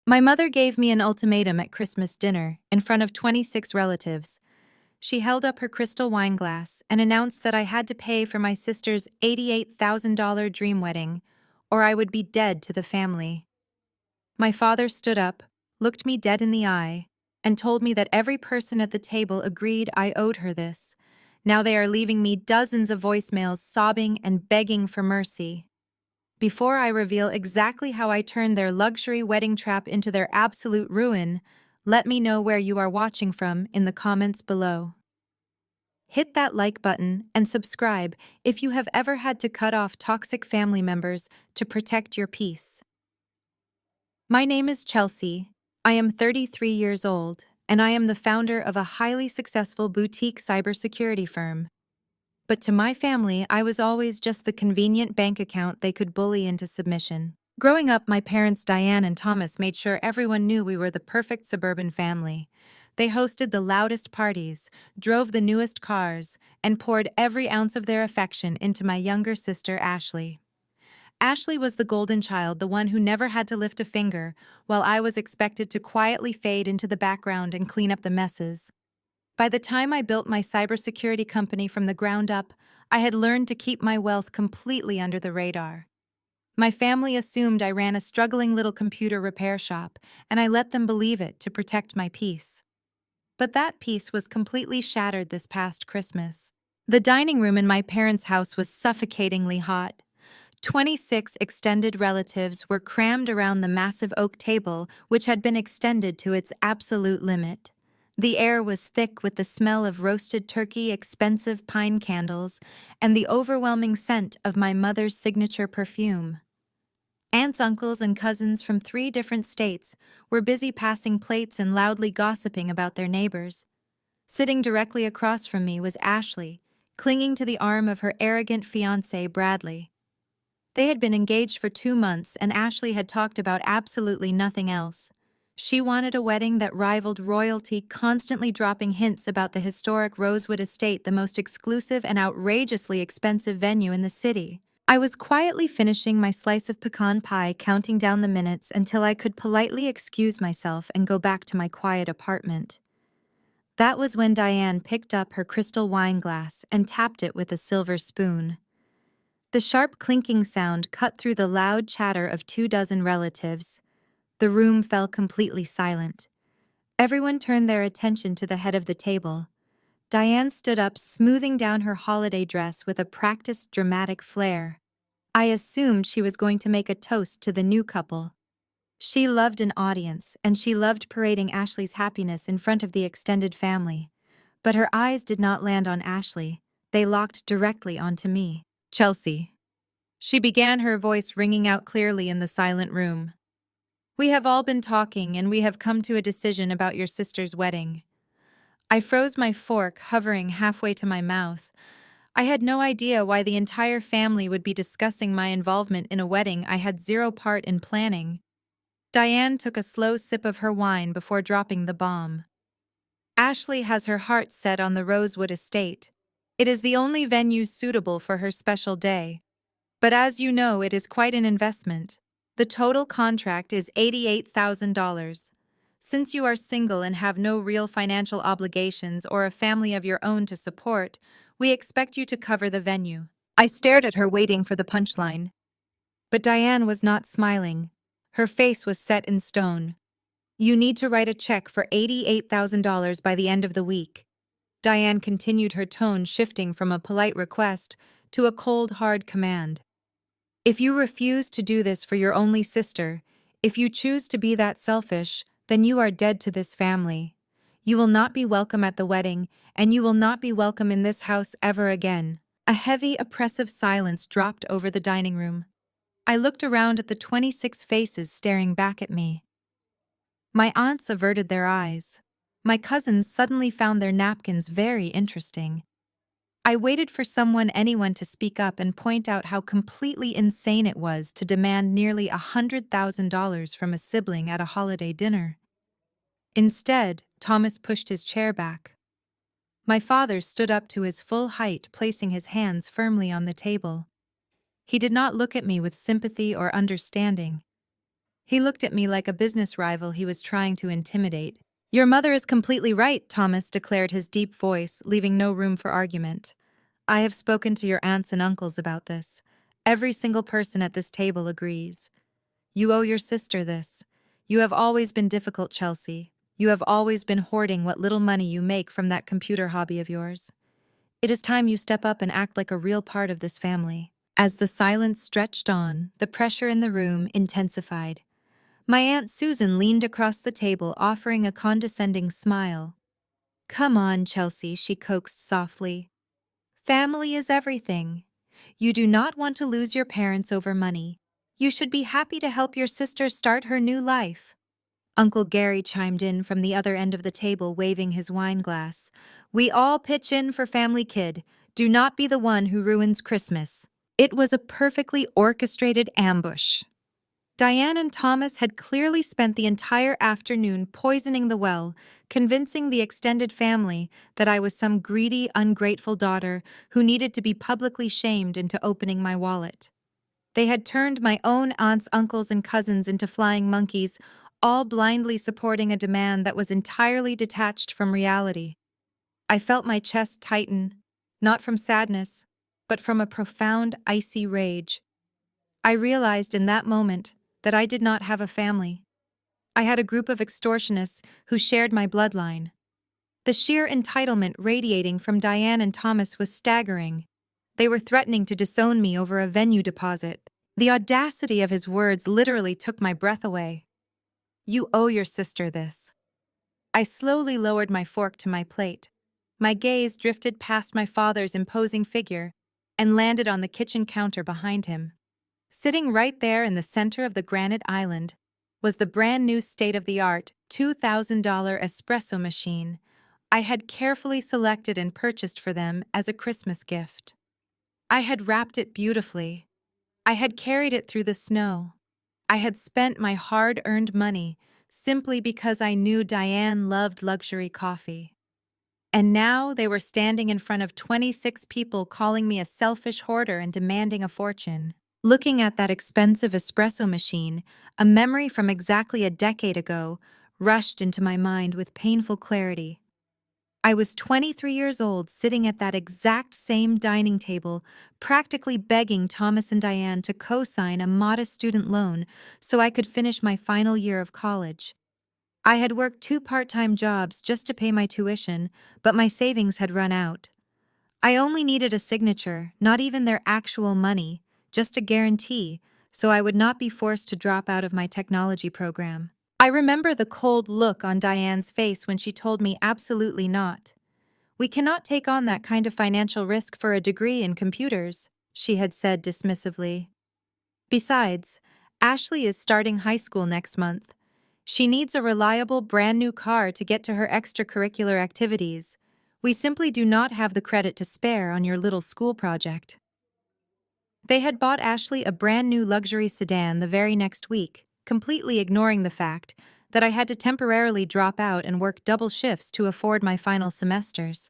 My mother gave me an ultimatum at Christmas dinner in front of 26 relatives. She held up her crystal wine glass and announced that I had to pay for my sister's $88,000 dream wedding, or I would be dead to the family. My father stood up, looked me dead in the eye, and told me that every person at the table agreed I owed her this. Now they are leaving me dozens of voicemails sobbing and begging for mercy. Before I reveal exactly how I turned their luxury wedding trap into their absolute ruin, let me know where you are watching from in the comments below. Hit that like button and subscribe if you have ever had to cut off toxic family members to protect your peace. My name is Chelsea. I am 33 years old, and I am the founder of a highly successful boutique cybersecurity firm. But to my family, I was always just the convenient bank account they could bully into submission. Growing up, my parents Diane and Thomas made sure everyone knew we were the perfect suburban family. They hosted the loudest parties, drove the newest cars, and poured every ounce of their affection into my younger sister Ashley. Ashley was the golden child, the one who never had to lift a finger, while I was expected to quietly fade into the background and clean up the messes. By the time I built my cybersecurity company from the ground up, I had learned to keep my wealth completely under the radar. My family assumed I ran a struggling little computer repair shop, and I let them believe it to protect my peace. But that peace was completely shattered this past Christmas. The dining room in my parents' house was suffocatingly hot. 26 extended relatives were crammed around the massive oak table, which had been extended to its absolute limit. The air was thick with the smell of roasted turkey, expensive pine candles, and the overwhelming scent of my mother's signature perfume. Aunts, uncles, and cousins from 3 different states were busy passing plates and loudly gossiping about their neighbors. Sitting directly across from me was Ashley, clinging to the arm of her arrogant fiancé, Bradley. They had been engaged for 2 months, and Ashley had talked about absolutely nothing else. She wanted a wedding that rivaled royalty, constantly dropping hints about the historic Rosewood Estate, the most exclusive and outrageously expensive venue in the city. I was quietly finishing my slice of pecan pie, counting down the minutes until I could politely excuse myself and go back to my quiet apartment. That was when Diane picked up her crystal wine glass and tapped it with a silver spoon. The sharp clinking sound cut through the loud chatter of 24 relatives. The room fell completely silent. Everyone turned their attention to the head of the table. Diane stood up, smoothing down her holiday dress with a practiced dramatic flair. I assumed she was going to make a toast to the new couple. She loved an audience, and she loved parading Ashley's happiness in front of the extended family. But her eyes did not land on Ashley. They locked directly onto me. Chelsea. She began, her voice ringing out clearly in the silent room. We have all been talking, and we have come to a decision about your sister's wedding. I froze, my fork hovering halfway to my mouth. I had no idea why the entire family would be discussing my involvement in a wedding I had zero part in planning. Diane took a slow sip of her wine before dropping the bomb. Ashley has her heart set on the Rosewood Estate. It is the only venue suitable for her special day. But as you know, it is quite an investment. The total contract is $88,000. Since you are single and have no real financial obligations or a family of your own to support, we expect you to cover the venue. I stared at her, waiting for the punchline. But Diane was not smiling. Her face was set in stone. You need to write a check for $88,000 by the end of the week. Diane continued, her tone shifting from a polite request to a cold, hard command. If you refuse to do this for your only sister, if you choose to be that selfish, then you are dead to this family. You will not be welcome at the wedding, and you will not be welcome in this house ever again. A heavy, oppressive silence dropped over the dining room. I looked around at the 26 faces staring back at me. My aunts averted their eyes. My cousins suddenly found their napkins very interesting. I waited for anyone to speak up and point out how completely insane it was to demand nearly $100,000 from a sibling at a holiday dinner. Instead, Thomas pushed his chair back. My father stood up to his full height, placing his hands firmly on the table. He did not look at me with sympathy or understanding. He looked at me like a business rival he was trying to intimidate. Your mother is completely right, Thomas declared, his deep voice, leaving no room for argument. I have spoken to your aunts and uncles about this. Every single person at this table agrees. You owe your sister this. You have always been difficult, Chelsea. You have always been hoarding what little money you make from that computer hobby of yours. It is time you step up and act like a real part of this family. As the silence stretched on, the pressure in the room intensified. My Aunt Susan leaned across the table, offering a condescending smile. Come on, Chelsea, she coaxed softly. Family is everything. You do not want to lose your parents over money. You should be happy to help your sister start her new life. Uncle Gary chimed in from the other end of the table, waving his wine glass. We all pitch in for Family Kid. Do not be the one who ruins Christmas. It was a perfectly orchestrated ambush. Diane and Thomas had clearly spent the entire afternoon poisoning the well, convincing the extended family that I was some greedy, ungrateful daughter who needed to be publicly shamed into opening my wallet. They had turned my own aunts, uncles, and cousins into flying monkeys, all blindly supporting a demand that was entirely detached from reality. I felt my chest tighten, not from sadness, but from a profound, icy rage. I realized in that moment that I did not have a family. I had a group of extortionists who shared my bloodline. The sheer entitlement radiating from Diane and Thomas was staggering. They were threatening to disown me over a venue deposit. The audacity of his words literally took my breath away. You owe your sister this. I slowly lowered my fork to my plate. My gaze drifted past my father's imposing figure and landed on the kitchen counter behind him. Sitting right there in the center of the granite island was the brand new state-of-the-art $2,000 espresso machine I had carefully selected and purchased for them as a Christmas gift. I had wrapped it beautifully. I had carried it through the snow. I had spent my hard-earned money simply because I knew Diane loved luxury coffee. And now they were standing in front of 26 people calling me a selfish hoarder and demanding a fortune. Looking at that expensive espresso machine, a memory from exactly a decade ago rushed into my mind with painful clarity. I was 23 years old, sitting at that exact same dining table, practically begging Thomas and Diane to co-sign a modest student loan so I could finish my final year of college. I had worked 2 part-time jobs just to pay my tuition, but my savings had run out. I only needed a signature, not even their actual money, just a guarantee, so I would not be forced to drop out of my technology program. I remember the cold look on Diane's face when she told me absolutely not. We cannot take on that kind of financial risk for a degree in computers, she had said dismissively. Besides, Ashley is starting high school next month. She needs a reliable, brand new car to get to her extracurricular activities. We simply do not have the credit to spare on your little school project. They had bought Ashley a brand new luxury sedan the very next week, completely ignoring the fact that I had to temporarily drop out and work double shifts to afford my final semesters.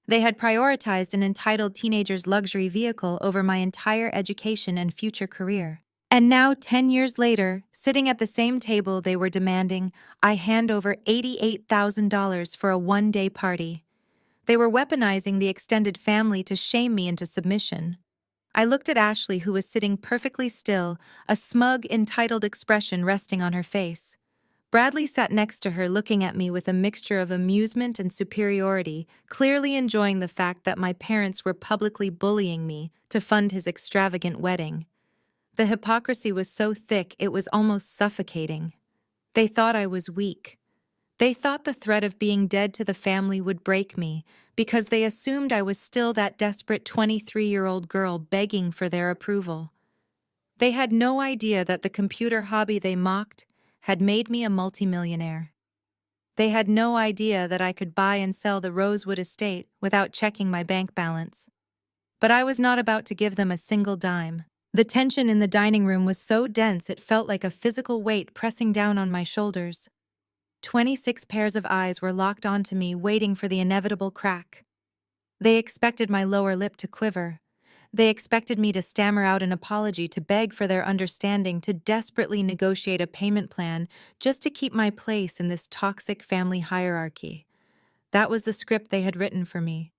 They had prioritized an entitled teenager's luxury vehicle over my entire education and future career. And now, 10 years later, sitting at the same table, they were demanding I hand over $88,000 for a one-day party. They were weaponizing the extended family to shame me into submission. I looked at Ashley, who was sitting perfectly still, a smug, entitled expression resting on her face. Bradley sat next to her, looking at me with a mixture of amusement and superiority, clearly enjoying the fact that my parents were publicly bullying me to fund his extravagant wedding. The hypocrisy was so thick it was almost suffocating. They thought I was weak. They thought the threat of being dead to the family would break me because they assumed I was still that desperate 23-year-old girl begging for their approval. They had no idea that the computer hobby they mocked had made me a multimillionaire. They had no idea that I could buy and sell the Rosewood estate without checking my bank balance. But I was not about to give them a single dime. The tension in the dining room was so dense it felt like a physical weight pressing down on my shoulders. 26 pairs of eyes were locked onto me, waiting for the inevitable crack. They expected my lower lip to quiver. They expected me to stammer out an apology, to beg for their understanding, to desperately negotiate a payment plan just to keep my place in this toxic family hierarchy. That was the script they had written for me.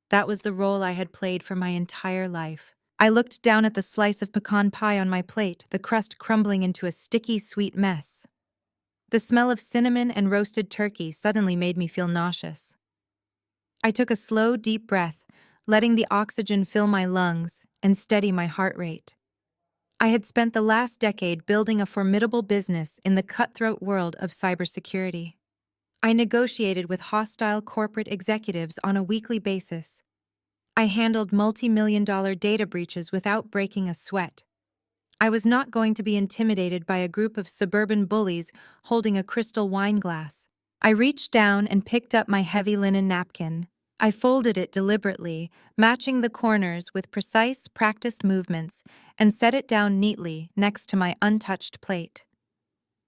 That was the role I had played for my entire life. I looked down at the slice of pecan pie on my plate, the crust crumbling into a sticky, sweet mess. The smell of cinnamon and roasted turkey suddenly made me feel nauseous. I took a slow, deep breath, letting the oxygen fill my lungs and steady my heart rate. I had spent the last decade building a formidable business in the cutthroat world of cybersecurity. I negotiated with hostile corporate executives on a weekly basis. I handled multi-million-dollar data breaches without breaking a sweat. I was not going to be intimidated by a group of suburban bullies holding a crystal wine glass. I reached down and picked up my heavy linen napkin. I folded it deliberately, matching the corners with precise, practiced movements, and set it down neatly next to my untouched plate.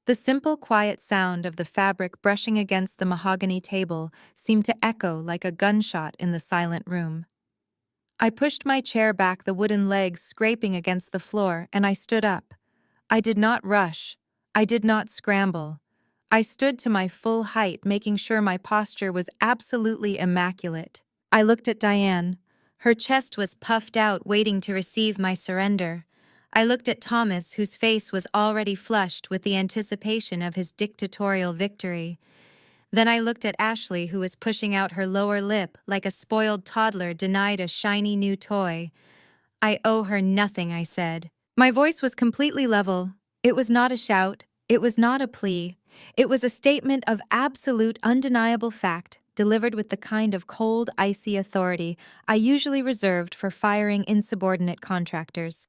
The simple, quiet sound of the fabric brushing against the mahogany table seemed to echo like a gunshot in the silent room. I pushed my chair back, the wooden legs scraping against the floor, and I stood up. I did not rush. I did not scramble. I stood to my full height, making sure my posture was absolutely immaculate. I looked at Diane. Her chest was puffed out, waiting to receive my surrender. I looked at Thomas, whose face was already flushed with the anticipation of his dictatorial victory. Then I looked at Ashley, who was pushing out her lower lip like a spoiled toddler denied a shiny new toy. "I owe her nothing," I said. My voice was completely level. It was not a shout. It was not a plea. It was a statement of absolute, undeniable fact, delivered with the kind of cold, icy authority I usually reserved for firing insubordinate contractors.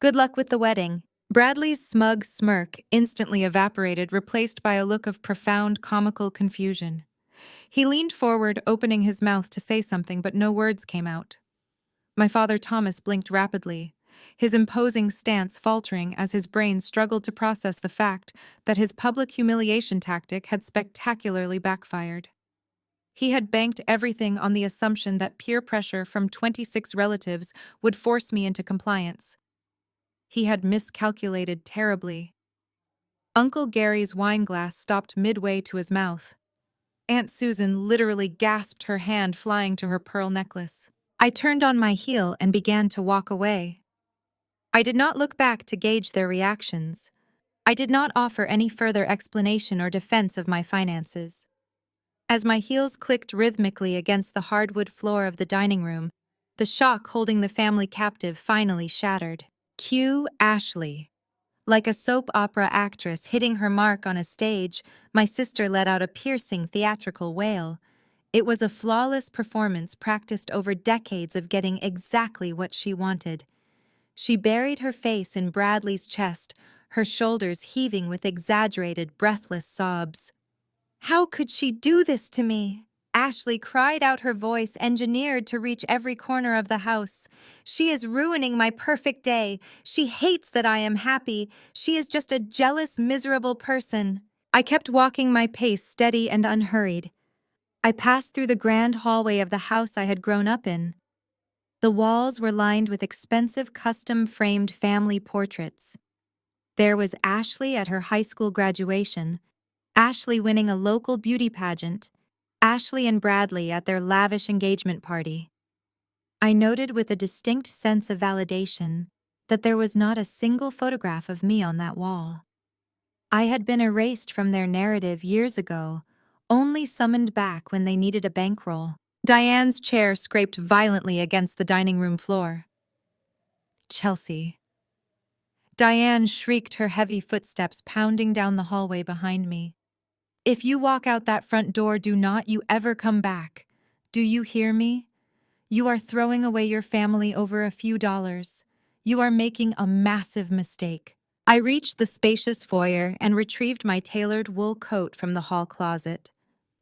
"Good luck with the wedding." Bradley's smug smirk instantly evaporated, replaced by a look of profound, comical confusion. He leaned forward, opening his mouth to say something, but no words came out. My father Thomas blinked rapidly, his imposing stance faltering as his brain struggled to process the fact that his public humiliation tactic had spectacularly backfired. He had banked everything on the assumption that peer pressure from 26 relatives would force me into compliance. He had miscalculated terribly. Uncle Gary's wineglass stopped midway to his mouth. Aunt Susan literally gasped, her hand flying to her pearl necklace. I turned on my heel and began to walk away. I did not look back to gauge their reactions. I did not offer any further explanation or defense of my finances. As my heels clicked rhythmically against the hardwood floor of the dining room, the shock holding the family captive finally shattered. Cue Ashley. Like a soap opera actress hitting her mark on a stage, my sister let out a piercing theatrical wail. It was a flawless performance practiced over decades of getting exactly what she wanted. She buried her face in Bradley's chest, her shoulders heaving with exaggerated, breathless sobs. "How could she do this to me?" Ashley cried out, her voice engineered to reach every corner of the house. "She is ruining my perfect day. She hates that I am happy. She is just a jealous, miserable person." I kept walking, my pace steady and unhurried. I passed through the grand hallway of the house I had grown up in. The walls were lined with expensive, custom-framed family portraits. There was Ashley at her high school graduation, Ashley winning a local beauty pageant, Ashley and Bradley at their lavish engagement party. I noted with a distinct sense of validation that there was not a single photograph of me on that wall. I had been erased from their narrative years ago, only summoned back when they needed a bankroll. Diane's chair scraped violently against the dining room floor. "Chelsea." Diane shrieked, her heavy footsteps pounding down the hallway behind me. "If you walk out that front door, do not you ever come back. Do you hear me? You are throwing away your family over a few dollars. You are making a massive mistake." I reached the spacious foyer and retrieved my tailored wool coat from the hall closet.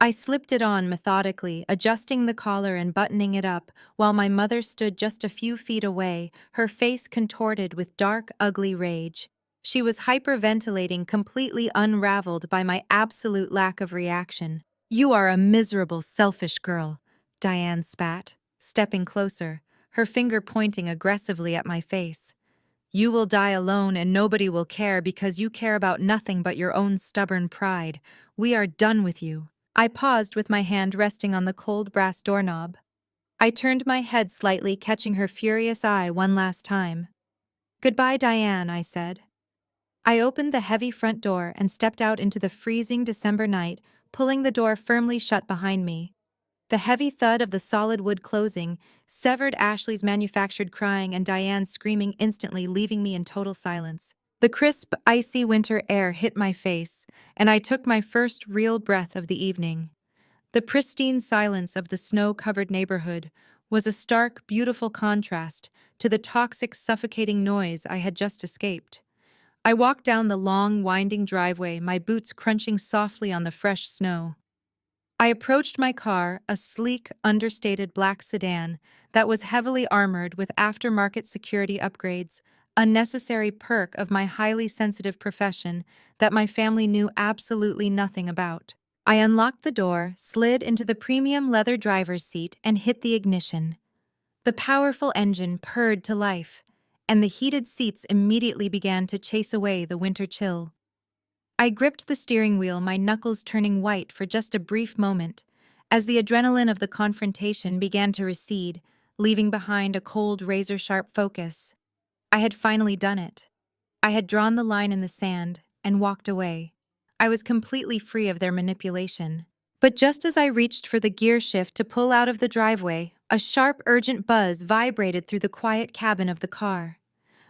I slipped it on methodically, adjusting the collar and buttoning it up, while my mother stood just a few feet away, her face contorted with dark, ugly rage. She was hyperventilating, completely unraveled by my absolute lack of reaction. "You are a miserable, selfish girl," Diane spat, stepping closer, her finger pointing aggressively at my face. "You will die alone and nobody will care because you care about nothing but your own stubborn pride. We are done with you." I paused with my hand resting on the cold brass doorknob. I turned my head slightly, catching her furious eye one last time. "Goodbye, Diane," I said. I opened the heavy front door and stepped out into the freezing December night, pulling the door firmly shut behind me. The heavy thud of the solid wood closing severed Ashley's manufactured crying and Diane's screaming, instantly leaving me in total silence. The crisp, icy winter air hit my face, and I took my first real breath of the evening. The pristine silence of the snow-covered neighborhood was a stark, beautiful contrast to the toxic, suffocating noise I had just escaped. I walked down the long, winding driveway, my boots crunching softly on the fresh snow. I approached my car, a sleek, understated black sedan that was heavily armored with aftermarket security upgrades, a necessary perk of my highly sensitive profession that my family knew absolutely nothing about. I unlocked the door, slid into the premium leather driver's seat, and hit the ignition. The powerful engine purred to life, and the heated seats immediately began to chase away the winter chill. I gripped the steering wheel, my knuckles turning white for just a brief moment, as the adrenaline of the confrontation began to recede, leaving behind a cold, razor-sharp focus. I had finally done it. I had drawn the line in the sand and walked away. I was completely free of their manipulation. But just as I reached for the gear shift to pull out of the driveway, a sharp, urgent buzz vibrated through the quiet cabin of the car.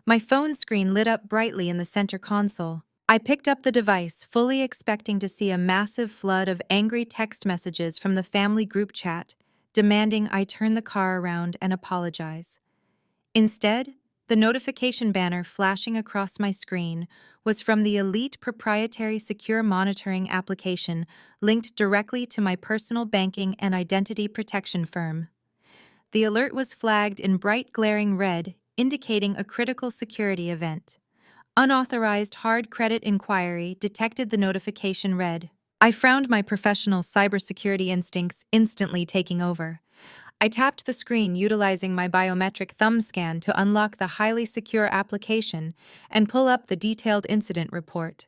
My phone screen lit up brightly in the center console. I picked up the device, fully expecting to see a massive flood of angry text messages from the family group chat, demanding I turn the car around and apologize. Instead, the notification banner flashing across my screen was from the elite proprietary secure monitoring application linked directly to my personal banking and identity protection firm. The alert was flagged in bright glaring red, indicating a critical security event. Unauthorized hard credit inquiry detected. The notification read. I frowned, my professional cybersecurity instincts instantly taking over. I tapped the screen, utilizing my biometric thumb scan to unlock the highly secure application and pull up the detailed incident report.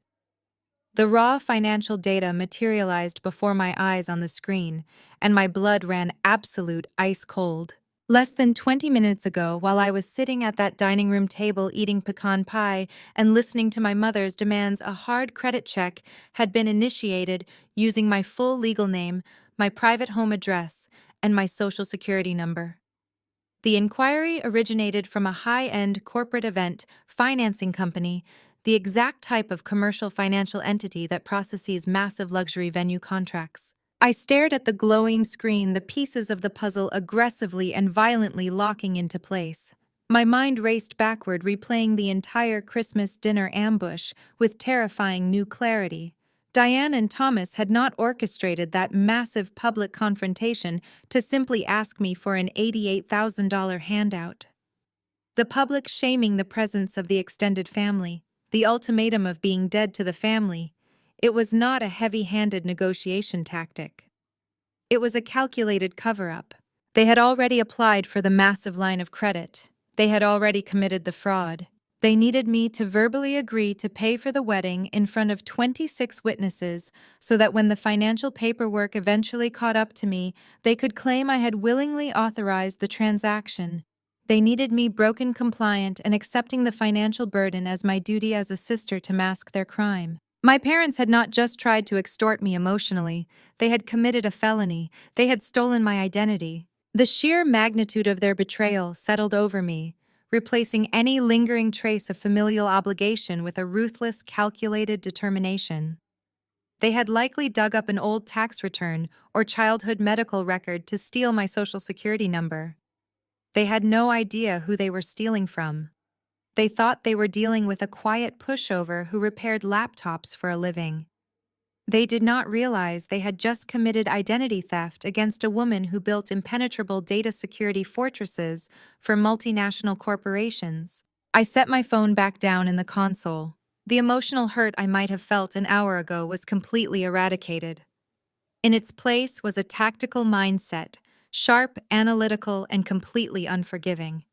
The raw financial data materialized before my eyes on the screen, and my blood ran absolute ice cold. Less than 20 minutes ago, while I was sitting at that dining room table eating pecan pie and listening to my mother's demands, a hard credit check had been initiated using my full legal name, my private home address, and my social security number. The inquiry originated from a high-end corporate event financing company, the exact type of commercial financial entity that processes massive luxury venue contracts. I stared at the glowing screen, the pieces of the puzzle aggressively and violently locking into place. My mind raced backward, replaying the entire Christmas dinner ambush with terrifying new clarity. Diane and Thomas had not orchestrated that massive public confrontation to simply ask me for an $88,000 handout. The public shaming the presence of the extended family, the ultimatum of being dead to the family, it was not a heavy-handed negotiation tactic. It was a calculated cover-up. They had already applied for the massive line of credit. They had already committed the fraud. They needed me to verbally agree to pay for the wedding in front of 26 witnesses so that when the financial paperwork eventually caught up to me, they could claim I had willingly authorized the transaction. They needed me broken compliant and accepting the financial burden as my duty as a sister to mask their crime. My parents had not just tried to extort me emotionally, they had committed a felony, they had stolen my identity. The sheer magnitude of their betrayal settled over me, replacing any lingering trace of familial obligation with a ruthless, calculated determination. They had likely dug up an old tax return or childhood medical record to steal my social security number. They had no idea who they were stealing from. They thought they were dealing with a quiet pushover who repaired laptops for a living. They did not realize they had just committed identity theft against a woman who built impenetrable data security fortresses for multinational corporations. I set my phone back down in the console. The emotional hurt I might have felt an hour ago was completely eradicated. In its place was a tactical mindset, sharp, analytical, and completely unforgiving.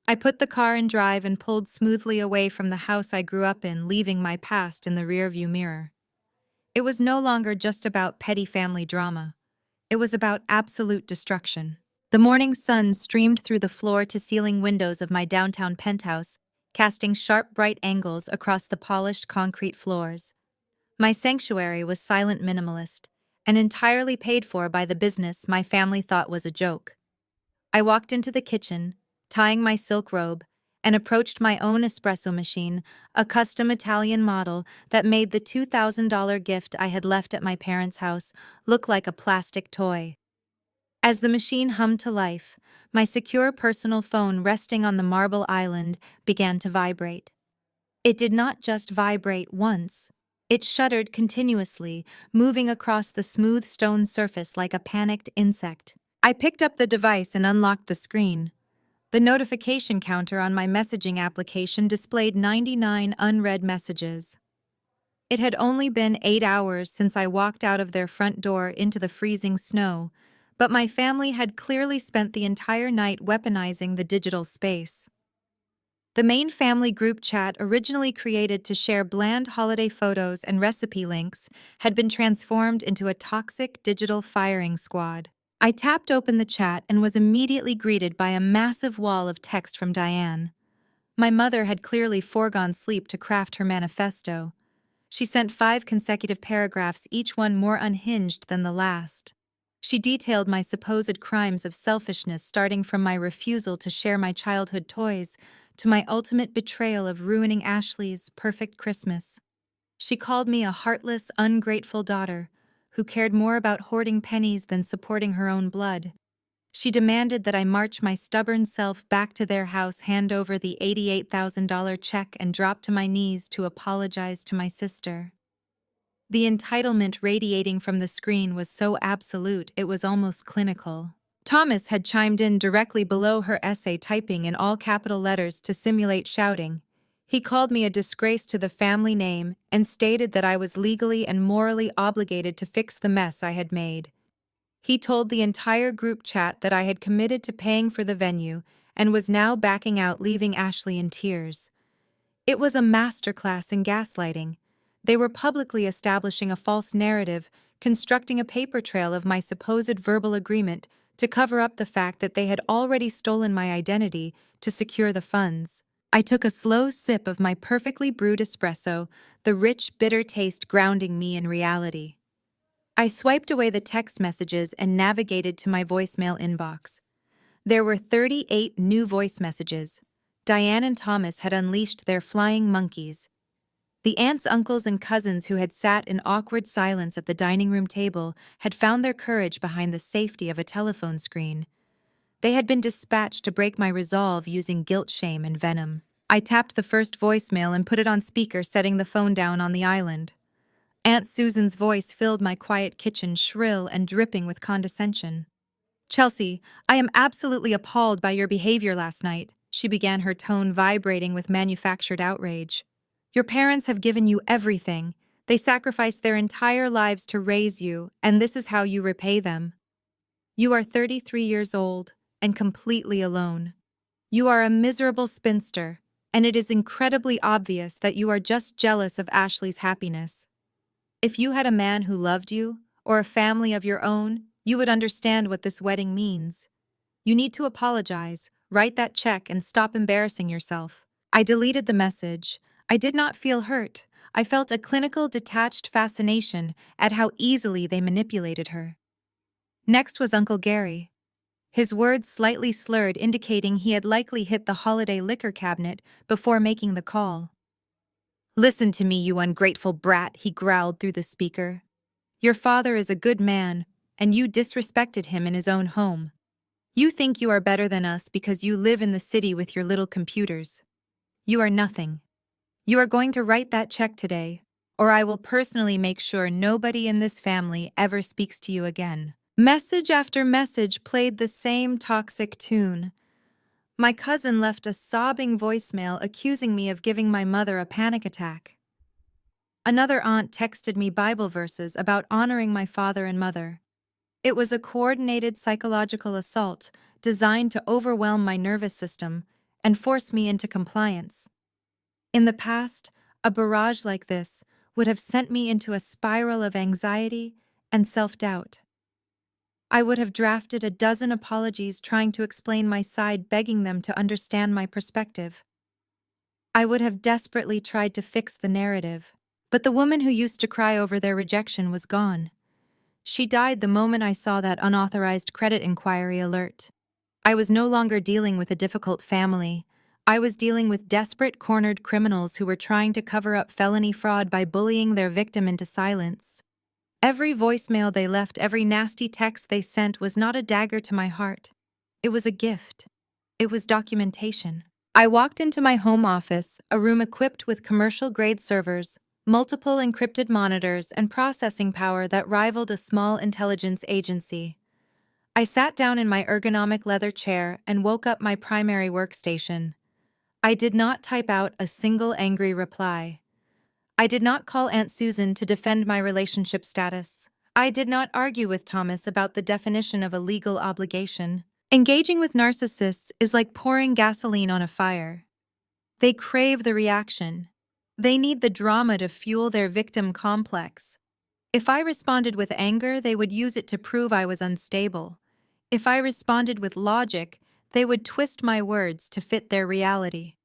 I put the car in drive and pulled smoothly away from the house I grew up in, leaving my past in the rearview mirror. It was no longer just about petty family drama. It was about absolute destruction. The morning sun streamed through the floor-to-ceiling windows of my downtown penthouse, casting sharp, bright angles across the polished concrete floors. My sanctuary was silent minimalist, and entirely paid for by the business my family thought was a joke. I walked into the kitchen, tying my silk robe, and approached my own espresso machine, a custom Italian model that made the $2,000 gift I had left at my parents' house look like a plastic toy. As the machine hummed to life, my secure personal phone resting on the marble island began to vibrate. It did not just vibrate once. It shuddered continuously, moving across the smooth stone surface like a panicked insect. I picked up the device and unlocked the screen. The notification counter on my messaging application displayed 99 unread messages. It had only been 8 hours since I walked out of their front door into the freezing snow, but my family had clearly spent the entire night weaponizing the digital space. The main family group chat, originally created to share bland holiday photos and recipe links, had been transformed into a toxic digital firing squad. I tapped open the chat and was immediately greeted by a massive wall of text from Diane. My mother had clearly foregone sleep to craft her manifesto. She sent 5 consecutive paragraphs, each one more unhinged than the last. She detailed my supposed crimes of selfishness, starting from my refusal to share my childhood toys to my ultimate betrayal of ruining Ashley's perfect Christmas. She called me a heartless, ungrateful daughter who cared more about hoarding pennies than supporting her own blood. She demanded that I march my stubborn self back to their house, hand over the $88,000 check, and drop to my knees to apologize to my sister. The entitlement radiating from the screen was so absolute it was almost clinical. Thomas had chimed in directly below her essay, typing in all capital letters to simulate shouting. He called me a disgrace to the family name and stated that I was legally and morally obligated to fix the mess I had made. He told the entire group chat that I had committed to paying for the venue and was now backing out, leaving Ashley in tears. It was a masterclass in gaslighting. They were publicly establishing a false narrative, constructing a paper trail of my supposed verbal agreement to cover up the fact that they had already stolen my identity to secure the funds. I took a slow sip of my perfectly brewed espresso, the rich, bitter taste grounding me in reality. I swiped away the text messages and navigated to my voicemail inbox. There were 38 new voice messages. Diane and Thomas had unleashed their flying monkeys. The aunts, uncles, and cousins who had sat in awkward silence at the dining room table had found their courage behind the safety of a telephone screen. They had been dispatched to break my resolve using guilt, shame, and venom. I tapped the first voicemail and put it on speaker, setting the phone down on the island. Aunt Susan's voice filled my quiet kitchen, shrill and dripping with condescension. "Chelsea, I am absolutely appalled by your behavior last night," she began, her tone vibrating with manufactured outrage. "Your parents have given you everything. They sacrificed their entire lives to raise you, and this is how you repay them. You are 33 years old and completely alone. You are a miserable spinster, and it is incredibly obvious that you are just jealous of Ashley's happiness. If you had a man who loved you, or a family of your own, you would understand what this wedding means. You need to apologize, write that check, and stop embarrassing yourself." I deleted the message. I did not feel hurt. I felt a clinical, detached fascination at how easily they manipulated her. Next was Uncle Gary. His words slightly slurred, indicating he had likely hit the holiday liquor cabinet before making the call. "Listen to me, you ungrateful brat," he growled through the speaker. "Your father is a good man, and you disrespected him in his own home. You think you are better than us because you live in the city with your little computers. You are nothing. You are going to write that check today, or I will personally make sure nobody in this family ever speaks to you again." Message after message played the same toxic tune. My cousin left a sobbing voicemail accusing me of giving my mother a panic attack. Another aunt texted me Bible verses about honoring my father and mother. It was a coordinated psychological assault designed to overwhelm my nervous system and force me into compliance. In the past, a barrage like this would have sent me into a spiral of anxiety and self-doubt. I would have drafted a dozen apologies trying to explain my side, begging them to understand my perspective. I would have desperately tried to fix the narrative. But the woman who used to cry over their rejection was gone. She died the moment I saw that unauthorized credit inquiry alert. I was no longer dealing with a difficult family. I was dealing with desperate, cornered criminals who were trying to cover up felony fraud by bullying their victim into silence. Every voicemail they left, every nasty text they sent was not a dagger to my heart. It was a gift. It was documentation. I walked into my home office, a room equipped with commercial-grade servers, multiple encrypted monitors, and processing power that rivaled a small intelligence agency. I sat down in my ergonomic leather chair and woke up my primary workstation. I did not type out a single angry reply. I did not call Aunt Susan to defend my relationship status. I did not argue with Thomas about the definition of a legal obligation. Engaging with narcissists is like pouring gasoline on a fire. They crave the reaction. They need the drama to fuel their victim complex. If I responded with anger, they would use it to prove I was unstable. If I responded with logic, they would twist my words to fit their reality.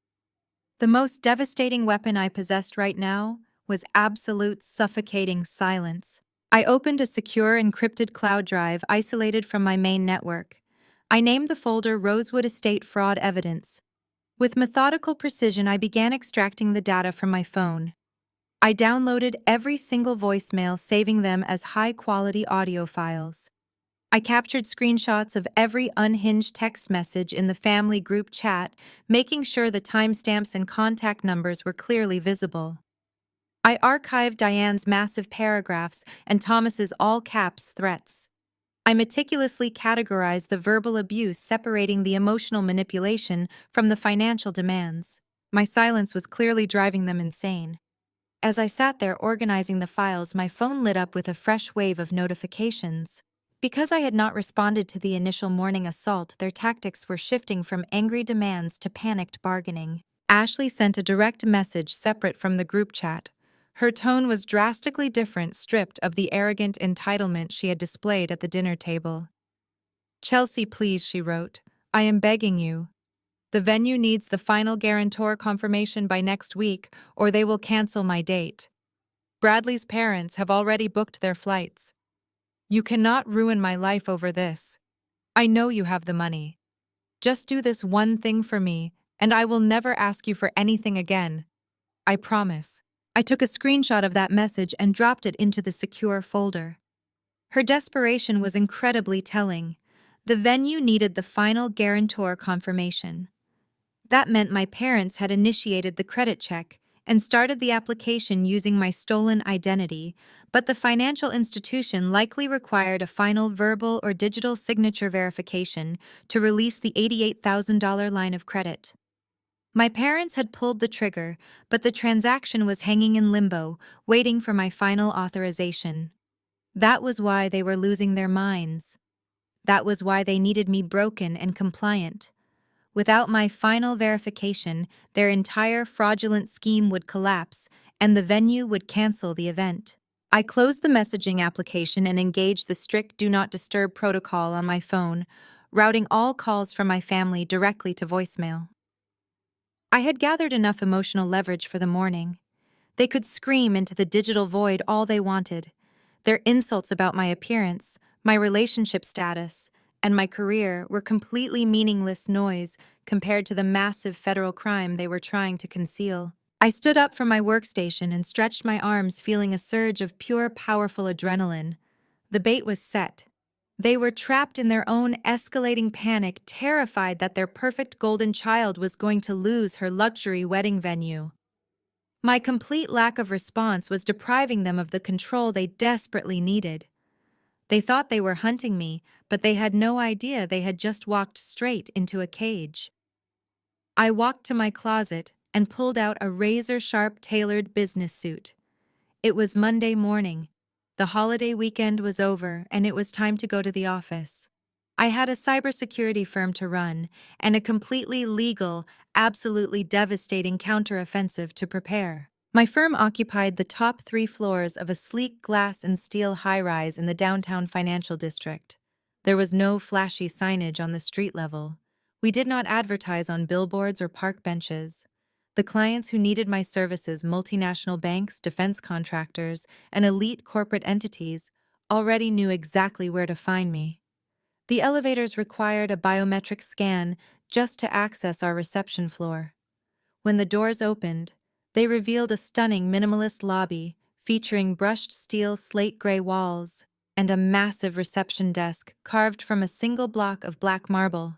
The most devastating weapon I possessed right now was absolute suffocating silence. I opened a secure encrypted cloud drive isolated from my main network. I named the folder Rosewood Estate Fraud Evidence. With methodical precision, I began extracting the data from my phone. I downloaded every single voicemail, saving them as high-quality audio files. I captured screenshots of every unhinged text message in the family group chat, making sure the timestamps and contact numbers were clearly visible. I archived Diane's massive paragraphs and Thomas's all-caps threats. I meticulously categorized the verbal abuse, separating the emotional manipulation from the financial demands. My silence was clearly driving them insane. As I sat there organizing the files, my phone lit up with a fresh wave of notifications. Because I had not responded to the initial morning assault, their tactics were shifting from angry demands to panicked bargaining. Ashley sent a direct message separate from the group chat. Her tone was drastically different, stripped of the arrogant entitlement she had displayed at the dinner table. "Chelsea, please," she wrote. "I am begging you. The venue needs the final guarantor confirmation by next week, or they will cancel my date. Bradley's parents have already booked their flights. You cannot ruin my life over this. I know you have the money. Just do this one thing for me, and I will never ask you for anything again. I promise." I took a screenshot of that message and dropped it into the secure folder. Her desperation was incredibly telling. The venue needed the final guarantor confirmation. That meant my parents had initiated the credit check and started the application using my stolen identity, but the financial institution likely required a final verbal or digital signature verification to release the $88,000 line of credit. My parents had pulled the trigger, but the transaction was hanging in limbo, waiting for my final authorization. That was why they were losing their minds. That was why they needed me broken and compliant. Without my final verification, their entire fraudulent scheme would collapse, and the venue would cancel the event. I closed the messaging application and engaged the strict Do Not Disturb protocol on my phone, routing all calls from my family directly to voicemail. I had gathered enough emotional leverage for the morning. They could scream into the digital void all they wanted. Their insults about my appearance, my relationship status, and my career were completely meaningless noise compared to the massive federal crime they were trying to conceal. I stood up from my workstation and stretched my arms, feeling a surge of pure, powerful adrenaline. The bait was set. They were trapped in their own escalating panic, terrified that their perfect golden child was going to lose her luxury wedding venue. My complete lack of response was depriving them of the control they desperately needed. They thought they were hunting me, but they had no idea they had just walked straight into a cage. I walked to my closet and pulled out a razor-sharp tailored business suit. It was Monday morning. The holiday weekend was over, and it was time to go to the office. I had a cybersecurity firm to run and a completely legal, absolutely devastating counteroffensive to prepare. My firm occupied the top 3 floors of a sleek glass and steel high-rise in the downtown financial district. There was no flashy signage on the street level. We did not advertise on billboards or park benches. The clients who needed my services, multinational banks, defense contractors, and elite corporate entities, already knew exactly where to find me. The elevators required a biometric scan just to access our reception floor. When the doors opened, they revealed a stunning minimalist lobby featuring brushed steel slate gray walls and a massive reception desk carved from a single block of black marble.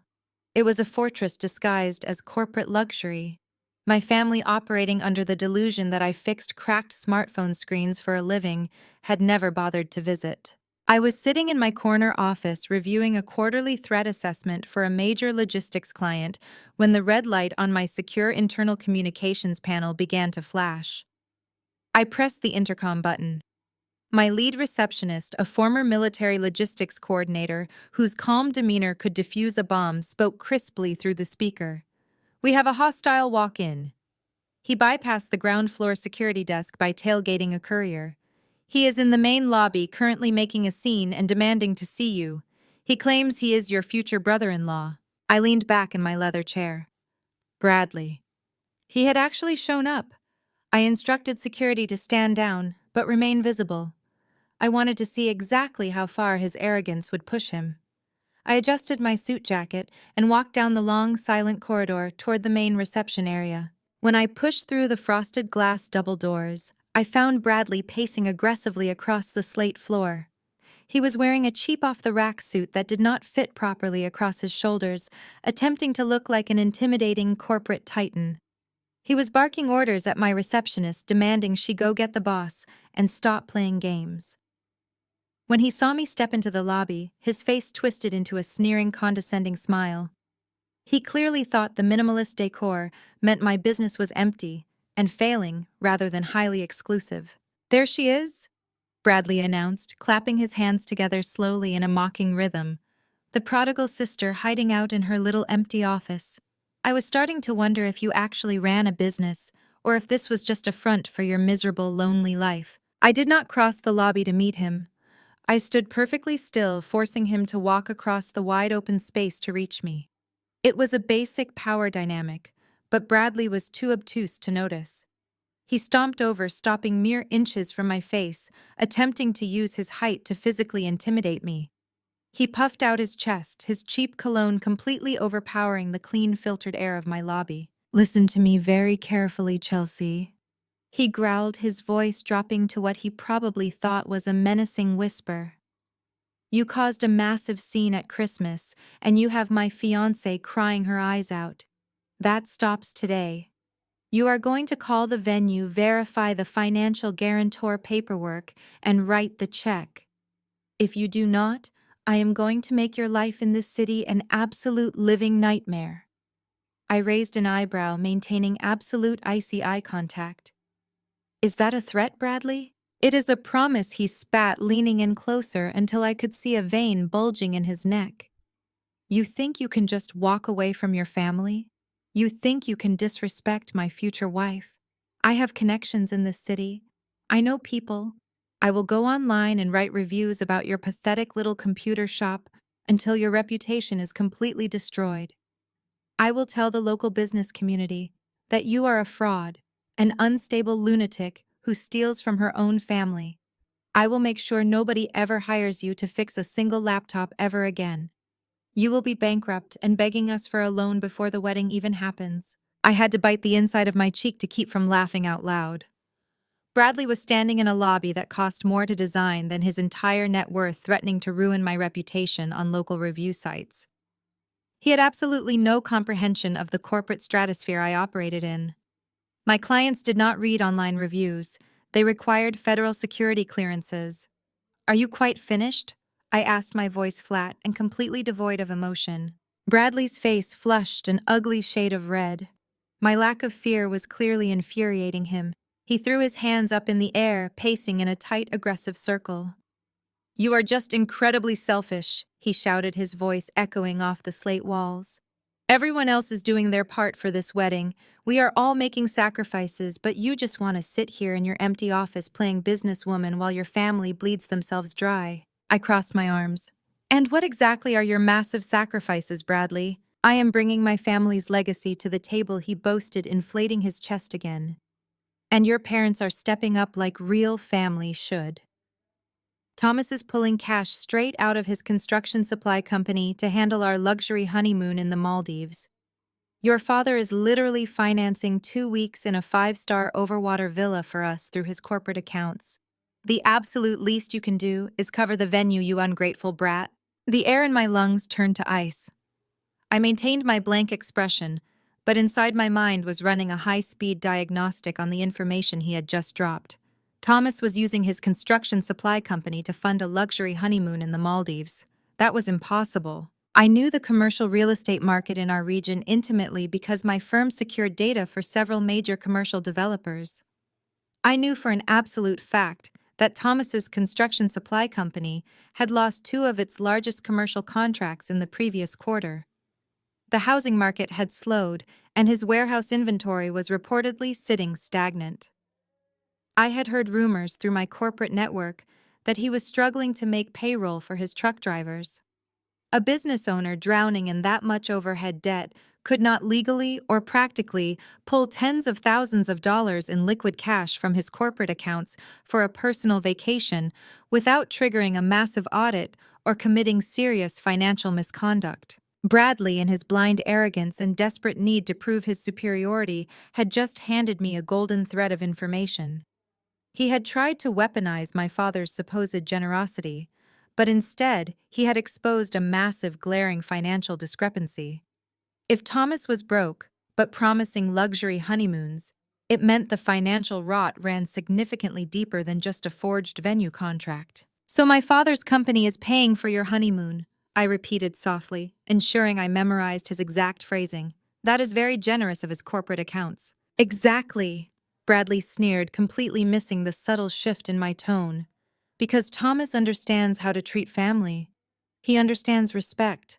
It was a fortress disguised as corporate luxury. My family, operating under the delusion that I fixed cracked smartphone screens for a living, had never bothered to visit. I was sitting in my corner office reviewing a quarterly threat assessment for a major logistics client when the red light on my secure internal communications panel began to flash. I pressed the intercom button. My lead receptionist, a former military logistics coordinator whose calm demeanor could defuse a bomb, spoke crisply through the speaker. "We have a hostile walk-in." He bypassed the ground floor security desk by tailgating a courier. "He is in the main lobby, currently making a scene and demanding to see you. He claims he is your future brother-in-law." I leaned back in my leather chair. Bradley. He had actually shown up. I instructed security to stand down, but remain visible. I wanted to see exactly how far his arrogance would push him. I adjusted my suit jacket and walked down the long, silent corridor toward the main reception area. When I pushed through the frosted glass double doors, I found Bradley pacing aggressively across the slate floor. He was wearing a cheap off-the-rack suit that did not fit properly across his shoulders, attempting to look like an intimidating corporate titan. He was barking orders at my receptionist, demanding she go get the boss and stop playing games. When he saw me step into the lobby, his face twisted into a sneering, condescending smile. He clearly thought the minimalist decor meant my business was empty and failing rather than highly exclusive. "There she is," Bradley announced, clapping his hands together slowly in a mocking rhythm. "The prodigal sister hiding out in her little empty office. I was starting to wonder if you actually ran a business or if this was just a front for your miserable, lonely life." I did not cross the lobby to meet him. I stood perfectly still, forcing him to walk across the wide-open space to reach me. It was a basic power dynamic, but Bradley was too obtuse to notice. He stomped over, stopping mere inches from my face, attempting to use his height to physically intimidate me. He puffed out his chest, his cheap cologne completely overpowering the clean, filtered air of my lobby. "Listen to me very carefully, Chelsea," he growled, his voice dropping to what he probably thought was a menacing whisper. "You caused a massive scene at Christmas, and you have my fiancée crying her eyes out. That stops today. You are going to call the venue, verify the financial guarantor paperwork, and write the check. If you do not, I am going to make your life in this city an absolute living nightmare." I raised an eyebrow, maintaining absolute icy eye contact. "Is that a threat, Bradley?" "It is a promise," he spat, leaning in closer until I could see a vein bulging in his neck. "You think you can just walk away from your family? You think you can disrespect my future wife? I have connections in this city. I know people. I will go online and write reviews about your pathetic little computer shop until your reputation is completely destroyed. I will tell the local business community that you are a fraud, an unstable lunatic who steals from her own family. I will make sure nobody ever hires you to fix a single laptop ever again. You will be bankrupt and begging us for a loan before the wedding even happens." I had to bite the inside of my cheek to keep from laughing out loud. Bradley was standing in a lobby that cost more to design than his entire net worth, threatening to ruin my reputation on local review sites. He had absolutely no comprehension of the corporate stratosphere I operated in. My clients did not read online reviews. They required federal security clearances. "Are you quite finished?" I asked, my voice flat and completely devoid of emotion. Bradley's face flushed an ugly shade of red. My lack of fear was clearly infuriating him. He threw his hands up in the air, pacing in a tight, aggressive circle. "You are just incredibly selfish," he shouted, his voice echoing off the slate walls. "Everyone else is doing their part for this wedding. We are all making sacrifices, but you just want to sit here in your empty office playing businesswoman while your family bleeds themselves dry." I crossed my arms. "And what exactly are your massive sacrifices, Bradley?" "I am bringing my family's legacy to the table," he boasted, inflating his chest again. "And your parents are stepping up like real family should." Thomas is pulling cash straight out of his construction supply company to handle our luxury honeymoon in the Maldives. Your father is literally financing 2 weeks in a 5-star overwater villa for us through his corporate accounts. The absolute least you can do is cover the venue, you ungrateful brat. The air in my lungs turned to ice. I maintained my blank expression, but inside my mind was running a high-speed diagnostic on the information he had just dropped. Thomas was using his construction supply company to fund a luxury honeymoon in the Maldives. That was impossible. I knew the commercial real estate market in our region intimately because my firm secured data for several major commercial developers. I knew for an absolute fact that Thomas's construction supply company had lost 2 of its largest commercial contracts in the previous quarter. The housing market had slowed, and his warehouse inventory was reportedly sitting stagnant. I had heard rumors through my corporate network that he was struggling to make payroll for his truck drivers. A business owner drowning in that much overhead debt could not legally or practically pull tens of thousands of dollars in liquid cash from his corporate accounts for a personal vacation without triggering a massive audit or committing serious financial misconduct. Bradley, in his blind arrogance and desperate need to prove his superiority, had just handed me a golden thread of information. He had tried to weaponize my father's supposed generosity, but instead he had exposed a massive, glaring financial discrepancy. If Thomas was broke, but promising luxury honeymoons, it meant the financial rot ran significantly deeper than just a forged venue contract. "So my father's company is paying for your honeymoon," I repeated softly, ensuring I memorized his exact phrasing. "That is very generous of his corporate accounts." "Exactly," Bradley sneered, completely missing the subtle shift in my tone. "Because Thomas understands how to treat family. He understands respect.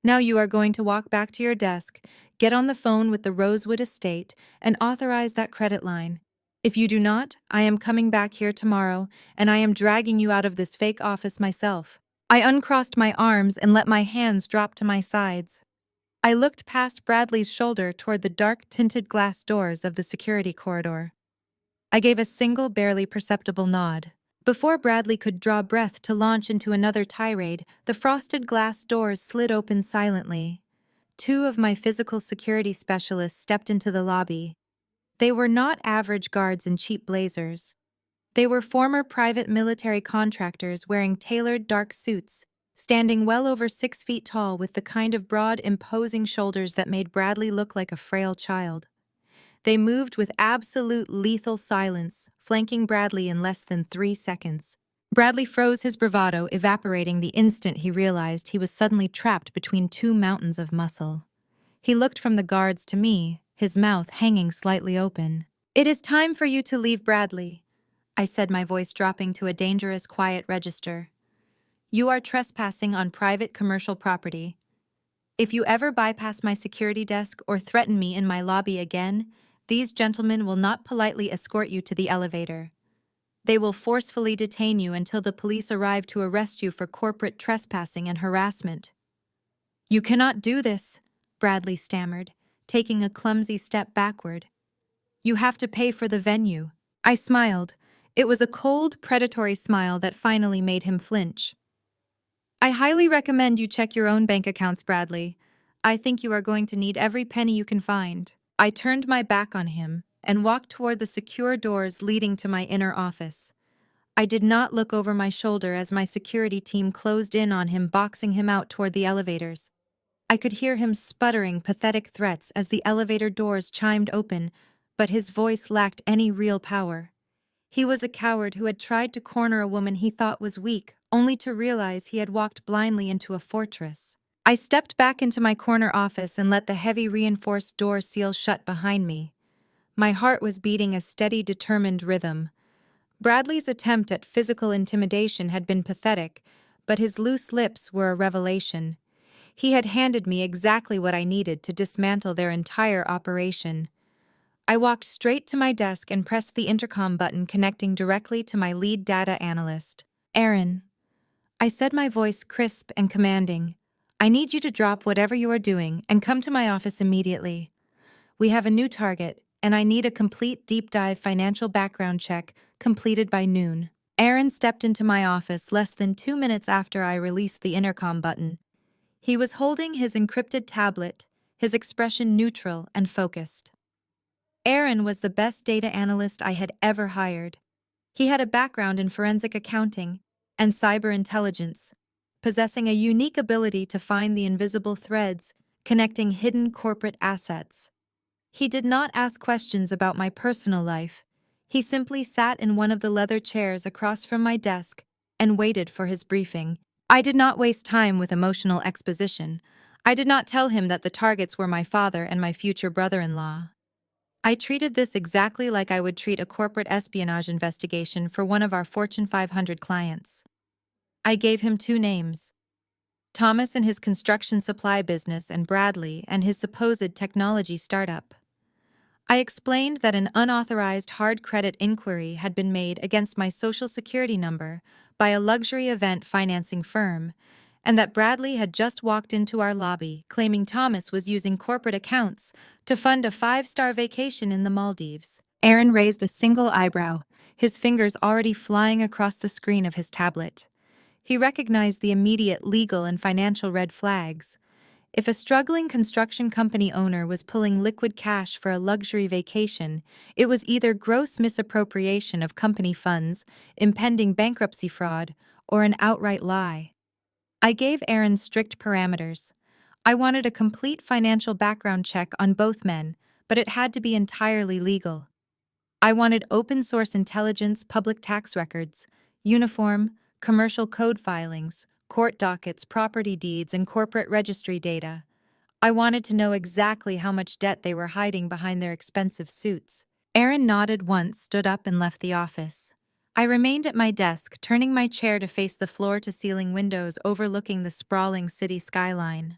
Now you are going to walk back to your desk, get on the phone with the Rosewood estate, and authorize that credit line. If you do not, I am coming back here tomorrow, and I am dragging you out of this fake office myself." I uncrossed my arms and let my hands drop to my sides. I looked past Bradley's shoulder toward the dark-tinted glass doors of the security corridor. I gave a single, barely perceptible nod. Before Bradley could draw breath to launch into another tirade, the frosted glass doors slid open silently. 2 of my physical security specialists stepped into the lobby. They were not average guards in cheap blazers. They were former private military contractors wearing tailored dark suits, standing well over 6 feet tall with the kind of broad, imposing shoulders that made Bradley look like a frail child. They moved with absolute lethal silence, flanking Bradley in less than 3 seconds. Bradley froze, his bravado evaporating the instant he realized he was suddenly trapped between 2 mountains of muscle. He looked from the guards to me, his mouth hanging slightly open. "It is time for you to leave, Bradley," I said, my voice dropping to a dangerous, quiet register. "You are trespassing on private commercial property. If you ever bypass my security desk or threaten me in my lobby again, these gentlemen will not politely escort you to the elevator. They will forcefully detain you until the police arrive to arrest you for corporate trespassing and harassment." "You cannot do this," Bradley stammered, taking a clumsy step backward. "You have to pay for the venue." I smiled. It was a cold, predatory smile that finally made him flinch. "I highly recommend you check your own bank accounts, Bradley. I think you are going to need every penny you can find." I turned my back on him and walked toward the secure doors leading to my inner office. I did not look over my shoulder as my security team closed in on him, boxing him out toward the elevators. I could hear him sputtering pathetic threats as the elevator doors chimed open, but his voice lacked any real power. He was a coward who had tried to corner a woman he thought was weak, only to realize he had walked blindly into a fortress. I stepped back into my corner office and let the heavy reinforced door seal shut behind me. My heart was beating a steady, determined rhythm. Bradley's attempt at physical intimidation had been pathetic, but his loose lips were a revelation. He had handed me exactly what I needed to dismantle their entire operation. I walked straight to my desk and pressed the intercom button connecting directly to my lead data analyst. "Aaron," I said, my voice crisp and commanding, "I need you to drop whatever you are doing and come to my office immediately. We have a new target, and I need a complete deep dive financial background check completed by noon." Aaron stepped into my office less than 2 minutes after I released the intercom button. He was holding his encrypted tablet, his expression neutral and focused. Aaron was the best data analyst I had ever hired. He had a background in forensic accounting and cyber intelligence, possessing a unique ability to find the invisible threads connecting hidden corporate assets. He did not ask questions about my personal life. He simply sat in one of the leather chairs across from my desk and waited for his briefing. I did not waste time with emotional exposition. I did not tell him that the targets were my father and my future brother-in-law. I treated this exactly like I would treat a corporate espionage investigation for one of our Fortune 500 clients. I gave him two names: Thomas and his construction supply business, and Bradley and his supposed technology startup. I explained that an unauthorized hard credit inquiry had been made against my social security number by a luxury event financing firm, and that Bradley had just walked into our lobby claiming Thomas was using corporate accounts to fund a 5-star vacation in the Maldives. Aaron raised a single eyebrow, his fingers already flying across the screen of his tablet. He recognized the immediate legal and financial red flags. If a struggling construction company owner was pulling liquid cash for a luxury vacation, it was either gross misappropriation of company funds, impending bankruptcy fraud, or an outright lie. I gave Aaron strict parameters. I wanted a complete financial background check on both men, but it had to be entirely legal. I wanted open-source intelligence, public tax records, uniform, commercial code filings, court dockets, property deeds, and corporate registry data. I wanted to know exactly how much debt they were hiding behind their expensive suits. Aaron nodded once, stood up, and left the office. I remained at my desk, turning my chair to face the floor-to-ceiling windows overlooking the sprawling city skyline.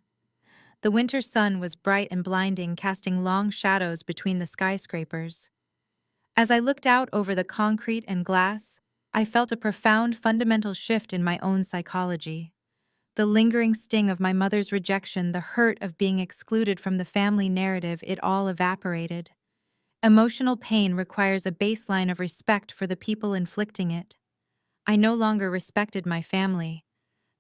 The winter sun was bright and blinding, casting long shadows between the skyscrapers. As I looked out over the concrete and glass, I felt a profound fundamental shift in my own psychology. The lingering sting of my mother's rejection, the hurt of being excluded from the family narrative, it all evaporated. Emotional pain requires a baseline of respect for the people inflicting it. I no longer respected my family.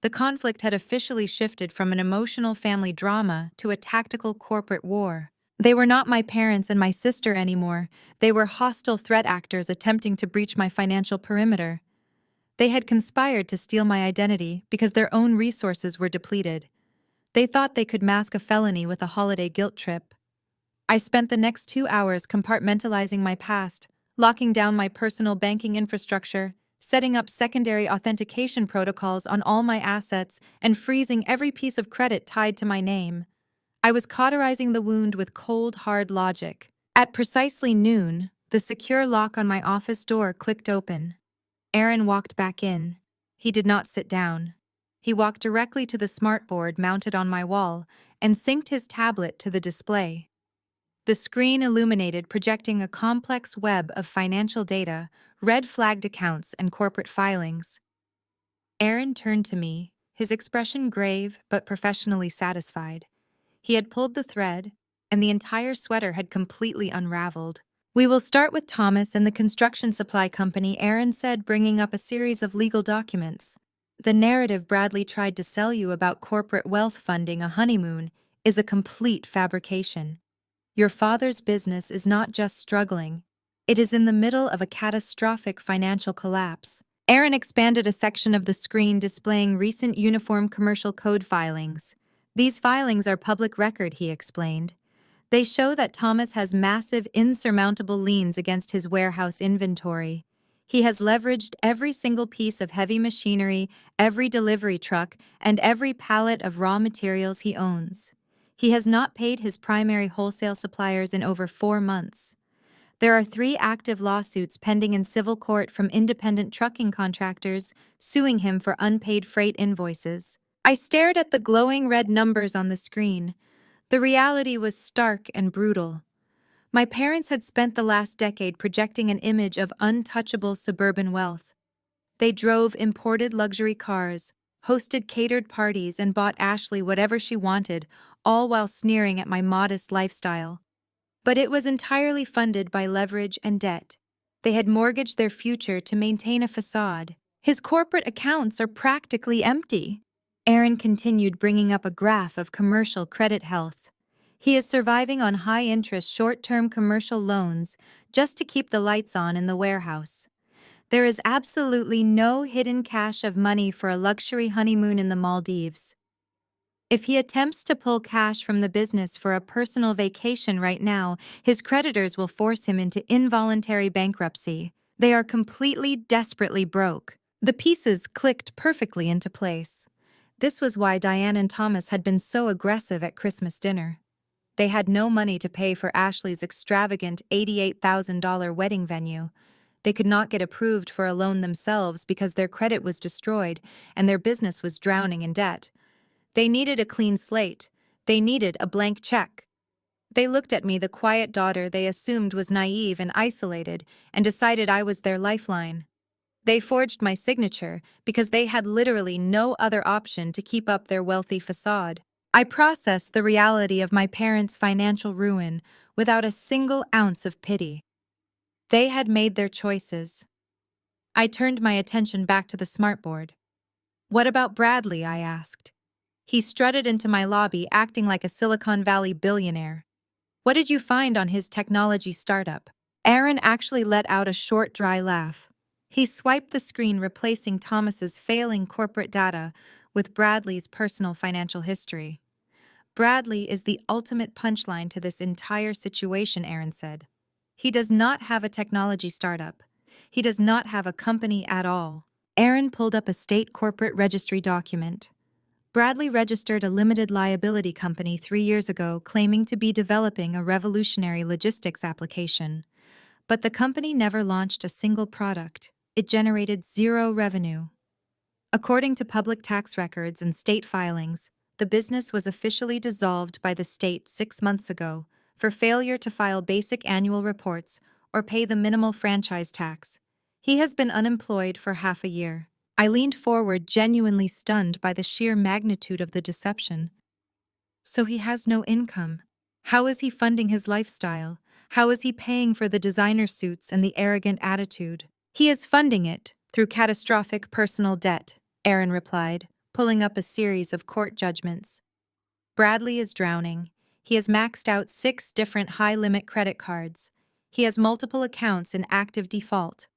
The conflict had officially shifted from an emotional family drama to a tactical corporate war. They were not my parents and my sister anymore. They were hostile threat actors attempting to breach my financial perimeter. They had conspired to steal my identity because their own resources were depleted. They thought they could mask a felony with a holiday guilt trip. I spent the next 2 hours compartmentalizing my past, locking down my personal banking infrastructure, setting up secondary authentication protocols on all my assets, and freezing every piece of credit tied to my name. I was cauterizing the wound with cold, hard logic. At precisely noon, the secure lock on my office door clicked open. Aaron walked back in. He did not sit down. He walked directly to the smartboard mounted on my wall and synced his tablet to the display. The screen illuminated, projecting a complex web of financial data, red-flagged accounts, and corporate filings. Aaron turned to me, his expression grave but professionally satisfied. He had pulled the thread, and the entire sweater had completely unraveled. "We will start with Thomas and the construction supply company," Aaron said, bringing up a series of legal documents. "The narrative Bradley tried to sell you about corporate wealth funding a honeymoon is a complete fabrication. Your father's business is not just struggling, it is in the middle of a catastrophic financial collapse." Aaron expanded a section of the screen displaying recent uniform commercial code filings. "These filings are public record," he explained. "They show that Thomas has massive, insurmountable liens against his warehouse inventory. He has leveraged every single piece of heavy machinery, every delivery truck, and every pallet of raw materials he owns. He has not paid his primary wholesale suppliers in over 4 months. There are 3 active lawsuits pending in civil court from independent trucking contractors suing him for unpaid freight invoices. I stared at the glowing red numbers on the screen. The reality was stark and brutal. My parents had spent the last decade projecting an image of untouchable suburban wealth. They drove imported luxury cars, hosted catered parties, and bought Ashley whatever she wanted, all while sneering at my modest lifestyle. But it was entirely funded by leverage and debt. They had mortgaged their future to maintain a facade. His corporate accounts are practically empty. Aaron continued, bringing up a graph of commercial credit health. He is surviving on high-interest short-term commercial loans just to keep the lights on in the warehouse. There is absolutely no hidden cache of money for a luxury honeymoon in the Maldives. If he attempts to pull cash from the business for a personal vacation right now, his creditors will force him into involuntary bankruptcy. They are completely, desperately broke. The pieces clicked perfectly into place. This was why Diane and Thomas had been so aggressive at Christmas dinner. They had no money to pay for Ashley's extravagant $88,000 wedding venue. They could not get approved for a loan themselves because their credit was destroyed and their business was drowning in debt. They needed a clean slate. They needed a blank check. They looked at me, the quiet daughter they assumed was naive and isolated, and decided I was their lifeline. They forged my signature because they had literally no other option to keep up their wealthy facade. I processed the reality of my parents' financial ruin without a single ounce of pity. They had made their choices. I turned my attention back to the smartboard. "What about Bradley?" I asked. He strutted into my lobby, acting like a Silicon Valley billionaire. "What did you find on his technology startup?" Aaron actually let out a short, dry laugh. He swiped the screen, replacing Thomas's failing corporate data with Bradley's personal financial history. "Bradley is the ultimate punchline to this entire situation," Aaron said. "He does not have a technology startup. He does not have a company at all." Aaron pulled up a state corporate registry document. Bradley registered a limited liability company 3 years ago, claiming to be developing a revolutionary logistics application. But the company never launched a single product. It generated zero revenue. According to public tax records and state filings, the business was officially dissolved by the state 6 months ago for failure to file basic annual reports or pay the minimal franchise tax. He has been unemployed for half a year. I leaned forward, genuinely stunned by the sheer magnitude of the deception. So he has no income. How is he funding his lifestyle? How is he paying for the designer suits and the arrogant attitude? "He is funding it through catastrophic personal debt," Aaron replied, pulling up a series of court judgments. "Bradley is drowning. He has maxed out 6 different high-limit credit cards. He has multiple accounts in active default.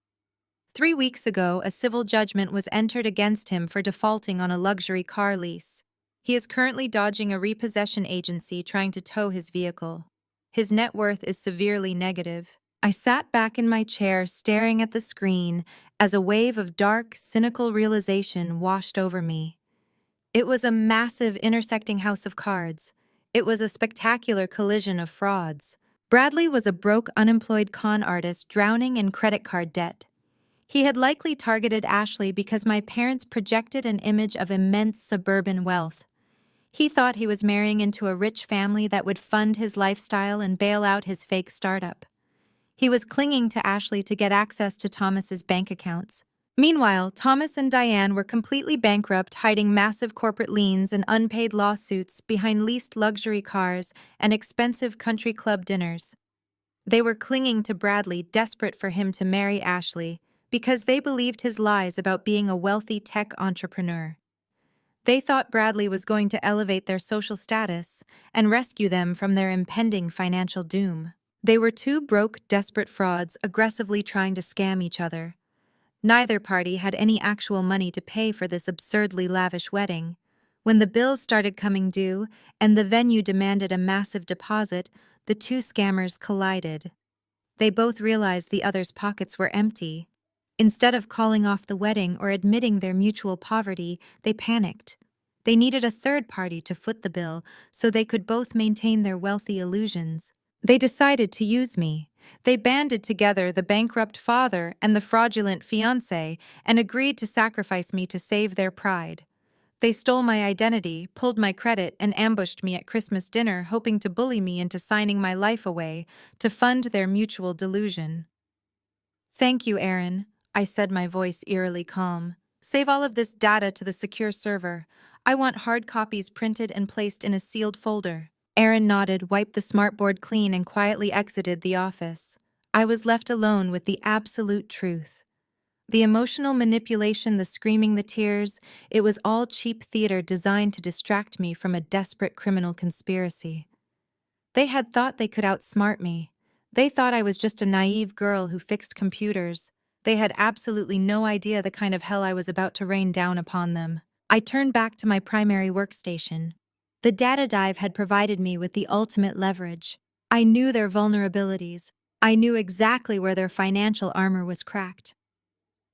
3 weeks ago, a civil judgment was entered against him for defaulting on a luxury car lease. He is currently dodging a repossession agency trying to tow his vehicle. His net worth is severely negative." I sat back in my chair, staring at the screen as a wave of dark, cynical realization washed over me. It was a massive, intersecting house of cards. It was a spectacular collision of frauds. Bradley was a broke, unemployed con artist drowning in credit card debt. He had likely targeted Ashley because my parents projected an image of immense suburban wealth. He thought he was marrying into a rich family that would fund his lifestyle and bail out his fake startup. He was clinging to Ashley to get access to Thomas's bank accounts. Meanwhile, Thomas and Diane were completely bankrupt, hiding massive corporate liens and unpaid lawsuits behind leased luxury cars and expensive country club dinners. They were clinging to Bradley, desperate for him to marry Ashley, because they believed his lies about being a wealthy tech entrepreneur. They thought Bradley was going to elevate their social status and rescue them from their impending financial doom. They were 2 broke, desperate frauds aggressively trying to scam each other. Neither party had any actual money to pay for this absurdly lavish wedding. When the bills started coming due and the venue demanded a massive deposit, the 2 scammers collided. They both realized the other's pockets were empty. Instead of calling off the wedding or admitting their mutual poverty, they panicked. They needed a third party to foot the bill so they could both maintain their wealthy illusions. They decided to use me. They banded together the bankrupt father and the fraudulent fiancé and agreed to sacrifice me to save their pride. They stole my identity, pulled my credit, and ambushed me at Christmas dinner, hoping to bully me into signing my life away to fund their mutual delusion. "Thank you, Aaron," I said, my voice eerily calm. "Save all of this data to the secure server. I want hard copies printed and placed in a sealed folder." Aaron nodded, wiped the smartboard clean, and quietly exited the office. I was left alone with the absolute truth. The emotional manipulation, the screaming, the tears, it was all cheap theater designed to distract me from a desperate criminal conspiracy. They had thought they could outsmart me. They thought I was just a naive girl who fixed computers. They had absolutely no idea the kind of hell I was about to rain down upon them. I turned back to my primary workstation. The data dive had provided me with the ultimate leverage. I knew their vulnerabilities. I knew exactly where their financial armor was cracked.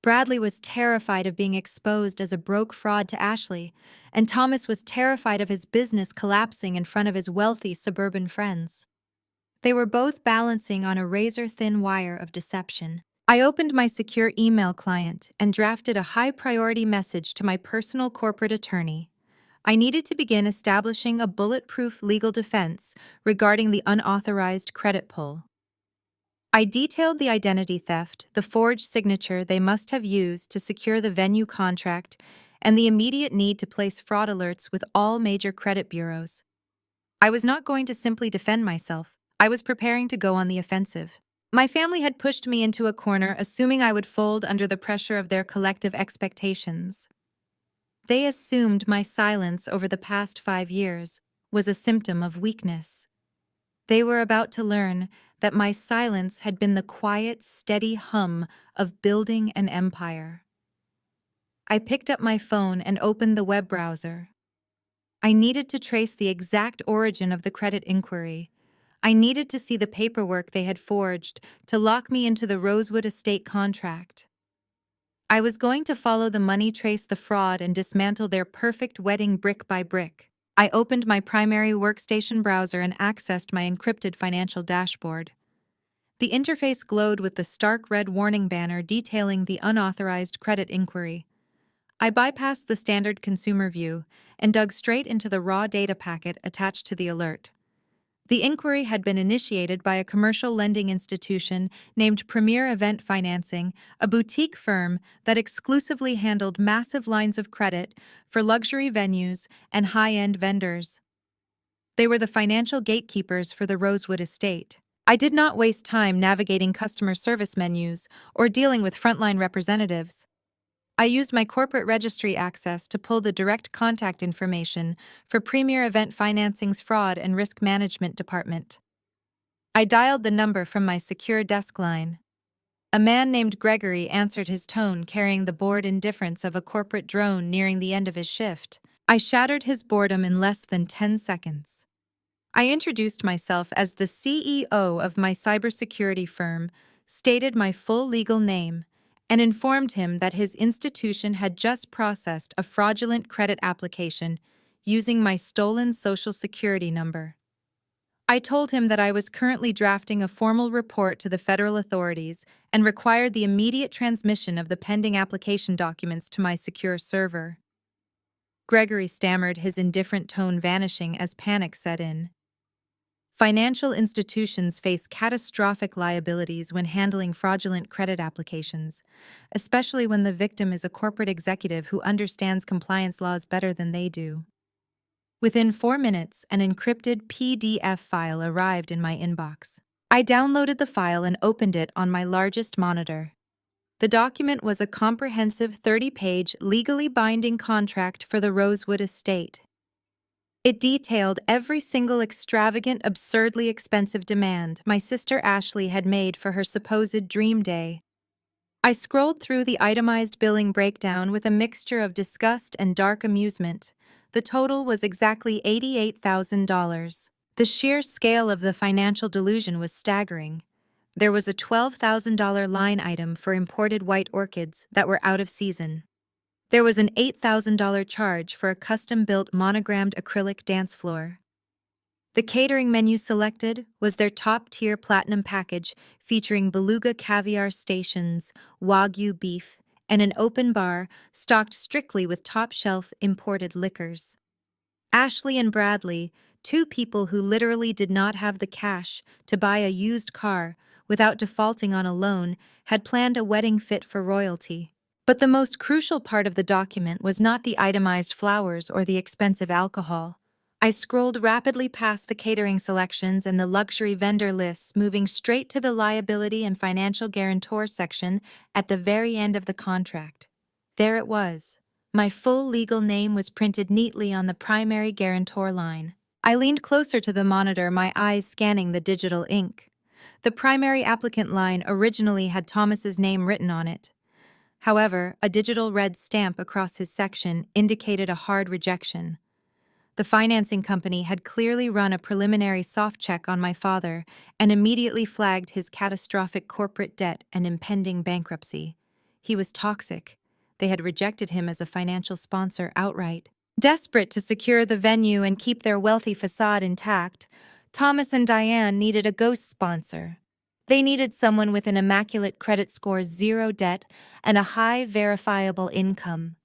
Bradley was terrified of being exposed as a broke fraud to Ashley, and Thomas was terrified of his business collapsing in front of his wealthy suburban friends. They were both balancing on a razor-thin wire of deception. I opened my secure email client and drafted a high-priority message to my personal corporate attorney. I needed to begin establishing a bulletproof legal defense regarding the unauthorized credit pull. I detailed the identity theft, the forged signature they must have used to secure the venue contract, and the immediate need to place fraud alerts with all major credit bureaus. I was not going to simply defend myself. I was preparing to go on the offensive. My family had pushed me into a corner, assuming I would fold under the pressure of their collective expectations. They assumed my silence over the past 5 years was a symptom of weakness. They were about to learn that my silence had been the quiet, steady hum of building an empire. I picked up my phone and opened the web browser. I needed to trace the exact origin of the credit inquiry. I needed to see the paperwork they had forged to lock me into the Rosewood Estate contract. I was going to follow the money, trace the fraud, and dismantle their perfect wedding brick by brick. I opened my primary workstation browser and accessed my encrypted financial dashboard. The interface glowed with the stark red warning banner detailing the unauthorized credit inquiry. I bypassed the standard consumer view and dug straight into the raw data packet attached to the alert. The inquiry had been initiated by a commercial lending institution named Premier Event Financing, a boutique firm that exclusively handled massive lines of credit for luxury venues and high-end vendors. They were the financial gatekeepers for the Rosewood Estate. I did not waste time navigating customer service menus or dealing with frontline representatives. I used my corporate registry access to pull the direct contact information for Premier Event Financing's Fraud and Risk Management Department. I dialed the number from my secure desk line. A man named Gregory answered, his tone carrying the bored indifference of a corporate drone nearing the end of his shift. I shattered his boredom in less than 10 seconds. I introduced myself as the CEO of my cybersecurity firm, stated my full legal name, and informed him that his institution had just processed a fraudulent credit application using my stolen Social Security number. I told him that I was currently drafting a formal report to the federal authorities and required the immediate transmission of the pending application documents to my secure server. Gregory stammered, his indifferent tone vanishing as panic set in. Financial institutions face catastrophic liabilities when handling fraudulent credit applications, especially when the victim is a corporate executive who understands compliance laws better than they do. Within 4 minutes, an encrypted PDF file arrived in my inbox. I downloaded the file and opened it on my largest monitor. The document was a comprehensive 30-page, legally binding contract for the Rosewood Estate. It detailed every single extravagant, absurdly expensive demand my sister Ashley had made for her supposed dream day. I scrolled through the itemized billing breakdown with a mixture of disgust and dark amusement. The total was exactly $88,000. The sheer scale of the financial delusion was staggering. There was a $12,000 line item for imported white orchids that were out of season. There was an $8,000 charge for a custom-built monogrammed acrylic dance floor. The catering menu selected was their top-tier platinum package featuring beluga caviar stations, wagyu beef, and an open bar stocked strictly with top-shelf imported liquors. Ashley and Bradley, two people who literally did not have the cash to buy a used car without defaulting on a loan, had planned a wedding fit for royalty. But the most crucial part of the document was not the itemized flowers or the expensive alcohol. I scrolled rapidly past the catering selections and the luxury vendor lists, moving straight to the liability and financial guarantor section at the very end of the contract. There it was. My full legal name was printed neatly on the primary guarantor line. I leaned closer to the monitor, my eyes scanning the digital ink. The primary applicant line originally had Thomas's name written on it. However, a digital red stamp across his section indicated a hard rejection. The financing company had clearly run a preliminary soft check on my father and immediately flagged his catastrophic corporate debt and impending bankruptcy. He was toxic. They had rejected him as a financial sponsor outright. Desperate to secure the venue and keep their wealthy facade intact, Thomas and Diane needed a ghost sponsor. They needed someone with an immaculate credit score, zero debt, and a high verifiable income.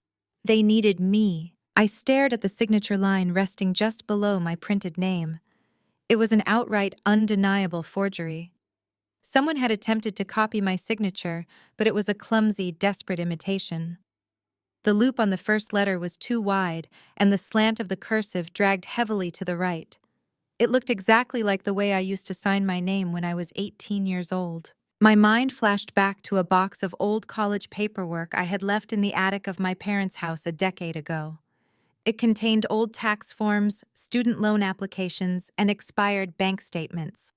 They needed me. I stared at the signature line resting just below my printed name. It was an outright, undeniable forgery. Someone had attempted to copy my signature, but it was a clumsy, desperate imitation. The loop on the first letter was too wide, and the slant of the cursive dragged heavily to the right. It looked exactly like the way I used to sign my name when I was 18 years old. My mind flashed back to a box of old college paperwork I had left in the attic of my parents' house a decade ago. It contained old tax forms, student loan applications, and expired bank statements.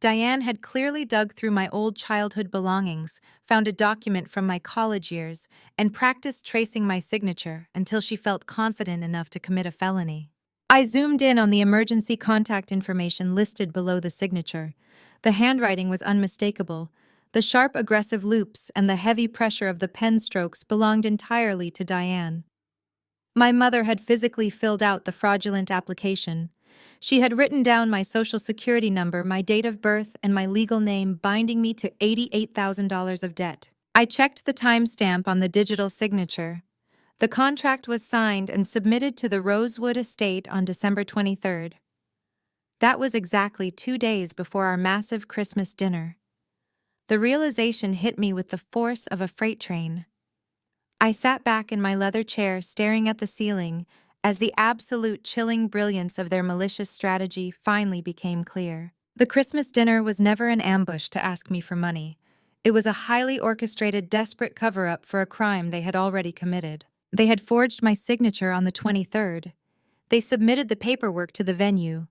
Diane had clearly dug through my old childhood belongings, found a document from my college years, and practiced tracing my signature until she felt confident enough to commit a felony. I zoomed in on the emergency contact information listed below the signature. The handwriting was unmistakable. The sharp, aggressive loops and the heavy pressure of the pen strokes belonged entirely to Diane. My mother had physically filled out the fraudulent application. She had written down my social security number, my date of birth, and my legal name, binding me to $88,000 of debt. I checked the timestamp on the digital signature. The contract was signed and submitted to the Rosewood estate on December 23rd. That was exactly 2 days before our massive Christmas dinner. The realization hit me with the force of a freight train. I sat back in my leather chair staring at the ceiling as the absolute chilling brilliance of their malicious strategy finally became clear. The Christmas dinner was never an ambush to ask me for money. It was a highly orchestrated, desperate cover-up for a crime they had already committed. They had forged my signature on the 23rd. They submitted the paperwork to the venue.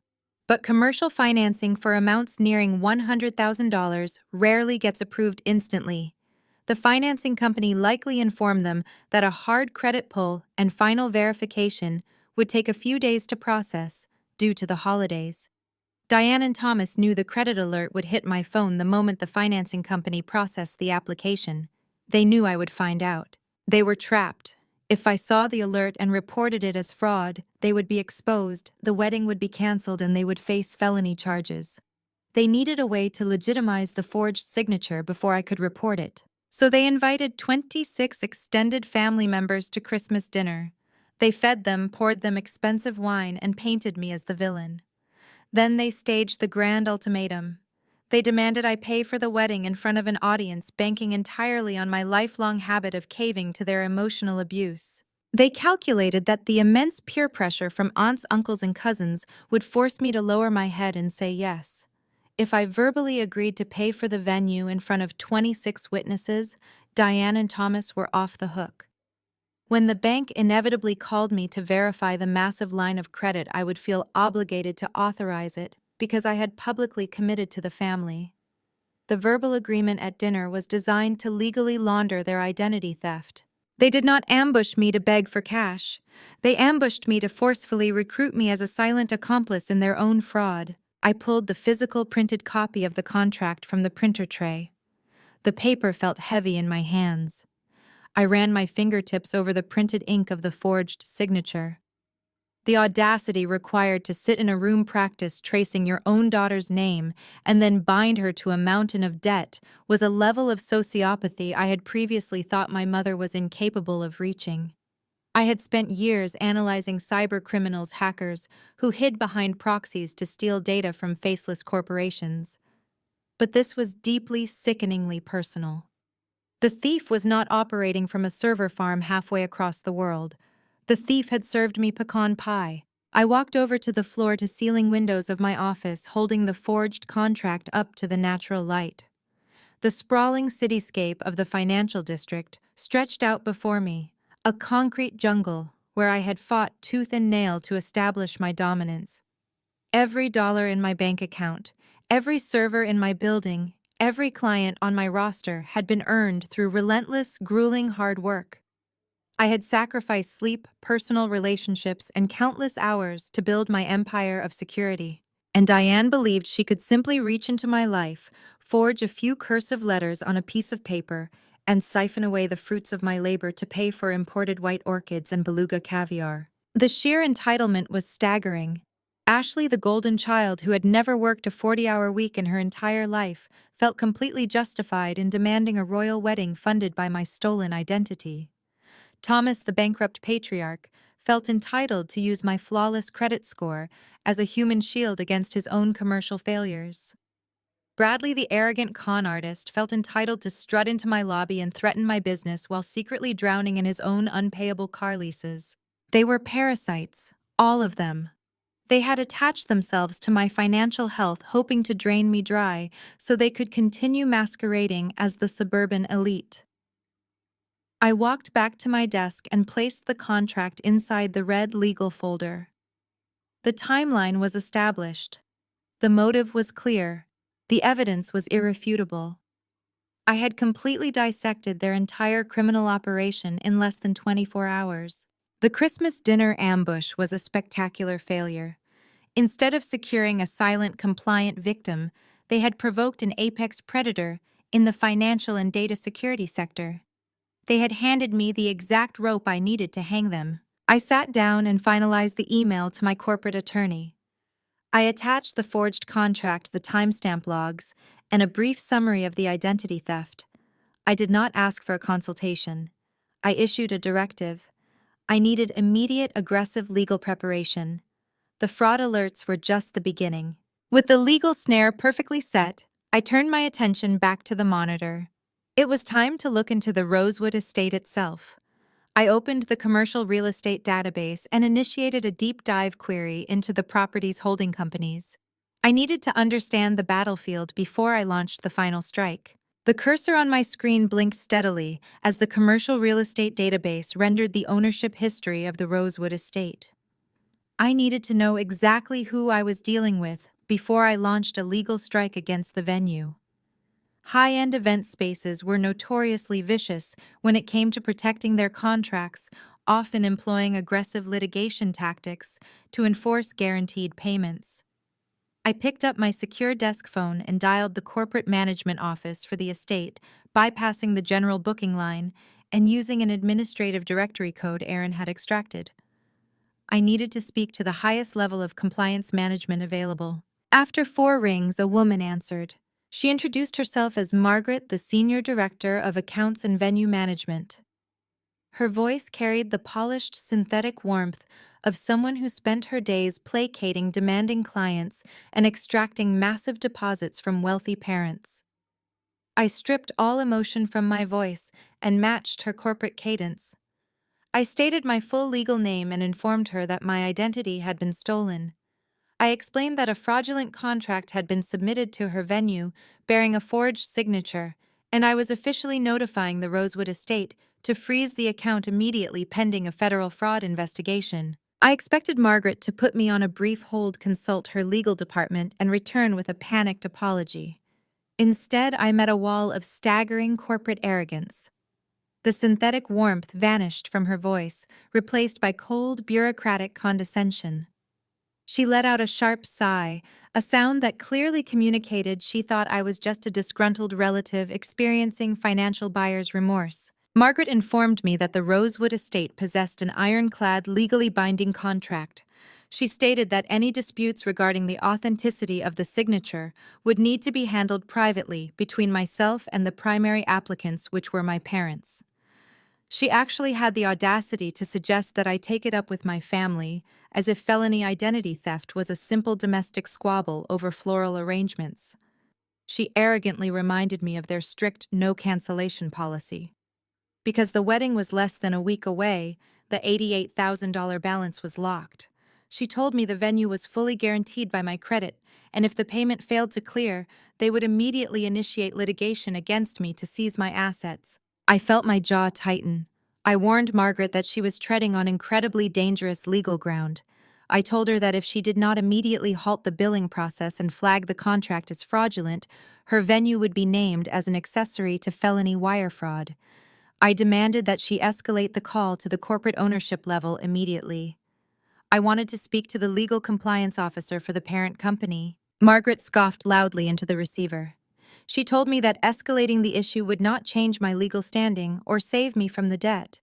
But commercial financing for amounts nearing $100,000 rarely gets approved instantly. The financing company likely informed them that a hard credit pull and final verification would take a few days to process, due to the holidays. Diane and Thomas knew the credit alert would hit my phone the moment the financing company processed the application. They knew I would find out. They were trapped. If I saw the alert and reported it as fraud, they would be exposed, the wedding would be canceled, and they would face felony charges. They needed a way to legitimize the forged signature before I could report it. So they invited 26 extended family members to Christmas dinner. They fed them, poured them expensive wine, and painted me as the villain. Then they staged the grand ultimatum. They demanded I pay for the wedding in front of an audience, banking entirely on my lifelong habit of caving to their emotional abuse. They calculated that the immense peer pressure from aunts, uncles, and cousins would force me to lower my head and say yes. If I verbally agreed to pay for the venue in front of 26 witnesses, Diane and Thomas were off the hook. When the bank inevitably called me to verify the massive line of credit, I would feel obligated to authorize it because I had publicly committed to the family. The verbal agreement at dinner was designed to legally launder their identity theft. They did not ambush me to beg for cash. They ambushed me to forcefully recruit me as a silent accomplice in their own fraud. I pulled the physical printed copy of the contract from the printer tray. The paper felt heavy in my hands. I ran my fingertips over the printed ink of the forged signature. The audacity required to sit in a room practice tracing your own daughter's name and then bind her to a mountain of debt was a level of sociopathy I had previously thought my mother was incapable of reaching. I had spent years analyzing cybercriminals hackers who hid behind proxies to steal data from faceless corporations. But this was deeply, sickeningly personal. The thief was not operating from a server farm halfway across the world. The thief had served me pecan pie. I walked over to the floor-to-ceiling windows of my office, holding the forged contract up to the natural light. The sprawling cityscape of the financial district stretched out before me, a concrete jungle where I had fought tooth and nail to establish my dominance. Every dollar in my bank account, every server in my building, every client on my roster had been earned through relentless, grueling hard work. I had sacrificed sleep, personal relationships, and countless hours to build my empire of security. And Diane believed she could simply reach into my life, forge a few cursive letters on a piece of paper, and siphon away the fruits of my labor to pay for imported white orchids and beluga caviar. The sheer entitlement was staggering. Ashley, the golden child who had never worked a 40-hour week in her entire life, felt completely justified in demanding a royal wedding funded by my stolen identity. Thomas, the bankrupt patriarch, felt entitled to use my flawless credit score as a human shield against his own commercial failures. Bradley, the arrogant con artist, felt entitled to strut into my lobby and threaten my business while secretly drowning in his own unpayable car leases. They were parasites, all of them. They had attached themselves to my financial health, hoping to drain me dry so they could continue masquerading as the suburban elite. I walked back to my desk and placed the contract inside the red legal folder. The timeline was established. The motive was clear. The evidence was irrefutable. I had completely dissected their entire criminal operation in less than 24 hours. The Christmas dinner ambush was a spectacular failure. Instead of securing a silent, compliant victim, they had provoked an apex predator in the financial and data security sector. They had handed me the exact rope I needed to hang them. I sat down and finalized the email to my corporate attorney. I attached the forged contract, the timestamp logs, and a brief summary of the identity theft. I did not ask for a consultation. I issued a directive. I needed immediate, aggressive legal preparation. The fraud alerts were just the beginning. With the legal snare perfectly set, I turned my attention back to the monitor. It was time to look into the Rosewood estate itself. I opened the commercial real estate database and initiated a deep dive query into the property's holding companies. I needed to understand the battlefield before I launched the final strike. The cursor on my screen blinked steadily as the commercial real estate database rendered the ownership history of the Rosewood estate. I needed to know exactly who I was dealing with before I launched a legal strike against the venue. High-end event spaces were notoriously vicious when it came to protecting their contracts, often employing aggressive litigation tactics to enforce guaranteed payments. I picked up my secure desk phone and dialed the corporate management office for the estate, bypassing the general booking line and using an administrative directory code Aaron had extracted. I needed to speak to the highest level of compliance management available. After 4 rings, a woman answered. She introduced herself as Margaret, the Senior Director of Accounts and Venue Management. Her voice carried the polished, synthetic warmth of someone who spent her days placating demanding clients and extracting massive deposits from wealthy parents. I stripped all emotion from my voice and matched her corporate cadence. I stated my full legal name and informed her that my identity had been stolen. I explained that a fraudulent contract had been submitted to her venue bearing a forged signature, and I was officially notifying the Rosewood estate to freeze the account immediately pending a federal fraud investigation. I expected Margaret to put me on a brief hold, consult her legal department, and return with a panicked apology. Instead, I met a wall of staggering corporate arrogance. The synthetic warmth vanished from her voice, replaced by cold, bureaucratic condescension. She let out a sharp sigh, a sound that clearly communicated she thought I was just a disgruntled relative experiencing financial buyer's remorse. Margaret informed me that the Rosewood estate possessed an ironclad, legally binding contract. She stated that any disputes regarding the authenticity of the signature would need to be handled privately between myself and the primary applicants, which were my parents. She actually had the audacity to suggest that I take it up with my family, as if felony identity theft was a simple domestic squabble over floral arrangements. She arrogantly reminded me of their strict no cancellation policy. Because the wedding was less than a week away, the $88,000 balance was locked. She told me the venue was fully guaranteed by my credit, and if the payment failed to clear, they would immediately initiate litigation against me to seize my assets. I felt my jaw tighten. I warned Margaret that she was treading on incredibly dangerous legal ground. I told her that if she did not immediately halt the billing process and flag the contract as fraudulent, her venue would be named as an accessory to felony wire fraud. I demanded that she escalate the call to the corporate ownership level immediately. I wanted to speak to the legal compliance officer for the parent company. Margaret scoffed loudly into the receiver. She told me that escalating the issue would not change my legal standing or save me from the debt.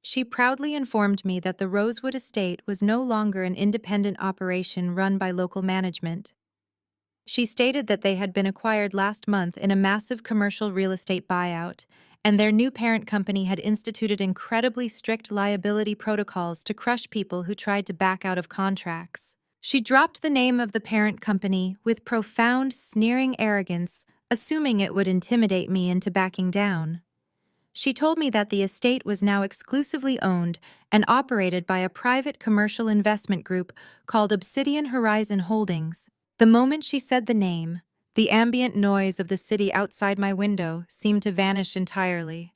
She proudly informed me that the Rosewood estate was no longer an independent operation run by local management. She stated that they had been acquired last month in a massive commercial real estate buyout, and their new parent company had instituted incredibly strict liability protocols to crush people who tried to back out of contracts. She dropped the name of the parent company with profound, sneering arrogance, assuming it would intimidate me into backing down. She told me that the estate was now exclusively owned and operated by a private commercial investment group called Obsidian Horizon Holdings. The moment she said the name, the ambient noise of the city outside my window seemed to vanish entirely.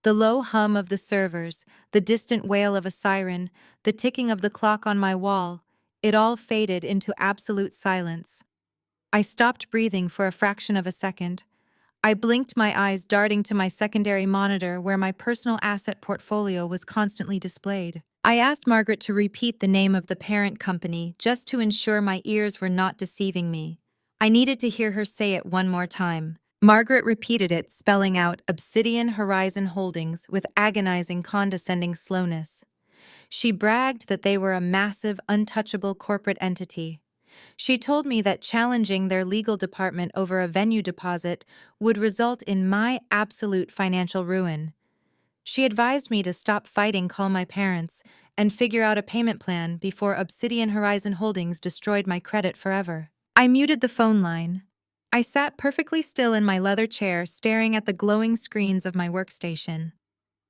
The low hum of the servers, the distant wail of a siren, the ticking of the clock on my wall, it all faded into absolute silence. I stopped breathing for a fraction of a second. I blinked, my eyes darting to my secondary monitor where my personal asset portfolio was constantly displayed. I asked Margaret to repeat the name of the parent company just to ensure my ears were not deceiving me. I needed to hear her say it one more time. Margaret repeated it, spelling out Obsidian Horizon Holdings with agonizing, condescending slowness. She bragged that they were a massive, untouchable corporate entity. She told me that challenging their legal department over a venue deposit would result in my absolute financial ruin. She advised me to stop fighting, call my parents, and figure out a payment plan before Obsidian Horizon Holdings destroyed my credit forever. I muted the phone line. I sat perfectly still in my leather chair, staring at the glowing screens of my workstation.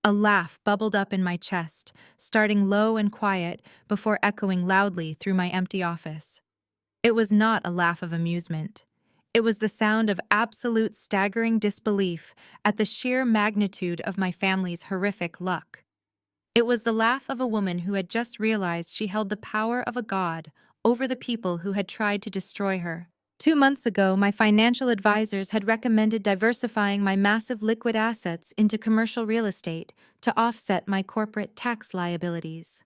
A laugh bubbled up in my chest, starting low and quiet before echoing loudly through my empty office. It was not a laugh of amusement. It was the sound of absolute staggering disbelief at the sheer magnitude of my family's horrific luck. It was the laugh of a woman who had just realized she held the power of a god over the people who had tried to destroy her. 2 months ago, my financial advisors had recommended diversifying my massive liquid assets into commercial real estate to offset my corporate tax liabilities.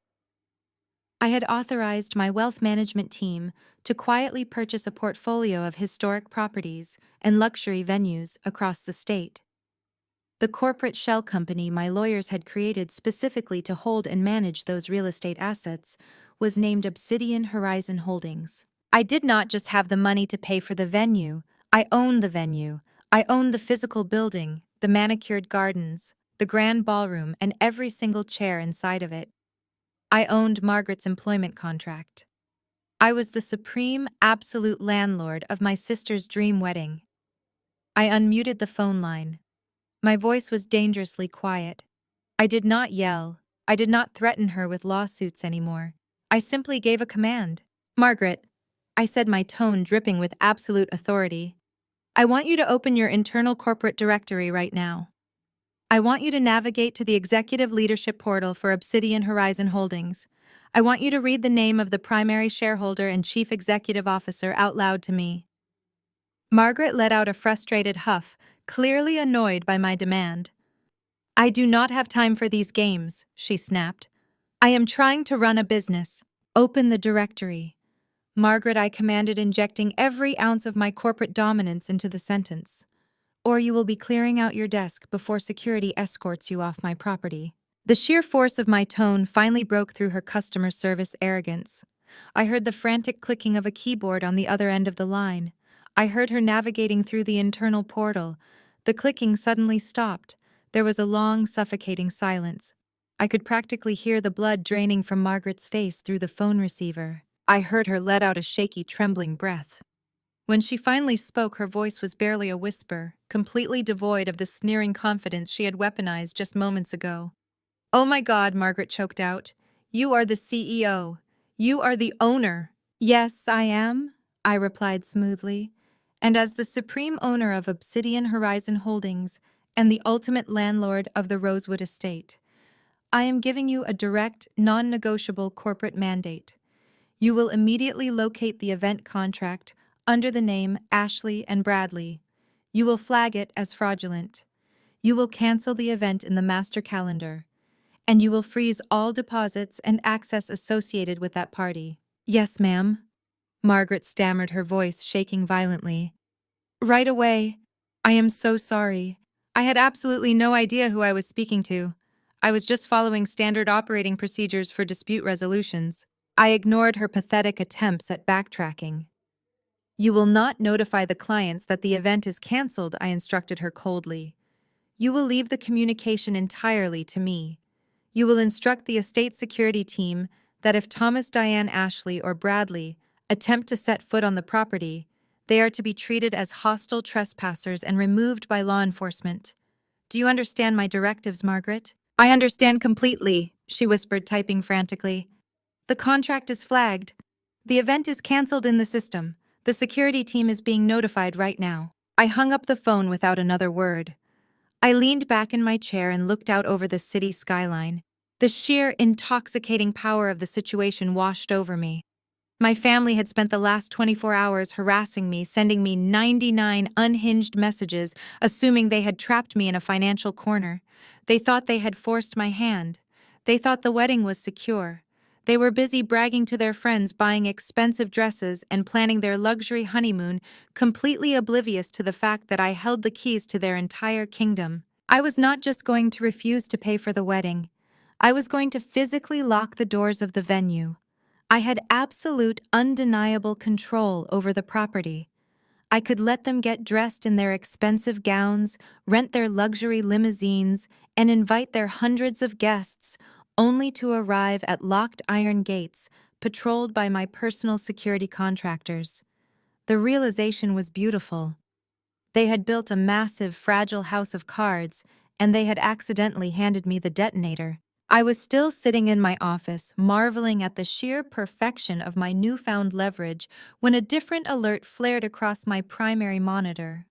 I had authorized my wealth management team to quietly purchase a portfolio of historic properties and luxury venues across the state. The corporate shell company my lawyers had created specifically to hold and manage those real estate assets was named Obsidian Horizon Holdings. I did not just have the money to pay for the venue. I owned the venue. I owned the physical building, the manicured gardens, the grand ballroom, and every single chair inside of it. I owned Margaret's employment contract. I was the supreme, absolute landlord of my sister's dream wedding. I unmuted the phone line. My voice was dangerously quiet. I did not yell. I did not threaten her with lawsuits anymore. I simply gave a command. Margaret, I said, my tone dripping with absolute authority, I want you to open your internal corporate directory right now. I want you to navigate to the executive leadership portal for Obsidian Horizon Holdings. I want you to read the name of the primary shareholder and chief executive officer out loud to me. Margaret let out a frustrated huff, clearly annoyed by my demand. I do not have time for these games, she snapped. I am trying to run a business. Open the directory. Margaret, I commanded, injecting every ounce of my corporate dominance into the sentence. or you will be clearing out your desk before security escorts you off my property." The sheer force of my tone finally broke through her customer service arrogance. I heard the frantic clicking of a keyboard on the other end of the line. I heard her navigating through the internal portal. The clicking suddenly stopped. There was a long, suffocating silence. I could practically hear the blood draining from Margaret's face through the phone receiver. I heard her let out a shaky, trembling breath. When she finally spoke, her voice was barely a whisper, completely devoid of the sneering confidence she had weaponized just moments ago. "Oh my God," Margaret choked out. "You are the CEO. You are the owner." "Yes, I am," I replied smoothly. "And as the supreme owner of Obsidian Horizon Holdings and the ultimate landlord of the Rosewood Estate, I am giving you a direct, non-negotiable corporate mandate. You will immediately locate the event contract under the name Ashley and Bradley. You will flag it as fraudulent. You will cancel the event in the master calendar, and you will freeze all deposits and access associated with that party." "Yes, ma'am," Margaret stammered, her voice shaking violently. "Right away. I am so sorry. I had absolutely no idea who I was speaking to. I was just following standard operating procedures for dispute resolutions." I ignored her pathetic attempts at backtracking. "You will not notify the clients that the event is canceled," I instructed her coldly. "You will leave the communication entirely to me. You will instruct the estate security team that if Thomas, Diane, Ashley, or Bradley attempt to set foot on the property, they are to be treated as hostile trespassers and removed by law enforcement. Do you understand my directives, Margaret?" "I understand completely," she whispered, typing frantically. "The contract is flagged. The event is canceled in the system. The security team is being notified right now." I hung up the phone without another word. I leaned back in my chair and looked out over the city skyline. The sheer, intoxicating power of the situation washed over me. My family had spent the last 24 hours harassing me, sending me 99 unhinged messages, assuming they had trapped me in a financial corner. They thought they had forced my hand. They thought the wedding was secure. They were busy bragging to their friends, buying expensive dresses, and planning their luxury honeymoon, completely oblivious to the fact that I held the keys to their entire kingdom. I was not just going to refuse to pay for the wedding. I was going to physically lock the doors of the venue. I had absolute, undeniable control over the property. I could let them get dressed in their expensive gowns, rent their luxury limousines, and invite their hundreds of guests, only to arrive at locked iron gates, patrolled by my personal security contractors. The realization was beautiful. They had built a massive, fragile house of cards, and they had accidentally handed me the detonator. I was still sitting in my office, marveling at the sheer perfection of my newfound leverage, when a different alert flared across my primary monitor.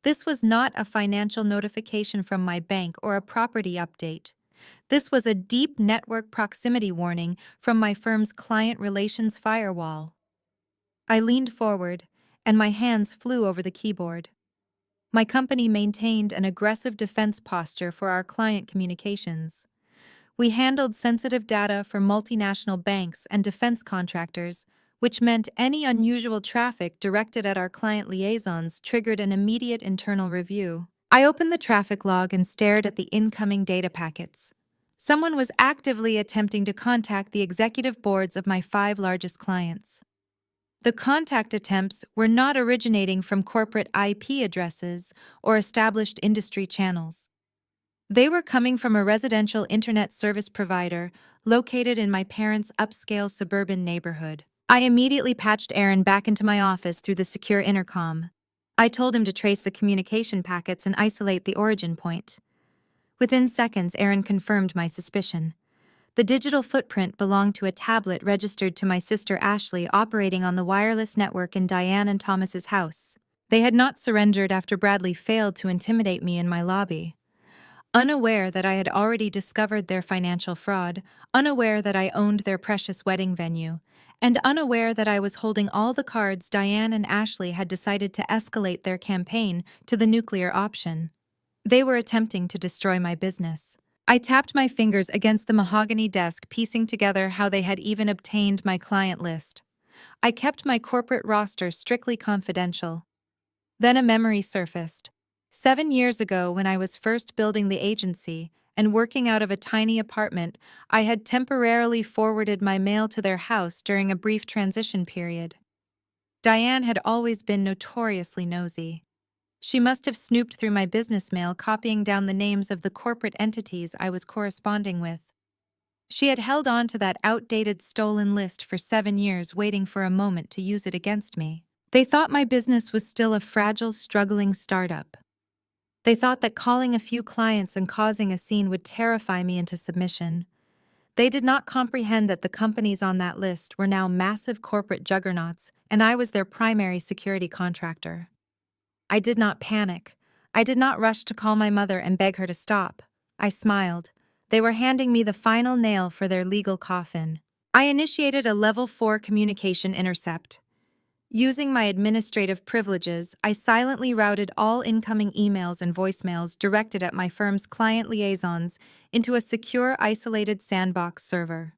This was not a financial notification from my bank or a property update. This was a deep network proximity warning from my firm's client relations firewall. I leaned forward, and my hands flew over the keyboard. My company maintained an aggressive defense posture for our client communications. We handled sensitive data for multinational banks and defense contractors, which meant any unusual traffic directed at our client liaisons triggered an immediate internal review. I opened the traffic log and stared at the incoming data packets. Someone was actively attempting to contact the executive boards of my 5 largest clients. The contact attempts were not originating from corporate IP addresses or established industry channels. They were coming from a residential internet service provider located in my parents' upscale suburban neighborhood. I immediately patched Aaron back into my office through the secure intercom. I told him to trace the communication packets and isolate the origin point. Within seconds, Aaron confirmed my suspicion. The digital footprint belonged to a tablet registered to my sister Ashley, operating on the wireless network in Diane and Thomas's house. They had not surrendered after Bradley failed to intimidate me in my lobby. Unaware that I had already discovered their financial fraud, unaware that I owned their precious wedding venue, and unaware that I was holding all the cards, Diane and Ashley had decided to escalate their campaign to the nuclear option. They were attempting to destroy my business. I tapped my fingers against the mahogany desk, piecing together how they had even obtained my client list. I kept my corporate roster strictly confidential. Then a memory surfaced. 7 years ago, when I was first building the agency and working out of a tiny apartment, I had temporarily forwarded my mail to their house during a brief transition period. Diane had always been notoriously nosy. She must have snooped through my business mail, copying down the names of the corporate entities I was corresponding with. She had held on to that outdated stolen list for 7 years, waiting for a moment to use it against me. They thought my business was still a fragile, struggling startup. They thought that calling a few clients and causing a scene would terrify me into submission. They did not comprehend that the companies on that list were now massive corporate juggernauts, and I was their primary security contractor. I did not panic. I did not rush to call my mother and beg her to stop. I smiled. They were handing me the final nail for their legal coffin. I initiated a Level 4 communication intercept. Using my administrative privileges, I silently routed all incoming emails and voicemails directed at my firm's client liaisons into a secure, isolated sandbox server.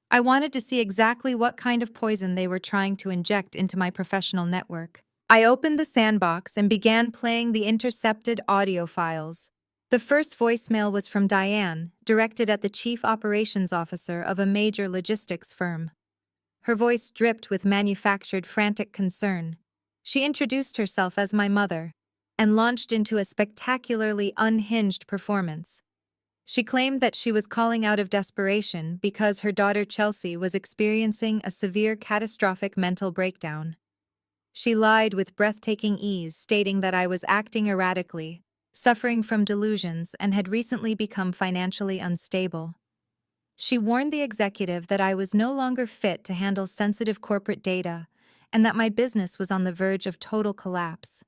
I wanted to see exactly what kind of poison they were trying to inject into my professional network. I opened the sandbox and began playing the intercepted audio files. The first voicemail was from Diane, directed at the chief operations officer of a major logistics firm. Her voice dripped with manufactured frantic concern. She introduced herself as my mother and launched into a spectacularly unhinged performance. She claimed that she was calling out of desperation because her daughter Chelsea was experiencing a severe catastrophic mental breakdown. She lied with breathtaking ease, stating that I was acting erratically, suffering from delusions, and had recently become financially unstable. She warned the executive that I was no longer fit to handle sensitive corporate data and that my business was on the verge of total collapse.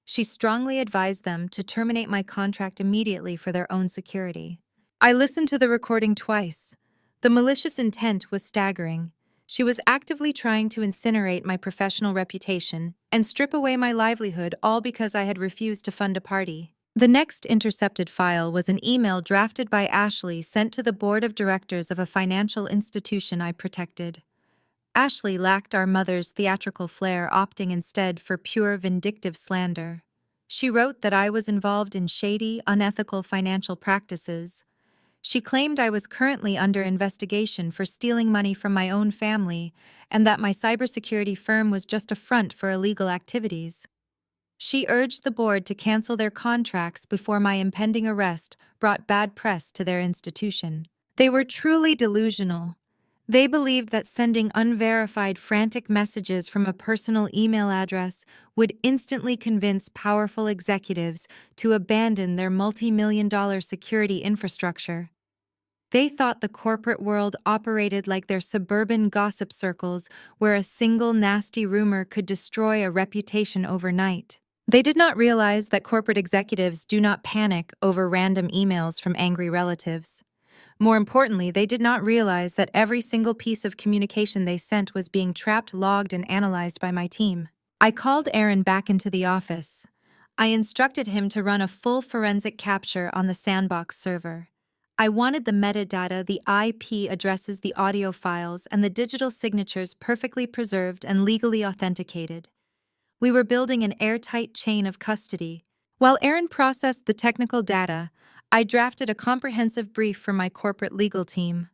She strongly advised them to terminate my contract immediately for their own security. I listened to the recording twice. The malicious intent was staggering. She was actively trying to incinerate my professional reputation and strip away my livelihood, all because I had refused to fund a party. The next intercepted file was an email drafted by Ashley sent to the board of directors of a financial institution I protected. Ashley lacked our mother's theatrical flair, opting instead for pure vindictive slander. She wrote that I was involved in shady, unethical financial practices. She claimed I was currently under investigation for stealing money from my own family and that my cybersecurity firm was just a front for illegal activities. She urged the board to cancel their contracts before my impending arrest brought bad press to their institution. They were truly delusional. They believed that sending unverified, frantic messages from a personal email address would instantly convince powerful executives to abandon their multi-million-dollar security infrastructure. They thought the corporate world operated like their suburban gossip circles, where a single nasty rumor could destroy a reputation overnight. They did not realize that corporate executives do not panic over random emails from angry relatives. More importantly, they did not realize that every single piece of communication they sent was being trapped, logged, and analyzed by my team. I called Aaron back into the office. I instructed him to run a full forensic capture on the sandbox server. I wanted the metadata, the IP addresses, the audio files, and the digital signatures perfectly preserved and legally authenticated. We were building an airtight chain of custody. While Aaron processed the technical data, I drafted a comprehensive brief for my corporate legal team.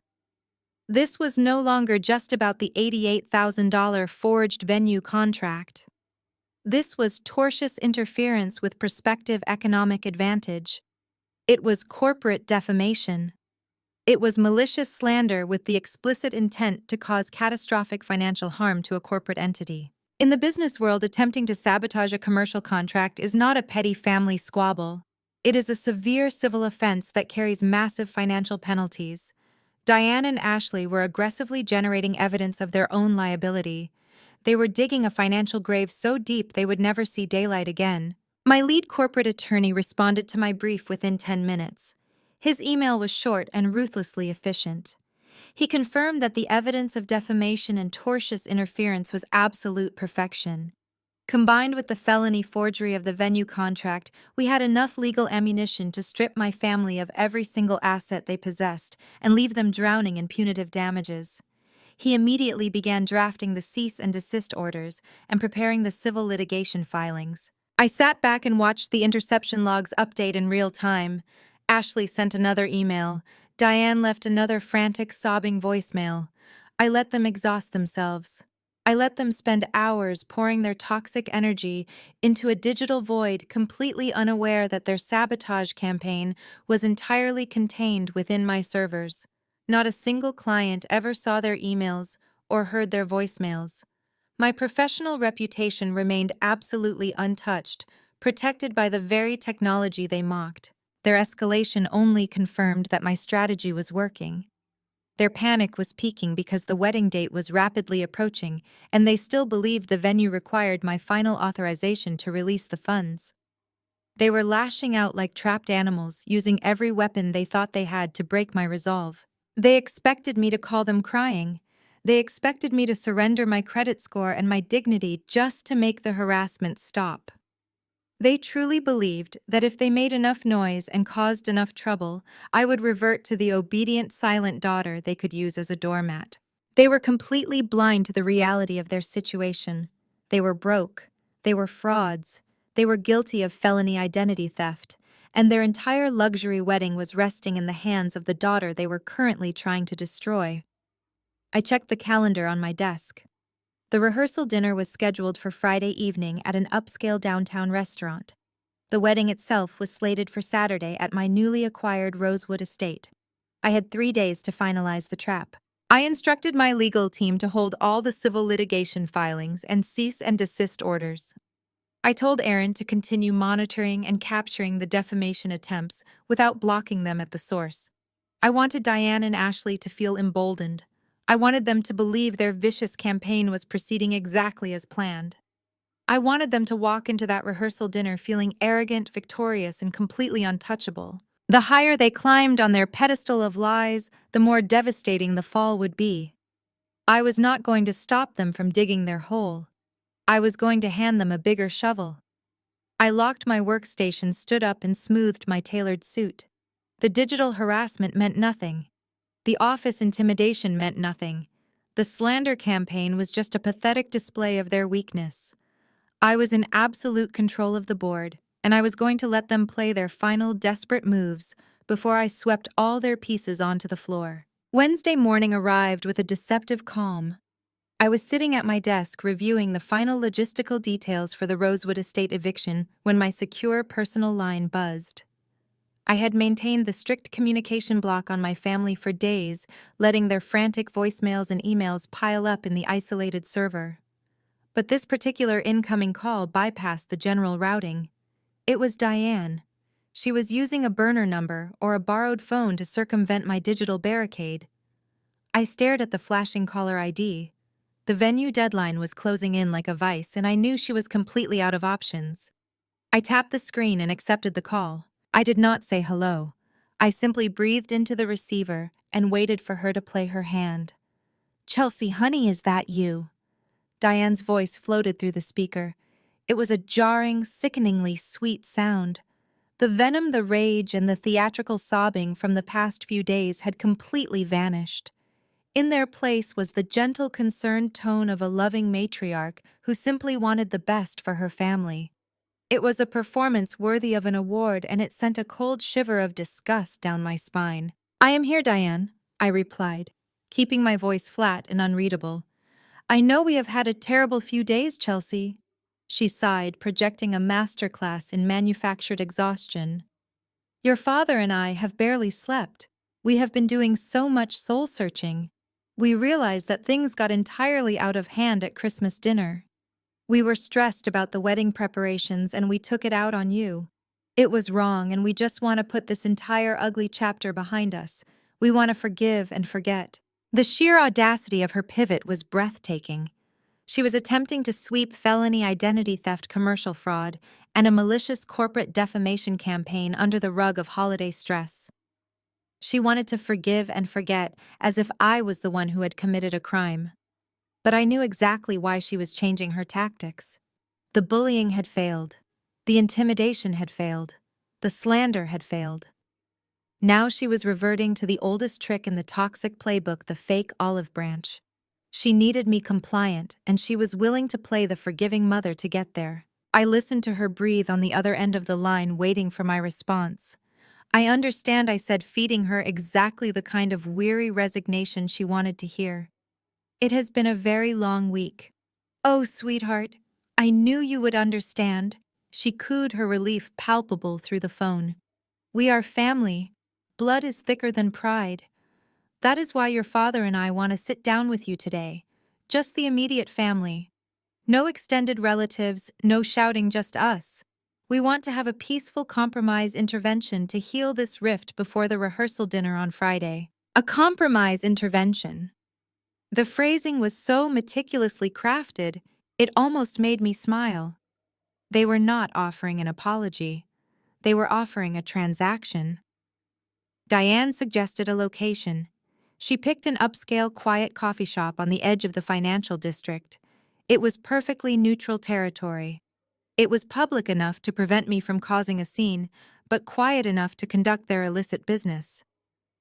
This was no longer just about the $88,000 forged venue contract. This was tortious interference with prospective economic advantage. It was corporate defamation. It was malicious slander with the explicit intent to cause catastrophic financial harm to a corporate entity. In the business world, attempting to sabotage a commercial contract is not a petty family squabble. It is a severe civil offense that carries massive financial penalties. Diane and Ashley were aggressively generating evidence of their own liability. They were digging a financial grave so deep they would never see daylight again. My lead corporate attorney responded to my brief within 10 minutes. His email was short and ruthlessly efficient. He confirmed that the evidence of defamation and tortious interference was absolute perfection. Combined with the felony forgery of the venue contract, we had enough legal ammunition to strip my family of every single asset they possessed and leave them drowning in punitive damages. He immediately began drafting the cease and desist orders and preparing the civil litigation filings. I sat back and watched the interception logs update in real time. Ashley sent another email. Diane left another frantic, sobbing voicemail. I let them exhaust themselves. I let them spend hours pouring their toxic energy into a digital void, completely unaware that their sabotage campaign was entirely contained within my servers. Not a single client ever saw their emails or heard their voicemails. My professional reputation remained absolutely untouched, protected by the very technology they mocked. Their escalation only confirmed that my strategy was working. Their panic was peaking because the wedding date was rapidly approaching, and they still believed the venue required my final authorization to release the funds. They were lashing out like trapped animals, using every weapon they thought they had to break my resolve. They expected me to call them crying. They expected me to surrender my credit score and my dignity just to make the harassment stop. They truly believed that if they made enough noise and caused enough trouble, I would revert to the obedient, silent daughter they could use as a doormat. They were completely blind to the reality of their situation. They were broke. They were frauds. They were guilty of felony identity theft, and their entire luxury wedding was resting in the hands of the daughter they were currently trying to destroy. I checked the calendar on my desk. The rehearsal dinner was scheduled for Friday evening at an upscale downtown restaurant. The wedding itself was slated for Saturday at my newly acquired Rosewood estate. I had 3 days to finalize the trap. I instructed my legal team to hold all the civil litigation filings and cease and desist orders. I told Aaron to continue monitoring and capturing the defamation attempts without blocking them at the source. I wanted Diane and Ashley to feel emboldened. I wanted them to believe their vicious campaign was proceeding exactly as planned. I wanted them to walk into that rehearsal dinner feeling arrogant, victorious, and completely untouchable. The higher they climbed on their pedestal of lies, the more devastating the fall would be. I was not going to stop them from digging their hole. I was going to hand them a bigger shovel. I locked my workstation, stood up, and smoothed my tailored suit. The digital harassment meant nothing. The office intimidation meant nothing. The slander campaign was just a pathetic display of their weakness. I was in absolute control of the board, and I was going to let them play their final desperate moves before I swept all their pieces onto the floor. Wednesday morning arrived with a deceptive calm. I was sitting at my desk reviewing the final logistical details for the Rosewood estate eviction when my secure personal line buzzed. I had maintained the strict communication block on my family for days, letting their frantic voicemails and emails pile up in the isolated server. But this particular incoming call bypassed the general routing. It was Diane. She was using a burner number or a borrowed phone to circumvent my digital barricade. I stared at the flashing caller ID. The venue deadline was closing in like a vice, and I knew she was completely out of options. I tapped the screen and accepted the call. I did not say hello. I simply breathed into the receiver and waited for her to play her hand. "Chelsea, honey, is that you?" Diane's voice floated through the speaker. It was a jarring, sickeningly sweet sound. The venom, the rage, and the theatrical sobbing from the past few days had completely vanished. In their place was the gentle, concerned tone of a loving matriarch who simply wanted the best for her family. It was a performance worthy of an award, and it sent a cold shiver of disgust down my spine. "I am here, Diane," I replied, keeping my voice flat and unreadable. "I know we have had a terrible few days, Chelsea." She sighed, projecting a masterclass in manufactured exhaustion. "Your father and I have barely slept. We have been doing so much soul-searching. We realized that things got entirely out of hand at Christmas dinner. We were stressed about the wedding preparations, and we took it out on you. It was wrong, and we just want to put this entire ugly chapter behind us. We want to forgive and forget." The sheer audacity of her pivot was breathtaking. She was attempting to sweep felony identity theft, commercial fraud, and a malicious corporate defamation campaign under the rug of holiday stress. She wanted to forgive and forget, as if I was the one who had committed a crime. But I knew exactly why she was changing her tactics. The bullying had failed. The intimidation had failed. The slander had failed. Now she was reverting to the oldest trick in the toxic playbook, the fake olive branch. She needed me compliant, and she was willing to play the forgiving mother to get there. I listened to her breathe on the other end of the line, waiting for my response. I understand, I said, feeding her exactly the kind of weary resignation she wanted to hear. It has been a very long week. Oh, sweetheart, I knew you would understand. She cooed, her relief palpable through the phone. We are family. Blood is thicker than pride. That is why your father and I want to sit down with you today. Just the immediate family. No extended relatives, no shouting, just us. We want to have a peaceful compromise intervention to heal this rift before the rehearsal dinner on Friday. A compromise intervention. The phrasing was so meticulously crafted, it almost made me smile. They were not offering an apology. They were offering a transaction. Diane suggested a location. She picked an upscale, quiet coffee shop on the edge of the financial district. It was perfectly neutral territory. It was public enough to prevent me from causing a scene, but quiet enough to conduct their illicit business.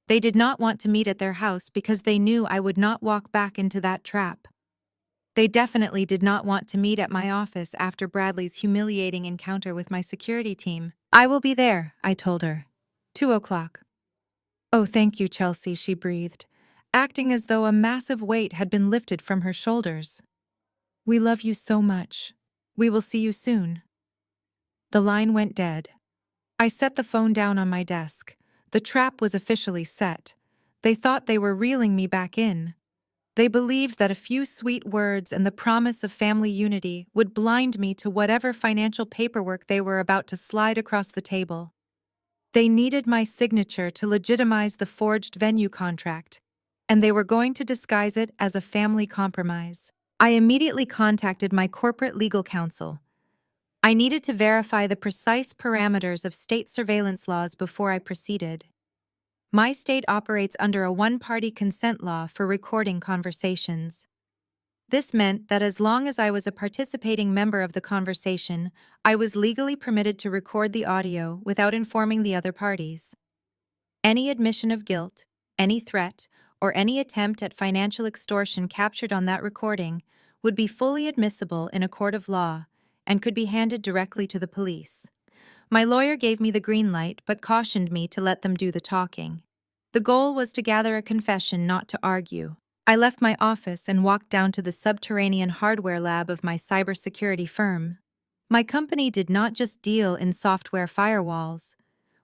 They did not want to meet at their house because they knew I would not walk back into that trap. They definitely did not want to meet at my office after Bradley's humiliating encounter with my security team. I will be there, I told her. 2:00. Oh, thank you, Chelsea, she breathed, acting as though a massive weight had been lifted from her shoulders. We love you so much. We will see you soon. The line went dead. I set the phone down on my desk. The trap was officially set. They thought they were reeling me back in. They believed that a few sweet words and the promise of family unity would blind me to whatever financial paperwork they were about to slide across the table. They needed my signature to legitimize the forged venue contract, and they were going to disguise it as a family compromise. I immediately contacted my corporate legal counsel. I needed to verify the precise parameters of state surveillance laws before I proceeded. My state operates under a one-party consent law for recording conversations. This meant that as long as I was a participating member of the conversation, I was legally permitted to record the audio without informing the other parties. Any admission of guilt, any threat, or any attempt at financial extortion captured on that recording would be fully admissible in a court of law and could be handed directly to the police. My lawyer gave me the green light but cautioned me to let them do the talking. The goal was to gather a confession, not to argue. I left my office and walked down to the subterranean hardware lab of my cybersecurity firm. My company did not just deal in software firewalls.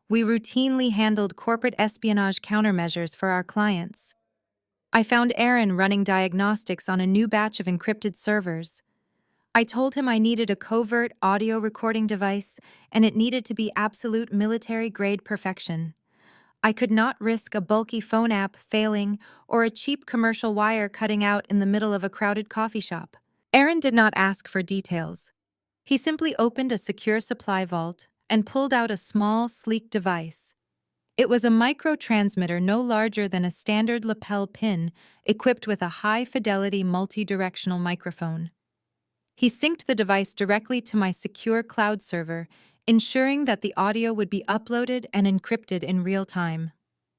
We routinely handled corporate espionage countermeasures for our clients. I found Aaron running diagnostics on a new batch of encrypted servers. I told him I needed a covert audio recording device, and it needed to be absolute military-grade perfection. I could not risk a bulky phone app failing or a cheap commercial wire cutting out in the middle of a crowded coffee shop. Aaron did not ask for details. He simply opened a secure supply vault and pulled out a small, sleek device. It was a micro-transmitter no larger than a standard lapel pin, equipped with a high-fidelity multi-directional microphone. He synced the device directly to my secure cloud server, ensuring that the audio would be uploaded and encrypted in real time.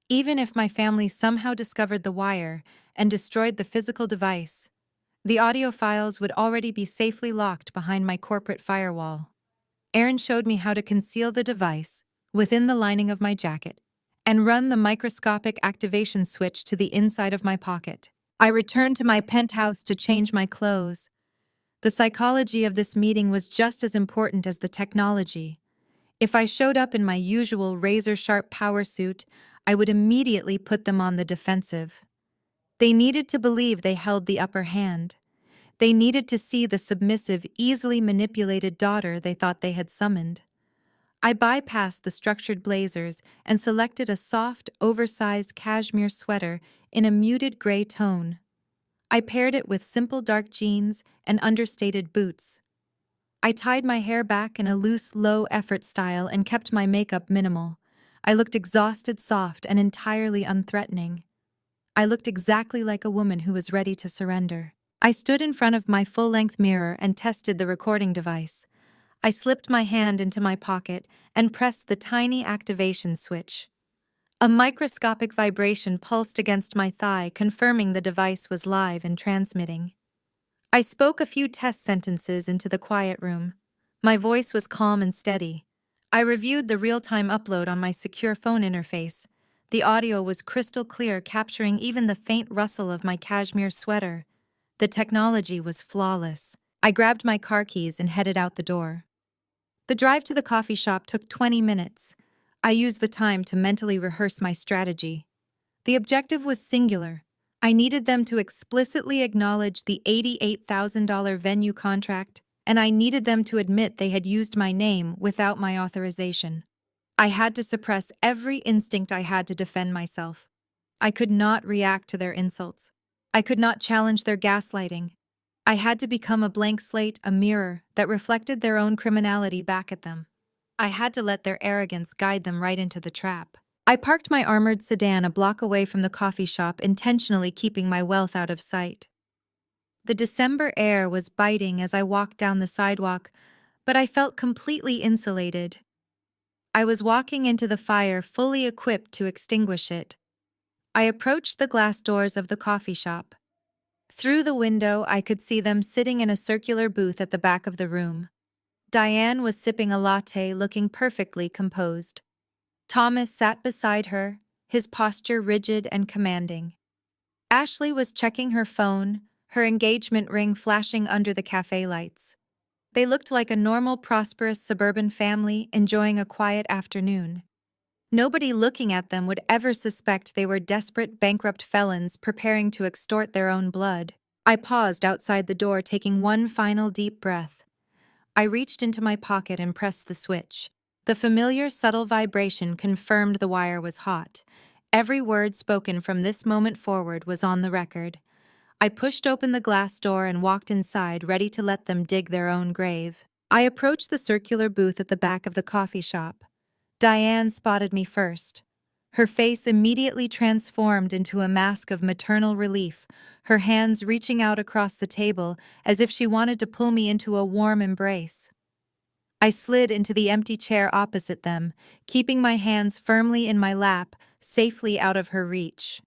Even if my family somehow discovered the wire and destroyed the physical device, the audio files would already be safely locked behind my corporate firewall. Aaron showed me how to conceal the device within the lining of my jacket and run the microscopic activation switch to the inside of my pocket. I returned to my penthouse to change my clothes. The psychology of this meeting was just as important as the technology. If I showed up in my usual razor-sharp power suit, I would immediately put them on the defensive. They needed to believe they held the upper hand. They needed to see the submissive, easily manipulated daughter they thought they had summoned. I bypassed the structured blazers and selected a soft, oversized cashmere sweater in a muted gray tone. I paired it with simple dark jeans and understated boots. I tied my hair back in a loose, low-effort style and kept my makeup minimal. I looked exhausted, soft, and entirely unthreatening. I looked exactly like a woman who was ready to surrender. I stood in front of my full-length mirror and tested the recording device. I slipped my hand into my pocket and pressed the tiny activation switch. A microscopic vibration pulsed against my thigh, confirming the device was live and transmitting. I spoke a few test sentences into the quiet room. My voice was calm and steady. I reviewed the real-time upload on my secure phone interface. The audio was crystal clear, capturing even the faint rustle of my cashmere sweater. The technology was flawless. I grabbed my car keys and headed out the door. The drive to the coffee shop took 20 minutes. I used the time to mentally rehearse my strategy. The objective was singular. I needed them to explicitly acknowledge the $88,000 venue contract, and I needed them to admit they had used my name without my authorization. I had to suppress every instinct I had to defend myself. I could not react to their insults. I could not challenge their gaslighting. I had to become a blank slate, a mirror that reflected their own criminality back at them. I had to let their arrogance guide them right into the trap. I parked my armored sedan a block away from the coffee shop, intentionally keeping my wealth out of sight. The December air was biting as I walked down the sidewalk, but I felt completely insulated. I was walking into the fire fully equipped to extinguish it. I approached the glass doors of the coffee shop. Through the window, I could see them sitting in a circular booth at the back of the room. Diane was sipping a latte, looking perfectly composed. Thomas sat beside her, his posture rigid and commanding. Ashley was checking her phone, her engagement ring flashing under the cafe lights. They looked like a normal, prosperous suburban family enjoying a quiet afternoon. Nobody looking at them would ever suspect they were desperate, bankrupt felons preparing to extort their own blood. I paused outside the door, taking one final deep breath. I reached into my pocket and pressed the switch. The familiar, subtle vibration confirmed the wire was hot. Every word spoken from this moment forward was on the record. I pushed open the glass door and walked inside, ready to let them dig their own grave. I approached the circular booth at the back of the coffee shop. Diane spotted me first. Her face immediately transformed into a mask of maternal relief, her hands reaching out across the table as if she wanted to pull me into a warm embrace. I slid into the empty chair opposite them, keeping my hands firmly in my lap, safely out of her reach.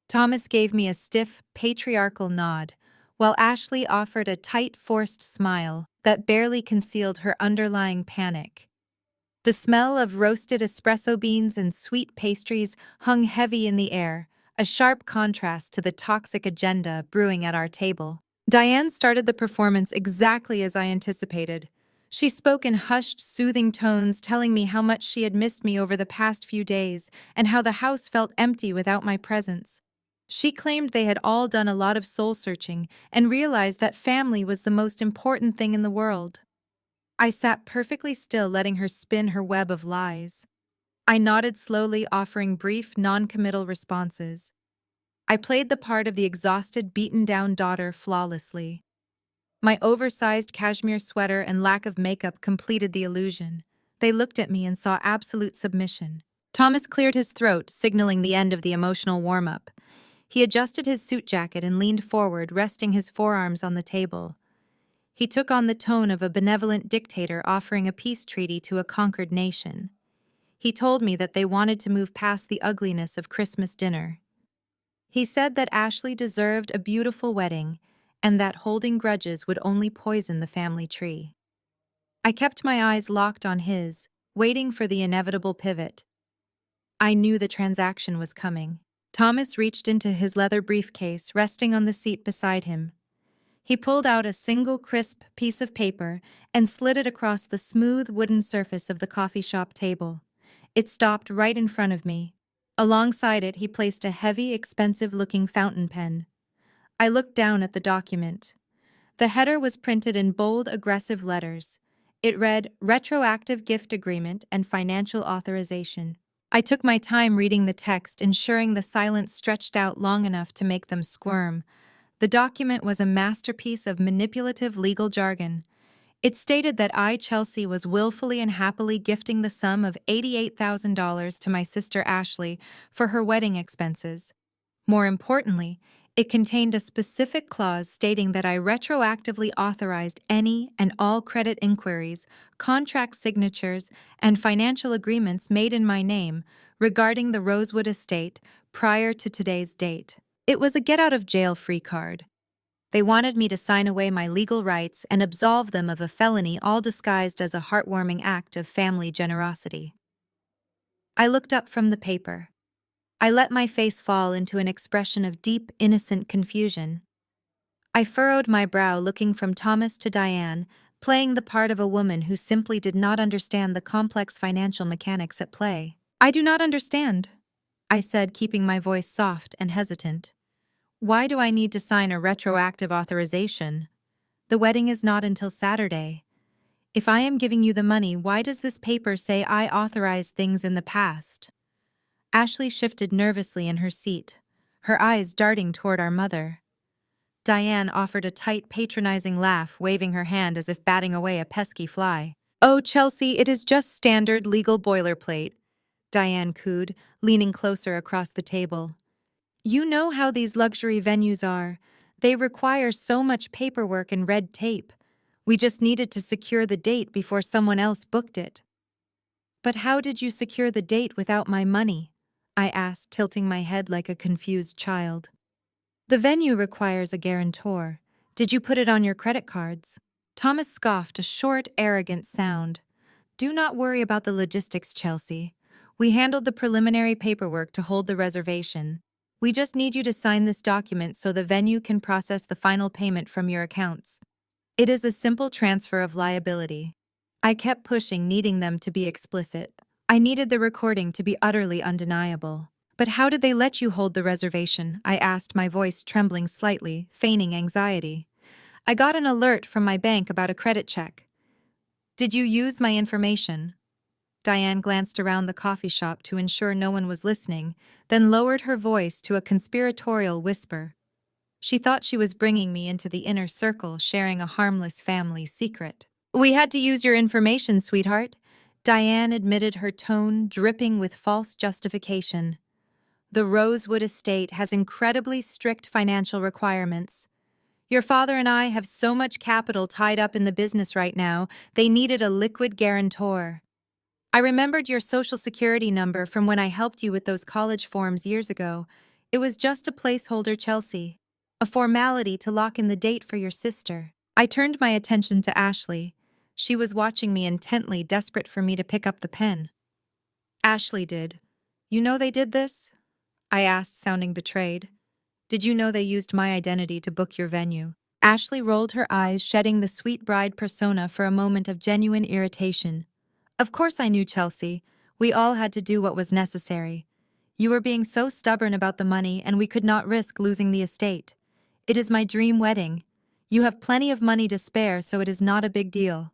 Thomas gave me a stiff, patriarchal nod, while Ashley offered a tight, forced smile that barely concealed her underlying panic. The smell of roasted espresso beans and sweet pastries hung heavy in the air, a sharp contrast to the toxic agenda brewing at our table. Diane started the performance exactly as I anticipated. She spoke in hushed, soothing tones, telling me how much she had missed me over the past few days and how the house felt empty without my presence. She claimed they had all done a lot of soul-searching and realized that family was the most important thing in the world. I sat perfectly still, letting her spin her web of lies. I nodded slowly, offering brief, non-committal responses. I played the part of the exhausted, beaten-down daughter flawlessly. My oversized cashmere sweater and lack of makeup completed the illusion. They looked at me and saw absolute submission. Thomas cleared his throat, signaling the end of the emotional warm-up. He adjusted his suit jacket and leaned forward, resting his forearms on the table. He took on the tone of a benevolent dictator offering a peace treaty to a conquered nation. He told me that they wanted to move past the ugliness of Christmas dinner. He said that Ashley deserved a beautiful wedding and that holding grudges would only poison the family tree. I kept my eyes locked on his, waiting for the inevitable pivot. I knew the transaction was coming. Thomas reached into his leather briefcase, resting on the seat beside him. He pulled out a single crisp piece of paper and slid it across the smooth wooden surface of the coffee shop table. It stopped right in front of me. Alongside it, he placed a heavy, expensive-looking fountain pen. I looked down at the document. The header was printed in bold, aggressive letters. It read, "Retroactive Gift Agreement and Financial Authorization." I took my time reading the text, ensuring the silence stretched out long enough to make them squirm. The document was a masterpiece of manipulative legal jargon. It stated that I, Chelsea, was willfully and happily gifting the sum of $88,000 to my sister Ashley for her wedding expenses. More importantly, it contained a specific clause stating that I retroactively authorized any and all credit inquiries, contract signatures, and financial agreements made in my name regarding the Rosewood estate prior to today's date. It was a get-out-of-jail-free card. They wanted me to sign away my legal rights and absolve them of a felony, all disguised as a heartwarming act of family generosity. I looked up from the paper. I let my face fall into an expression of deep, innocent confusion. I furrowed my brow, looking from Thomas to Diane, playing the part of a woman who simply did not understand the complex financial mechanics at play. "I do not understand," I said, keeping my voice soft and hesitant. "Why do I need to sign a retroactive authorization? The wedding is not until Saturday. If I am giving you the money, why does this paper say I authorized things in the past?" Ashley shifted nervously in her seat, her eyes darting toward our mother. Diane offered a tight, patronizing laugh, waving her hand as if batting away a pesky fly. "Oh, Chelsea, it is just standard legal boilerplate," Diane cooed, leaning closer across the table. "You know how these luxury venues are. They require so much paperwork and red tape. We just needed to secure the date before someone else booked it." "But how did you secure the date without my money?" I asked, tilting my head like a confused child. "The venue requires a guarantor. Did you put it on your credit cards?" Thomas scoffed, a short, arrogant sound. "Do not worry about the logistics, Chelsea. We handled the preliminary paperwork to hold the reservation. We just need you to sign this document so the venue can process the final payment from your accounts. It is a simple transfer of liability." I kept pushing, needing them to be explicit. I needed the recording to be utterly undeniable. "But how did they let you hold the reservation?" I asked, my voice trembling slightly, feigning anxiety. "I got an alert from my bank about a credit check." "Did you use my information?" Diane glanced around the coffee shop to ensure no one was listening, then lowered her voice to a conspiratorial whisper. She thought she was bringing me into the inner circle, sharing a harmless family secret. "We had to use your information, sweetheart," Diane admitted, her tone dripping with false justification. "The Rosewood estate has incredibly strict financial requirements. Your father and I have so much capital tied up in the business right now, they needed a liquid guarantor. I remembered your social security number from when I helped you with those college forms years ago. It was just a placeholder, Chelsea. A formality to lock in the date for your sister." I turned my attention to Ashley. She was watching me intently, desperate for me to pick up the pen. "Ashley did. You know they did this?" I asked, sounding betrayed. "Did you know they used my identity to book your venue?" Ashley rolled her eyes, shedding the sweet bride persona for a moment of genuine irritation. "Of course I knew, Chelsea. We all had to do what was necessary. You were being so stubborn about the money, and we could not risk losing the estate. It is my dream wedding. You have plenty of money to spare, so it is not a big deal.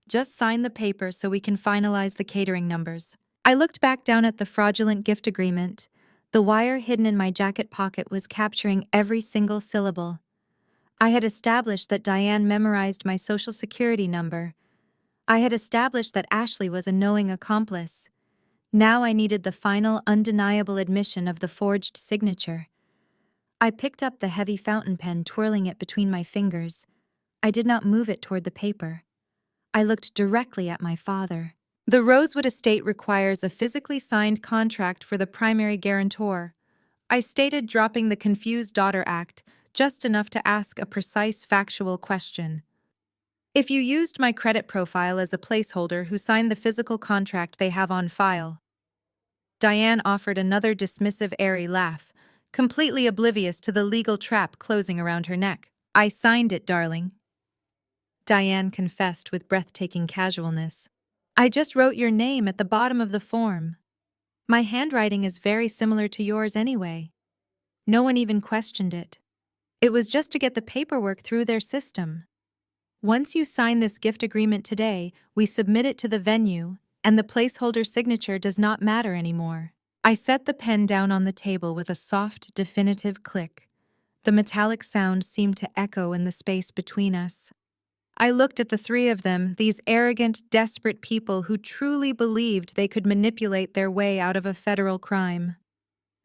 Just sign the paper so we can finalize the catering numbers." I looked back down at the fraudulent gift agreement. The wire hidden in my jacket pocket was capturing every single syllable. I had established that Diane memorized my social security number. I had established that Ashley was a knowing accomplice. Now I needed the final, undeniable admission of the forged signature. I picked up the heavy fountain pen, twirling it between my fingers. I did not move it toward the paper. I looked directly at my father. "The Rosewood estate requires a physically signed contract for the primary guarantor," I stated, dropping the confused daughter act, just enough to ask a precise factual question. "If you used my credit profile as a placeholder, who signed the physical contract they have on file?" Diane offered another dismissive, airy laugh, completely oblivious to the legal trap closing around her neck. "I signed it, darling," Diane confessed with breathtaking casualness. "I just wrote your name at the bottom of the form. My handwriting is very similar to yours anyway. No one even questioned it. It was just to get the paperwork through their system. Once you sign this gift agreement today, we submit it to the venue, and the placeholder signature does not matter anymore." I set the pen down on the table with a soft, definitive click. The metallic sound seemed to echo in the space between us. I looked at the three of them, these arrogant, desperate people who truly believed they could manipulate their way out of a federal crime.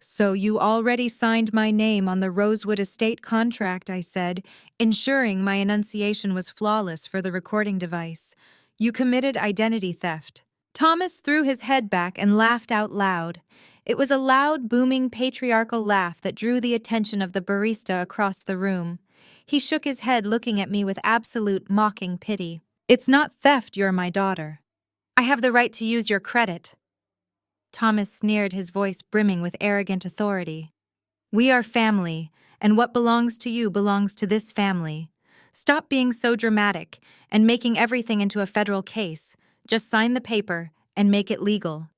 "So you already signed my name on the Rosewood estate contract," I said, ensuring my enunciation was flawless for the recording device. "You committed identity theft." Thomas threw his head back and laughed out loud. It was a loud, booming, patriarchal laugh that drew the attention of the barista across the room. He shook his head, looking at me with absolute mocking pity. It's not theft, you're my daughter. I have the right to use your credit. Thomas sneered, his voice brimming with arrogant authority. We are family, and what belongs to you belongs to this family. Stop being so dramatic and making everything into a federal case. Just sign the paper and make it legal.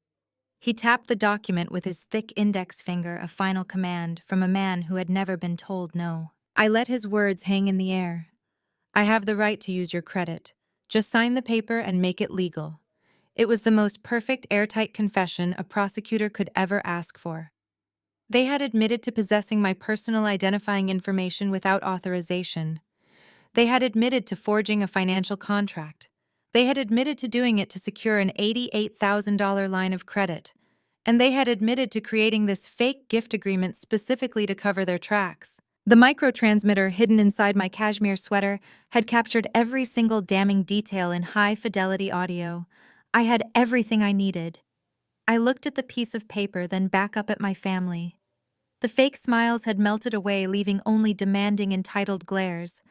He tapped the document with his thick index finger, a final command from a man who had never been told no. I let his words hang in the air. I have the right to use your credit. Just sign the paper and make it legal. It was the most perfect, airtight confession a prosecutor could ever ask for. They had admitted to possessing my personal identifying information without authorization. They had admitted to forging a financial contract. They had admitted to doing it to secure an $88,000 line of credit. And they had admitted to creating this fake gift agreement specifically to cover their tracks. The microtransmitter hidden inside my cashmere sweater had captured every single damning detail in high-fidelity audio. I had everything I needed. I looked at the piece of paper, then back up at my family. The fake smiles had melted away, leaving only demanding, entitled glares.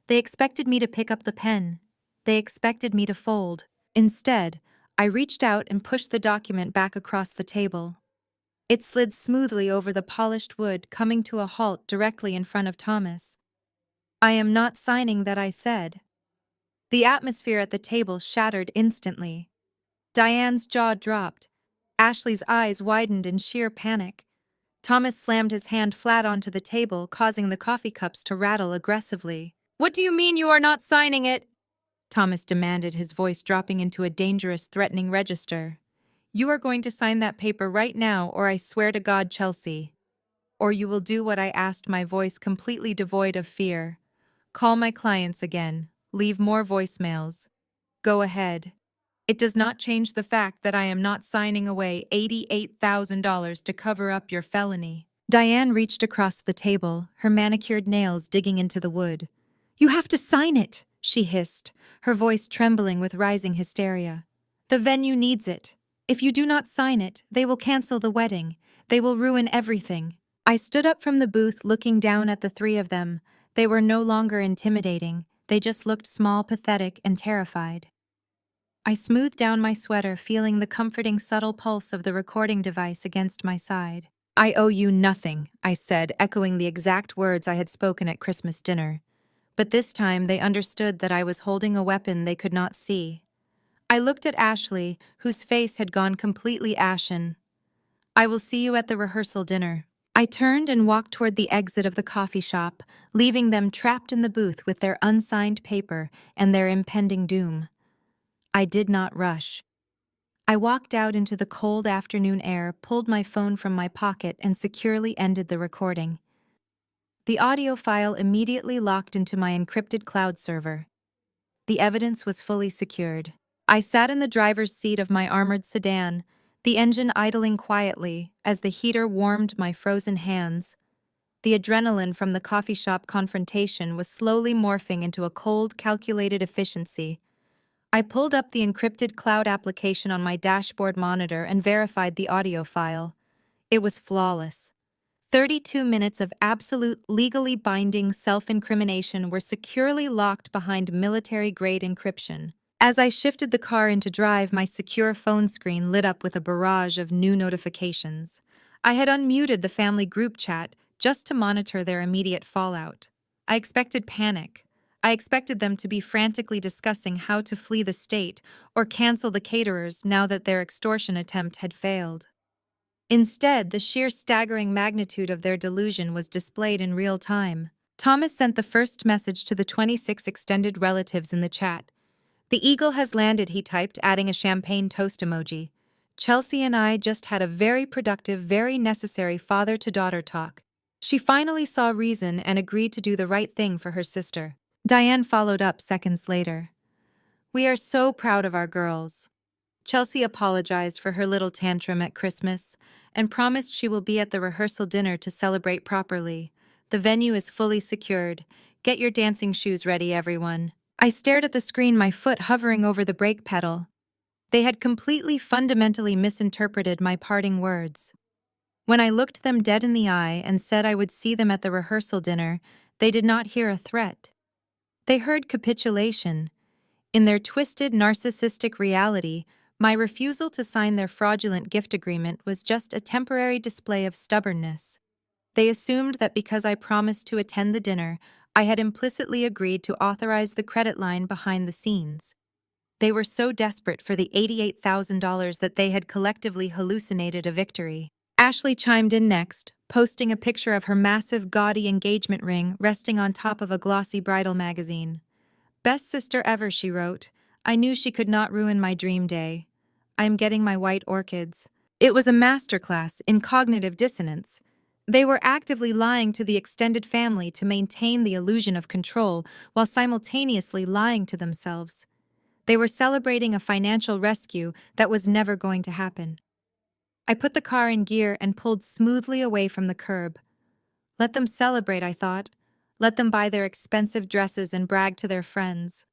They expected me to pick up the pen. They expected me to fold. Instead, I reached out and pushed the document back across the table. It slid smoothly over the polished wood, coming to a halt directly in front of Thomas. I am not signing that, I said. The atmosphere at the table shattered instantly. Diane's jaw dropped. Ashley's eyes widened in sheer panic. Thomas slammed his hand flat onto the table, causing the coffee cups to rattle aggressively. What do you mean you are not signing it? Thomas demanded, his voice dropping into a dangerous, threatening register. You are going to sign that paper right now, or I swear to God, Chelsea. Or you will do what I asked, my voice completely devoid of fear. Call my clients again. Leave more voicemails. Go ahead. It does not change the fact that I am not signing away $88,000 to cover up your felony. Diane reached across the table, her manicured nails digging into the wood. You have to sign it, she hissed, her voice trembling with rising hysteria. The venue needs it. If you do not sign it, they will cancel the wedding. They will ruin everything. I stood up from the booth, looking down at the three of them. They were no longer intimidating. They just looked small, pathetic, and terrified. I smoothed down my sweater, feeling the comforting, subtle pulse of the recording device against my side. I owe you nothing, I said, echoing the exact words I had spoken at Christmas dinner. But this time they understood that I was holding a weapon they could not see. I looked at Ashley, whose face had gone completely ashen. I will see you at the rehearsal dinner. I turned and walked toward the exit of the coffee shop, leaving them trapped in the booth with their unsigned paper and their impending doom. I did not rush. I walked out into the cold afternoon air, pulled my phone from my pocket, and securely ended the recording. The audio file immediately locked into my encrypted cloud server. The evidence was fully secured. I sat in the driver's seat of my armored sedan, the engine idling quietly as the heater warmed my frozen hands. The adrenaline from the coffee shop confrontation was slowly morphing into a cold, calculated efficiency. I pulled up the encrypted cloud application on my dashboard monitor and verified the audio file. It was flawless. 32 minutes of absolute, legally binding self-incrimination were securely locked behind military-grade encryption. As I shifted the car into drive, my secure phone screen lit up with a barrage of new notifications. I had unmuted the family group chat just to monitor their immediate fallout. I expected panic. I expected them to be frantically discussing how to flee the state or cancel the caterers now that their extortion attempt had failed. Instead, the sheer staggering magnitude of their delusion was displayed in real time. Thomas sent the first message to the 26 extended relatives in the chat. The eagle has landed, he typed, adding a champagne toast emoji. Chelsea and I just had a very productive, very necessary father-to-daughter talk. She finally saw reason and agreed to do the right thing for her sister. Diane followed up seconds later. We are so proud of our girls. Chelsea apologized for her little tantrum at Christmas and promised she will be at the rehearsal dinner to celebrate properly. The venue is fully secured. Get your dancing shoes ready, everyone. I stared at the screen, my foot hovering over the brake pedal. They had completely, fundamentally misinterpreted my parting words. When I looked them dead in the eye and said I would see them at the rehearsal dinner, they did not hear a threat. They heard capitulation. In their twisted, narcissistic reality, my refusal to sign their fraudulent gift agreement was just a temporary display of stubbornness. They assumed that because I promised to attend the dinner, I had implicitly agreed to authorize the credit line behind the scenes. They were so desperate for the $88,000 that they had collectively hallucinated a victory. Ashley chimed in next, posting a picture of her massive, gaudy engagement ring resting on top of a glossy bridal magazine. "Best sister ever," she wrote. "I knew she could not ruin my dream day. I am getting my white orchids." It was a masterclass in cognitive dissonance. They were actively lying to the extended family to maintain the illusion of control while simultaneously lying to themselves. They were celebrating a financial rescue that was never going to happen. I put the car in gear and pulled smoothly away from the curb. Let them celebrate, I thought. Let them buy their expensive dresses and brag to their friends.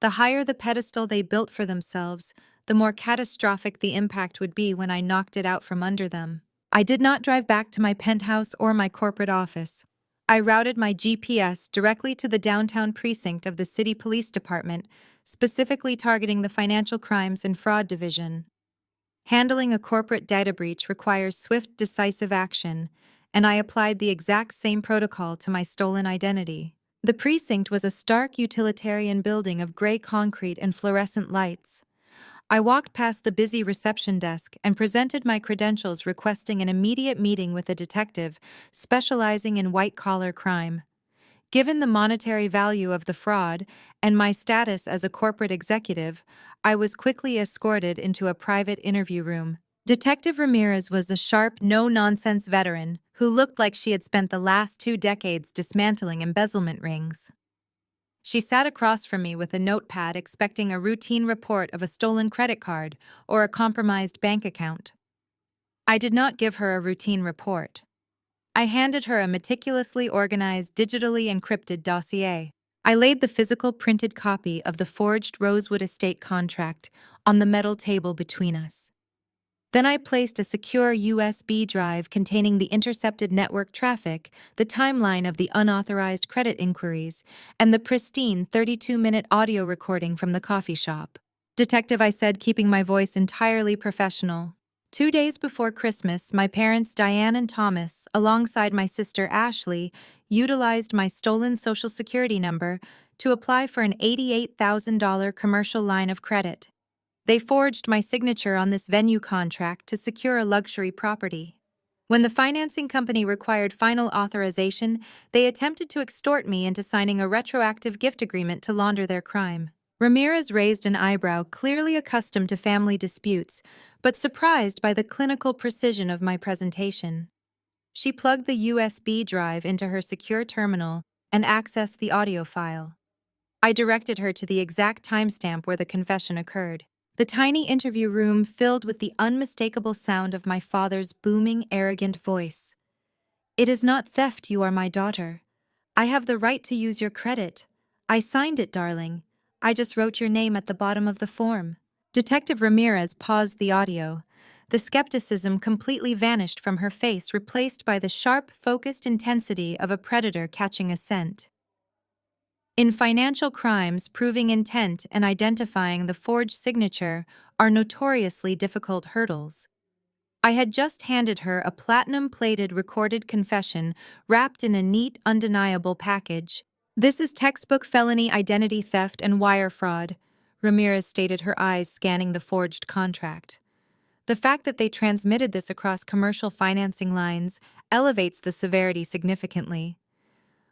The higher the pedestal they built for themselves, the more catastrophic the impact would be when I knocked it out from under them. I did not drive back to my penthouse or my corporate office. I routed my GPS directly to the downtown precinct of the city police department, specifically targeting the financial crimes and fraud division. Handling a corporate data breach requires swift, decisive action, and I applied the exact same protocol to my stolen identity. The precinct was a stark utilitarian building of gray concrete and fluorescent lights. I walked past the busy reception desk and presented my credentials requesting an immediate meeting with a detective specializing in white-collar crime. Given the monetary value of the fraud and my status as a corporate executive, I was quickly escorted into a private interview room. Detective Ramirez was a sharp, no-nonsense veteran who looked like she had spent the last 2 decades dismantling embezzlement rings. She sat across from me with a notepad expecting a routine report of a stolen credit card or a compromised bank account. I did not give her a routine report. I handed her a meticulously organized, digitally encrypted dossier. I laid the physical printed copy of the forged Rosewood Estate contract on the metal table between us. Then I placed a secure USB drive containing the intercepted network traffic, the timeline of the unauthorized credit inquiries, and the pristine 32-minute audio recording from the coffee shop. "Detective," I said, keeping my voice entirely professional. 2 days before Christmas, my parents Diane and Thomas, alongside my sister Ashley, utilized my stolen Social Security number to apply for an $88,000 commercial line of credit. They forged my signature on this venue contract to secure a luxury property. When the financing company required final authorization, they attempted to extort me into signing a retroactive gift agreement to launder their crime. Ramirez raised an eyebrow, clearly accustomed to family disputes, but surprised by the clinical precision of my presentation. She plugged the USB drive into her secure terminal and accessed the audio file. I directed her to the exact timestamp where the confession occurred. The tiny interview room filled with the unmistakable sound of my father's booming, arrogant voice. "It is not theft, you are my daughter. I have the right to use your credit. I signed it, darling. I just wrote your name at the bottom of the form." Detective Ramirez paused the audio. The skepticism completely vanished from her face, replaced by the sharp, focused intensity of a predator catching a scent. In financial crimes, proving intent and identifying the forged signature are notoriously difficult hurdles. I had just handed her a platinum-plated recorded confession wrapped in a neat, undeniable package. "This is textbook felony identity theft and wire fraud," Ramirez stated, her eyes scanning the forged contract. "The fact that they transmitted this across commercial financing lines elevates the severity significantly.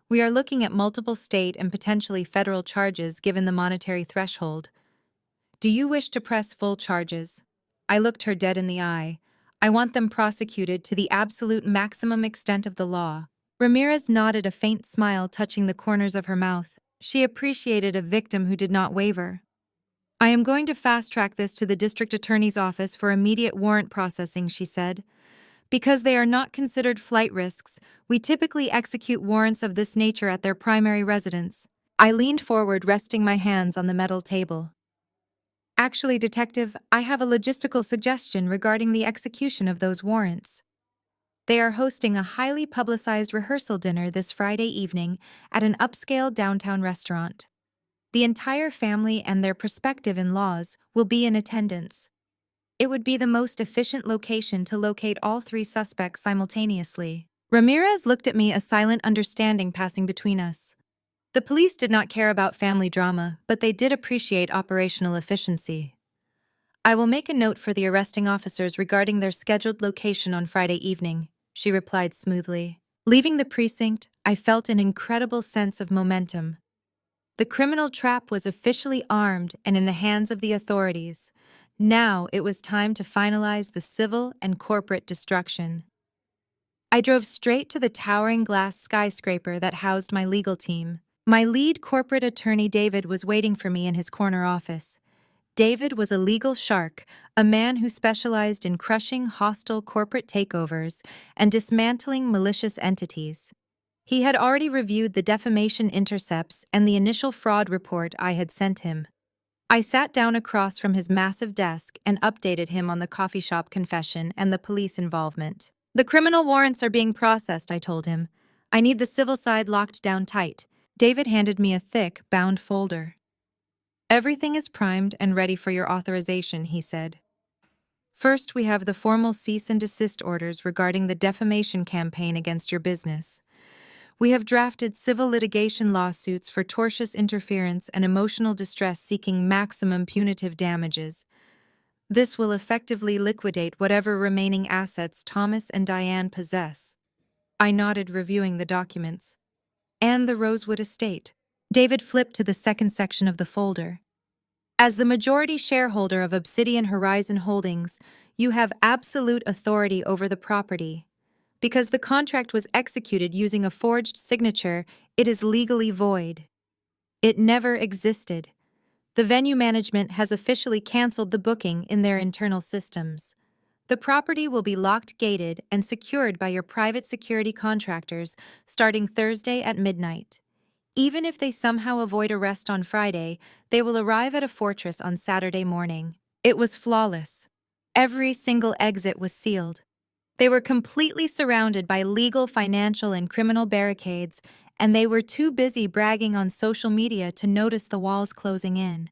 We are looking at multiple state and potentially federal charges given the monetary threshold. Do you wish to press full charges?" I looked her dead in the eye. "I want them prosecuted to the absolute maximum extent of the law." Ramirez nodded, a faint smile touching the corners of her mouth. She appreciated a victim who did not waver. "I am going to fast-track this to the district attorney's office for immediate warrant processing," she said. "Because they are not considered flight risks, we typically execute warrants of this nature at their primary residence." I leaned forward, resting my hands on the metal table. "Actually, Detective, I have a logistical suggestion regarding the execution of those warrants." They are hosting a highly publicized rehearsal dinner this Friday evening at an upscale downtown restaurant. The entire family and their prospective in-laws will be in attendance. It would be the most efficient location to locate all three suspects simultaneously. Ramirez looked at me, a silent understanding passing between us. The police did not care about family drama, but they did appreciate operational efficiency. I will make a note for the arresting officers regarding their scheduled location on Friday evening, she replied smoothly. Leaving the precinct, I felt an incredible sense of momentum. The criminal trap was officially armed and in the hands of the authorities. Now it was time to finalize the civil and corporate destruction. I drove straight to the towering glass skyscraper that housed my legal team. My lead corporate attorney David was waiting for me in his corner office. David was a legal shark, a man who specialized in crushing hostile corporate takeovers and dismantling malicious entities. He had already reviewed the defamation intercepts and the initial fraud report I had sent him. I sat down across from his massive desk and updated him on the coffee shop confession and the police involvement. The criminal warrants are being processed, I told him. I need the civil side locked down tight. David handed me a thick, bound folder. Everything is primed and ready for your authorization, he said. First, we have the formal cease and desist orders regarding the defamation campaign against your business. We have drafted civil litigation lawsuits for tortious interference and emotional distress seeking maximum punitive damages. This will effectively liquidate whatever remaining assets Thomas and Diane possess. I nodded, reviewing the documents. And the Rosewood estate. David flipped to the second section of the folder. As the majority shareholder of Obsidian Horizon Holdings, you have absolute authority over the property. Because the contract was executed using a forged signature, it is legally void. It never existed. The venue management has officially canceled the booking in their internal systems. The property will be locked, gated, and secured by your private security contractors starting Thursday at midnight. Even if they somehow avoid arrest on Friday, they will arrive at a fortress on Saturday morning. It was flawless. Every single exit was sealed. They were completely surrounded by legal, financial, and criminal barricades, and they were too busy bragging on social media to notice the walls closing in.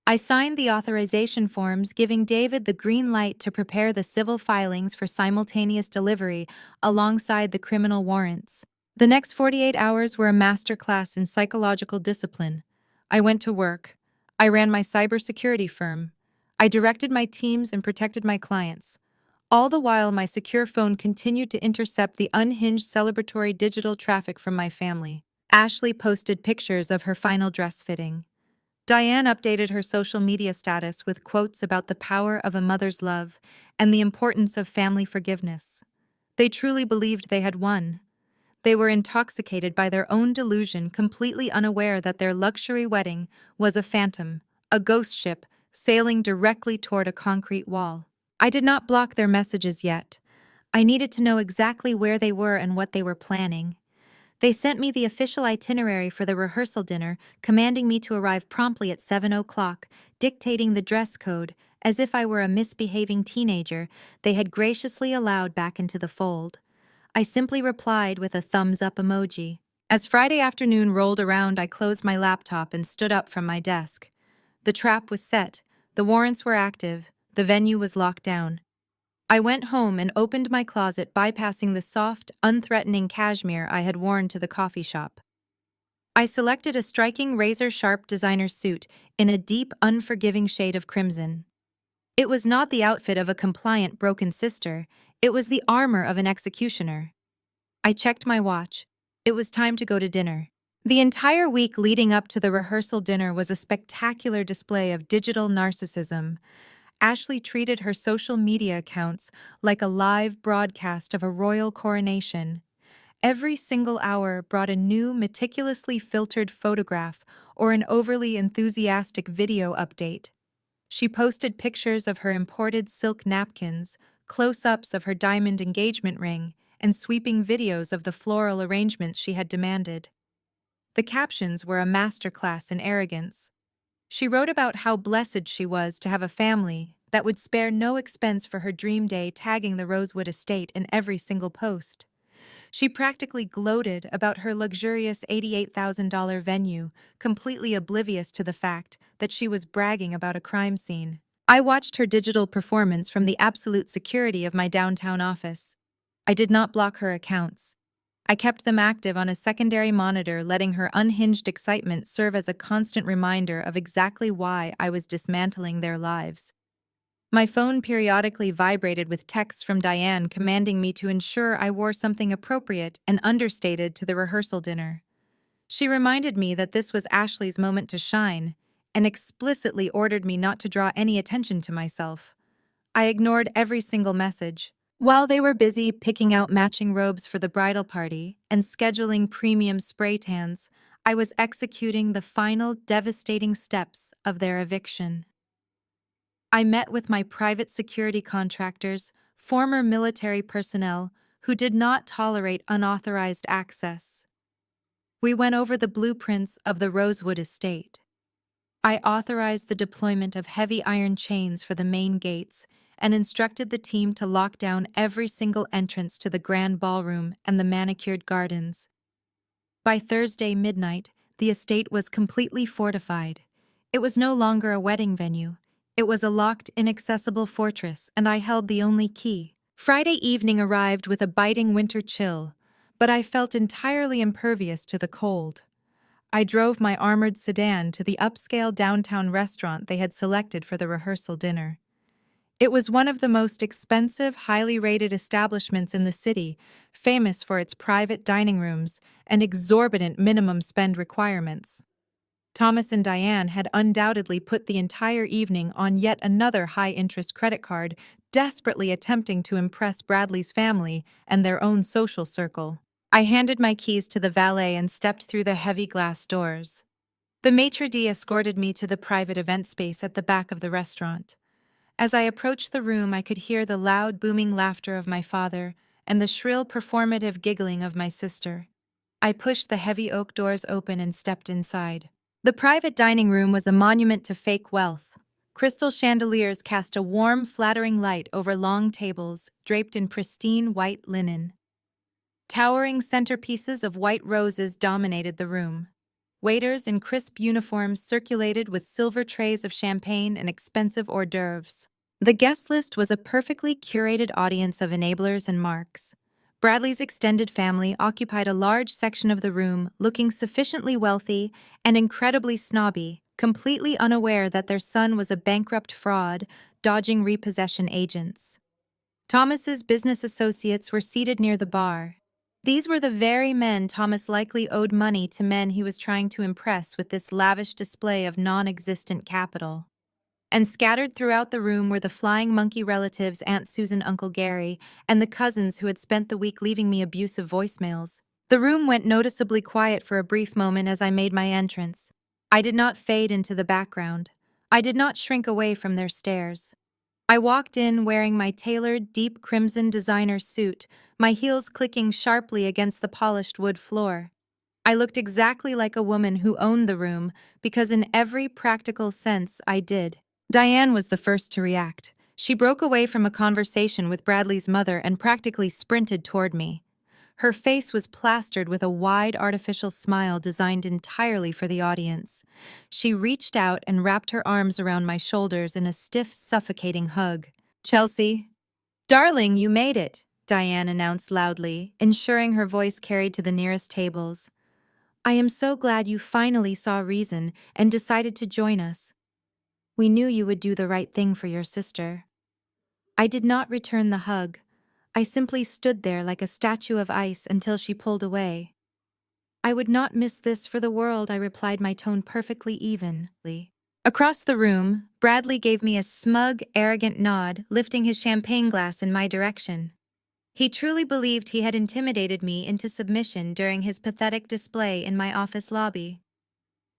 I signed the authorization forms, giving David the green light to prepare the civil filings for simultaneous delivery alongside the criminal warrants. The next 48 hours were a masterclass in psychological discipline. I went to work. I ran my cybersecurity firm. I directed my teams and protected my clients. All the while, my secure phone continued to intercept the unhinged celebratory digital traffic from my family. Ashley posted pictures of her final dress fitting. Diane updated her social media status with quotes about the power of a mother's love and the importance of family forgiveness. They truly believed they had won. They were intoxicated by their own delusion, completely unaware that their luxury wedding was a phantom, a ghost ship sailing directly toward a concrete wall. I did not block their messages yet. I needed to know exactly where they were and what they were planning. They sent me the official itinerary for the rehearsal dinner, commanding me to arrive promptly at 7 o'clock, dictating the dress code, as if I were a misbehaving teenager they had graciously allowed back into the fold. I simply replied with a thumbs-up emoji. As Friday afternoon rolled around, I closed my laptop and stood up from my desk. The trap was set, the warrants were active, the venue was locked down. I went home and opened my closet, bypassing the soft, unthreatening cashmere I had worn to the coffee shop. I selected a striking razor-sharp designer suit in a deep, unforgiving shade of crimson. It was not the outfit of a compliant broken sister, it was the armor of an executioner. I checked my watch. It was time to go to dinner. The entire week leading up to the rehearsal dinner was a spectacular display of digital narcissism. Ashley treated her social media accounts like a live broadcast of a royal coronation. Every single hour brought a new, meticulously filtered photograph or an overly enthusiastic video update. She posted pictures of her imported silk napkins, close-ups of her diamond engagement ring, and sweeping videos of the floral arrangements she had demanded. The captions were a masterclass in arrogance. She wrote about how blessed she was to have a family that would spare no expense for her dream day, tagging the Rosewood estate in every single post. She practically gloated about her luxurious $88,000 venue, completely oblivious to the fact that she was bragging about a crime scene. I watched her digital performance from the absolute security of my downtown office. I did not block her accounts. I kept them active on a secondary monitor, letting her unhinged excitement serve as a constant reminder of exactly why I was dismantling their lives. My phone periodically vibrated with texts from Diane commanding me to ensure I wore something appropriate and understated to the rehearsal dinner. She reminded me that this was Ashley's moment to shine, and explicitly ordered me not to draw any attention to myself. I ignored every single message. While they were busy picking out matching robes for the bridal party and scheduling premium spray tans, I was executing the final devastating steps of their eviction. I met with my private security contractors, former military personnel, who did not tolerate unauthorized access. We went over the blueprints of the Rosewood estate. I authorized the deployment of heavy iron chains for the main gates and instructed the team to lock down every single entrance to the grand ballroom and the manicured gardens. By Thursday midnight, the estate was completely fortified. It was no longer a wedding venue. It was a locked, inaccessible fortress, and I held the only key. Friday evening arrived with a biting winter chill, but I felt entirely impervious to the cold. I drove my armored sedan to the upscale downtown restaurant they had selected for the rehearsal dinner. It was one of the most expensive, highly rated establishments in the city, famous for its private dining rooms and exorbitant minimum spend requirements. Thomas and Diane had undoubtedly put the entire evening on yet another high-interest credit card, desperately attempting to impress Bradley's family and their own social circle. I handed my keys to the valet and stepped through the heavy glass doors. The maitre d' escorted me to the private event space at the back of the restaurant. As I approached the room, I could hear the loud, booming laughter of my father and the shrill, performative giggling of my sister. I pushed the heavy oak doors open and stepped inside. The private dining room was a monument to fake wealth. Crystal chandeliers cast a warm, flattering light over long tables draped in pristine white linen. Towering centerpieces of white roses dominated the room. Waiters in crisp uniforms circulated with silver trays of champagne and expensive hors d'oeuvres. The guest list was a perfectly curated audience of enablers and marks. Bradley's extended family occupied a large section of the room, looking sufficiently wealthy and incredibly snobby, completely unaware that their son was a bankrupt fraud, dodging repossession agents. Thomas's business associates were seated near the bar. These were the very men Thomas likely owed money to men he was trying to impress with this lavish display of non-existent capital. And scattered throughout the room were the flying monkey relatives Aunt Susan, Uncle Gary, and the cousins who had spent the week leaving me abusive voicemails. The room went noticeably quiet for a brief moment as I made my entrance. I did not fade into the background. I did not shrink away from their stares. I walked in wearing my tailored, deep crimson designer suit, my heels clicking sharply against the polished wood floor. I looked exactly like a woman who owned the room, because in every practical sense I did. Diane was the first to react. She broke away from a conversation with Bradley's mother and practically sprinted toward me. Her face was plastered with a wide artificial smile designed entirely for the audience. She reached out and wrapped her arms around my shoulders in a stiff, suffocating hug. "Chelsea, darling, you made it," Diane announced loudly, ensuring her voice carried to the nearest tables. "I am so glad you finally saw reason and decided to join us. We knew you would do the right thing for your sister." I did not return the hug. I simply stood there like a statue of ice until she pulled away. "I would not miss this for the world," I replied, my tone perfectly evenly. Across the room, Bradley gave me a smug, arrogant nod, lifting his champagne glass in my direction. He truly believed he had intimidated me into submission during his pathetic display in my office lobby.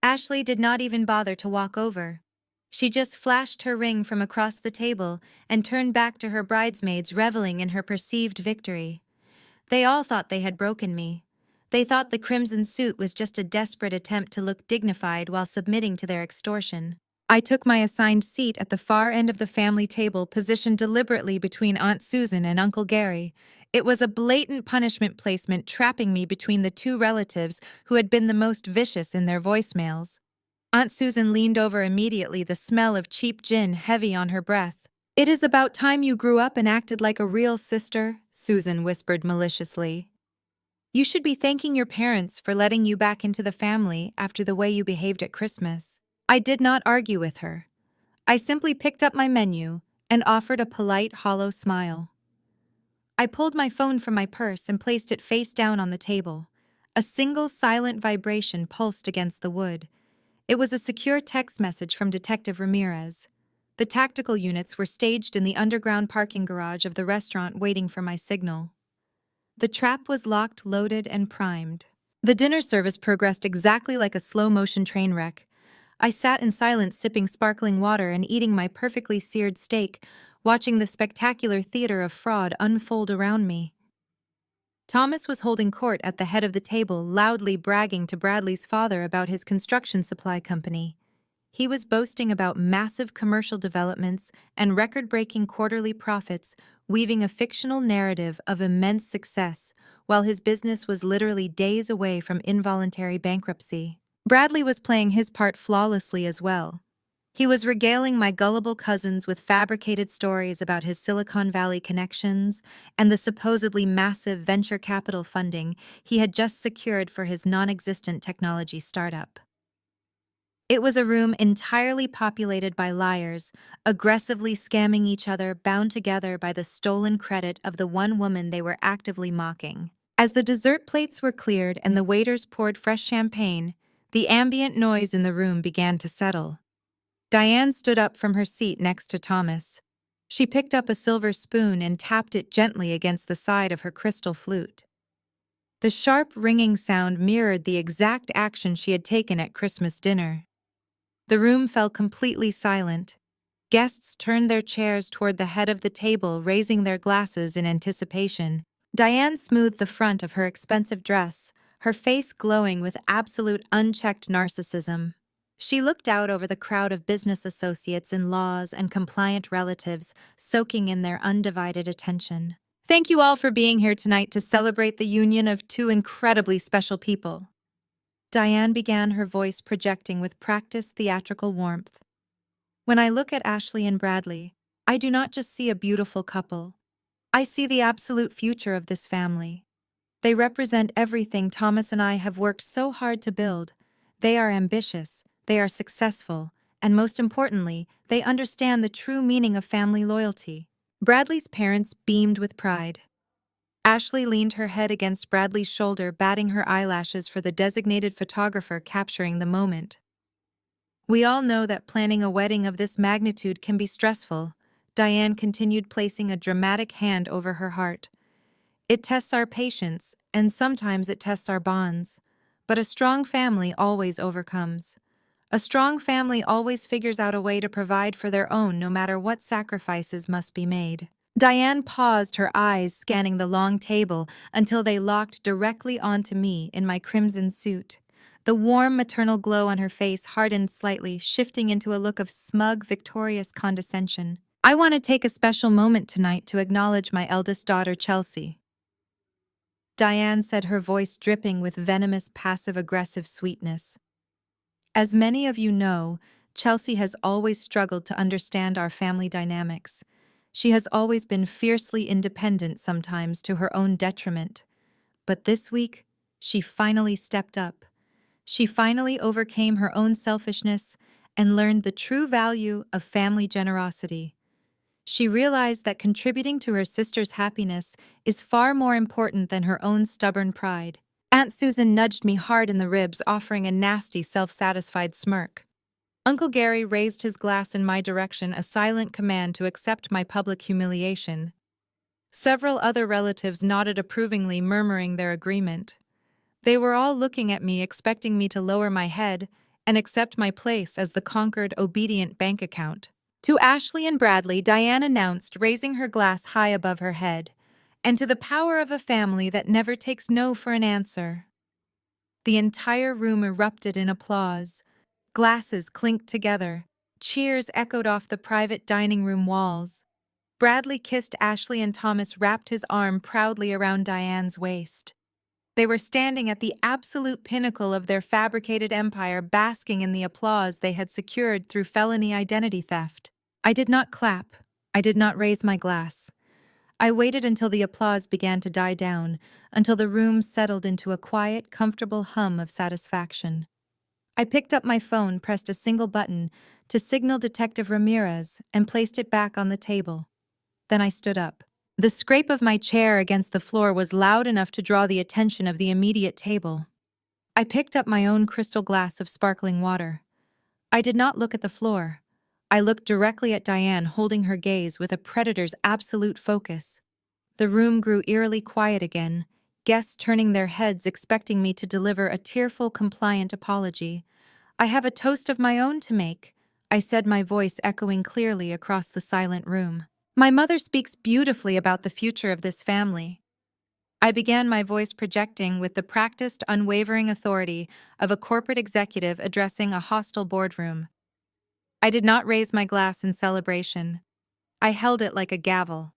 Ashley did not even bother to walk over. She just flashed her ring from across the table and turned back to her bridesmaids, reveling in her perceived victory. They all thought they had broken me. They thought the crimson suit was just a desperate attempt to look dignified while submitting to their extortion. I took my assigned seat at the far end of the family table, positioned deliberately between Aunt Susan and Uncle Gary. It was a blatant punishment placement, trapping me between the two relatives who had been the most vicious in their voicemails. Aunt Susan leaned over immediately, the smell of cheap gin heavy on her breath. "It is about time you grew up and acted like a real sister," Susan whispered maliciously. "You should be thanking your parents for letting you back into the family after the way you behaved at Christmas." I did not argue with her. I simply picked up my menu and offered a polite, hollow smile. I pulled my phone from my purse and placed it face down on the table. A single silent vibration pulsed against the wood. It was a secure text message from Detective Ramirez. The tactical units were staged in the underground parking garage of the restaurant, waiting for my signal. The trap was locked, loaded, and primed. The dinner service progressed exactly like a slow-motion train wreck. I sat in silence, sipping sparkling water and eating my perfectly seared steak, watching the spectacular theater of fraud unfold around me. Thomas was holding court at the head of the table, loudly bragging to Bradley's father about his construction supply company. He was boasting about massive commercial developments and record-breaking quarterly profits, weaving a fictional narrative of immense success, while his business was literally days away from involuntary bankruptcy. Bradley was playing his part flawlessly as well. He was regaling my gullible cousins with fabricated stories about his Silicon Valley connections and the supposedly massive venture capital funding he had just secured for his non-existent technology startup. It was a room entirely populated by liars, aggressively scamming each other, bound together by the stolen credit of the one woman they were actively mocking. As the dessert plates were cleared and the waiters poured fresh champagne, the ambient noise in the room began to settle. Diane stood up from her seat next to Thomas. She picked up a silver spoon and tapped it gently against the side of her crystal flute. The sharp, ringing sound mirrored the exact action she had taken at Christmas dinner. The room fell completely silent. Guests turned their chairs toward the head of the table, raising their glasses in anticipation. Diane smoothed the front of her expensive dress, her face glowing with absolute unchecked narcissism. She looked out over the crowd of business associates, in-laws, and compliant relatives, soaking in their undivided attention. "Thank you all for being here tonight to celebrate the union of two incredibly special people," Diane began, her voice projecting with practiced theatrical warmth. "When I look at Ashley and Bradley, I do not just see a beautiful couple. I see the absolute future of this family. They represent everything Thomas and I have worked so hard to build. They are ambitious, they are successful, and most importantly, they understand the true meaning of family loyalty." Bradley's parents beamed with pride. Ashley leaned her head against Bradley's shoulder, batting her eyelashes for the designated photographer capturing the moment. "We all know that planning a wedding of this magnitude can be stressful," Diane continued, placing a dramatic hand over her heart. "It tests our patience, and sometimes it tests our bonds. But a strong family always overcomes. A strong family always figures out a way to provide for their own, no matter what sacrifices must be made." Diane paused, her eyes scanning the long table until they locked directly onto me in my crimson suit. The warm maternal glow on her face hardened slightly, shifting into a look of smug, victorious condescension. "I want to take a special moment tonight to acknowledge my eldest daughter, Chelsea," Diane said, her voice dripping with venomous, passive-aggressive sweetness. "As many of you know, Chelsea has always struggled to understand our family dynamics. She has always been fiercely independent, sometimes to her own detriment. But this week, she finally stepped up. She finally overcame her own selfishness and learned the true value of family generosity. She realized that contributing to her sister's happiness is far more important than her own stubborn pride." Aunt Susan nudged me hard in the ribs, offering a nasty, self-satisfied smirk. Uncle Gary raised his glass in my direction, a silent command to accept my public humiliation. Several other relatives nodded approvingly, murmuring their agreement. They were all looking at me, expecting me to lower my head and accept my place as the conquered, obedient bank account. "To Ashley and Bradley," Diane announced, raising her glass high above her head, "and to the power of a family that never takes no for an answer." The entire room erupted in applause. Glasses clinked together. Cheers echoed off the private dining room walls. Bradley kissed Ashley and Thomas wrapped his arm proudly around Diane's waist. They were standing at the absolute pinnacle of their fabricated empire, basking in the applause they had secured through felony identity theft. I did not clap. I did not raise my glass. I waited until the applause began to die down, until the room settled into a quiet, comfortable hum of satisfaction. I picked up my phone, pressed a single button to signal Detective Ramirez, and placed it back on the table. Then I stood up. The scrape of my chair against the floor was loud enough to draw the attention of the immediate table. I picked up my own crystal glass of sparkling water. I did not look at the floor. I looked directly at Diane, holding her gaze with a predator's absolute focus. The room grew eerily quiet again, guests turning their heads expecting me to deliver a tearful, compliant apology. I have a toast of my own to make, I said, my voice echoing clearly across the silent room. My mother speaks beautifully about the future of this family. I began, my voice projecting with the practiced, unwavering authority of a corporate executive addressing a hostile boardroom. I did not raise my glass in celebration. I held it like a gavel.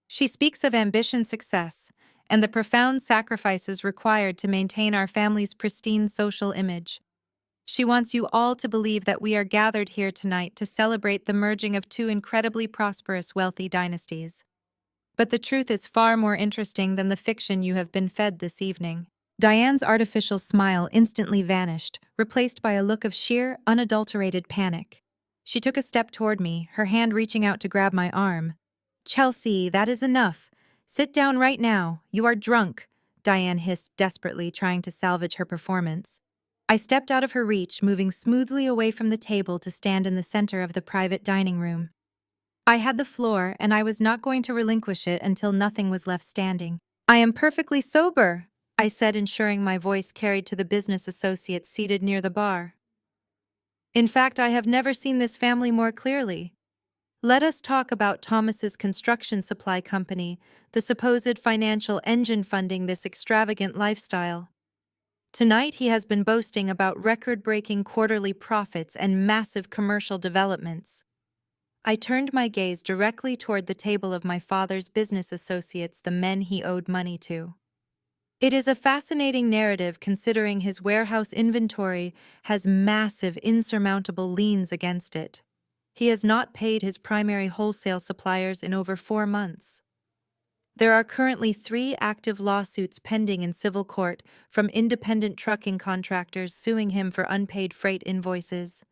She speaks of ambition, success, and the profound sacrifices required to maintain our family's pristine social image. She wants you all to believe that we are gathered here tonight to celebrate the merging of two incredibly prosperous, wealthy dynasties. But the truth is far more interesting than the fiction you have been fed this evening. Diane's artificial smile instantly vanished, replaced by a look of sheer, unadulterated panic. She took a step toward me, her hand reaching out to grab my arm. "Chelsea, that is enough. Sit down right now. You are drunk," Diane hissed desperately, trying to salvage her performance. I stepped out of her reach, moving smoothly away from the table to stand in the center of the private dining room. I had the floor, and I was not going to relinquish it until nothing was left standing. "I am perfectly sober," I said, ensuring my voice carried to the business associates seated near the bar. "In fact, I have never seen this family more clearly. Let us talk about Thomas's construction supply company, the supposed financial engine funding this extravagant lifestyle. Tonight he has been boasting about record-breaking quarterly profits and massive commercial developments." I turned my gaze directly toward the table of my father's business associates, the men he owed money to. It is a fascinating narrative considering his warehouse inventory has massive, insurmountable liens against it. He has not paid his primary wholesale suppliers in over 4 months. There are currently 3 active lawsuits pending in civil court from independent trucking contractors suing him for unpaid freight invoices.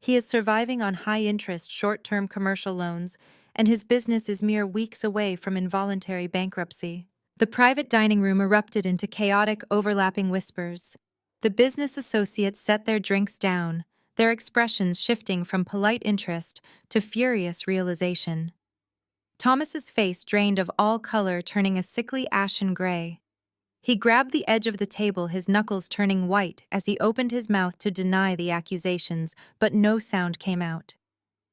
He is surviving on high-interest, short-term commercial loans, and his business is mere weeks away from involuntary bankruptcy. The private dining room erupted into chaotic, overlapping whispers. The business associates set their drinks down, their expressions shifting from polite interest to furious realization. Thomas's face drained of all color, turning a sickly ashen gray. He grabbed the edge of the table, his knuckles turning white as he opened his mouth to deny the accusations, but no sound came out.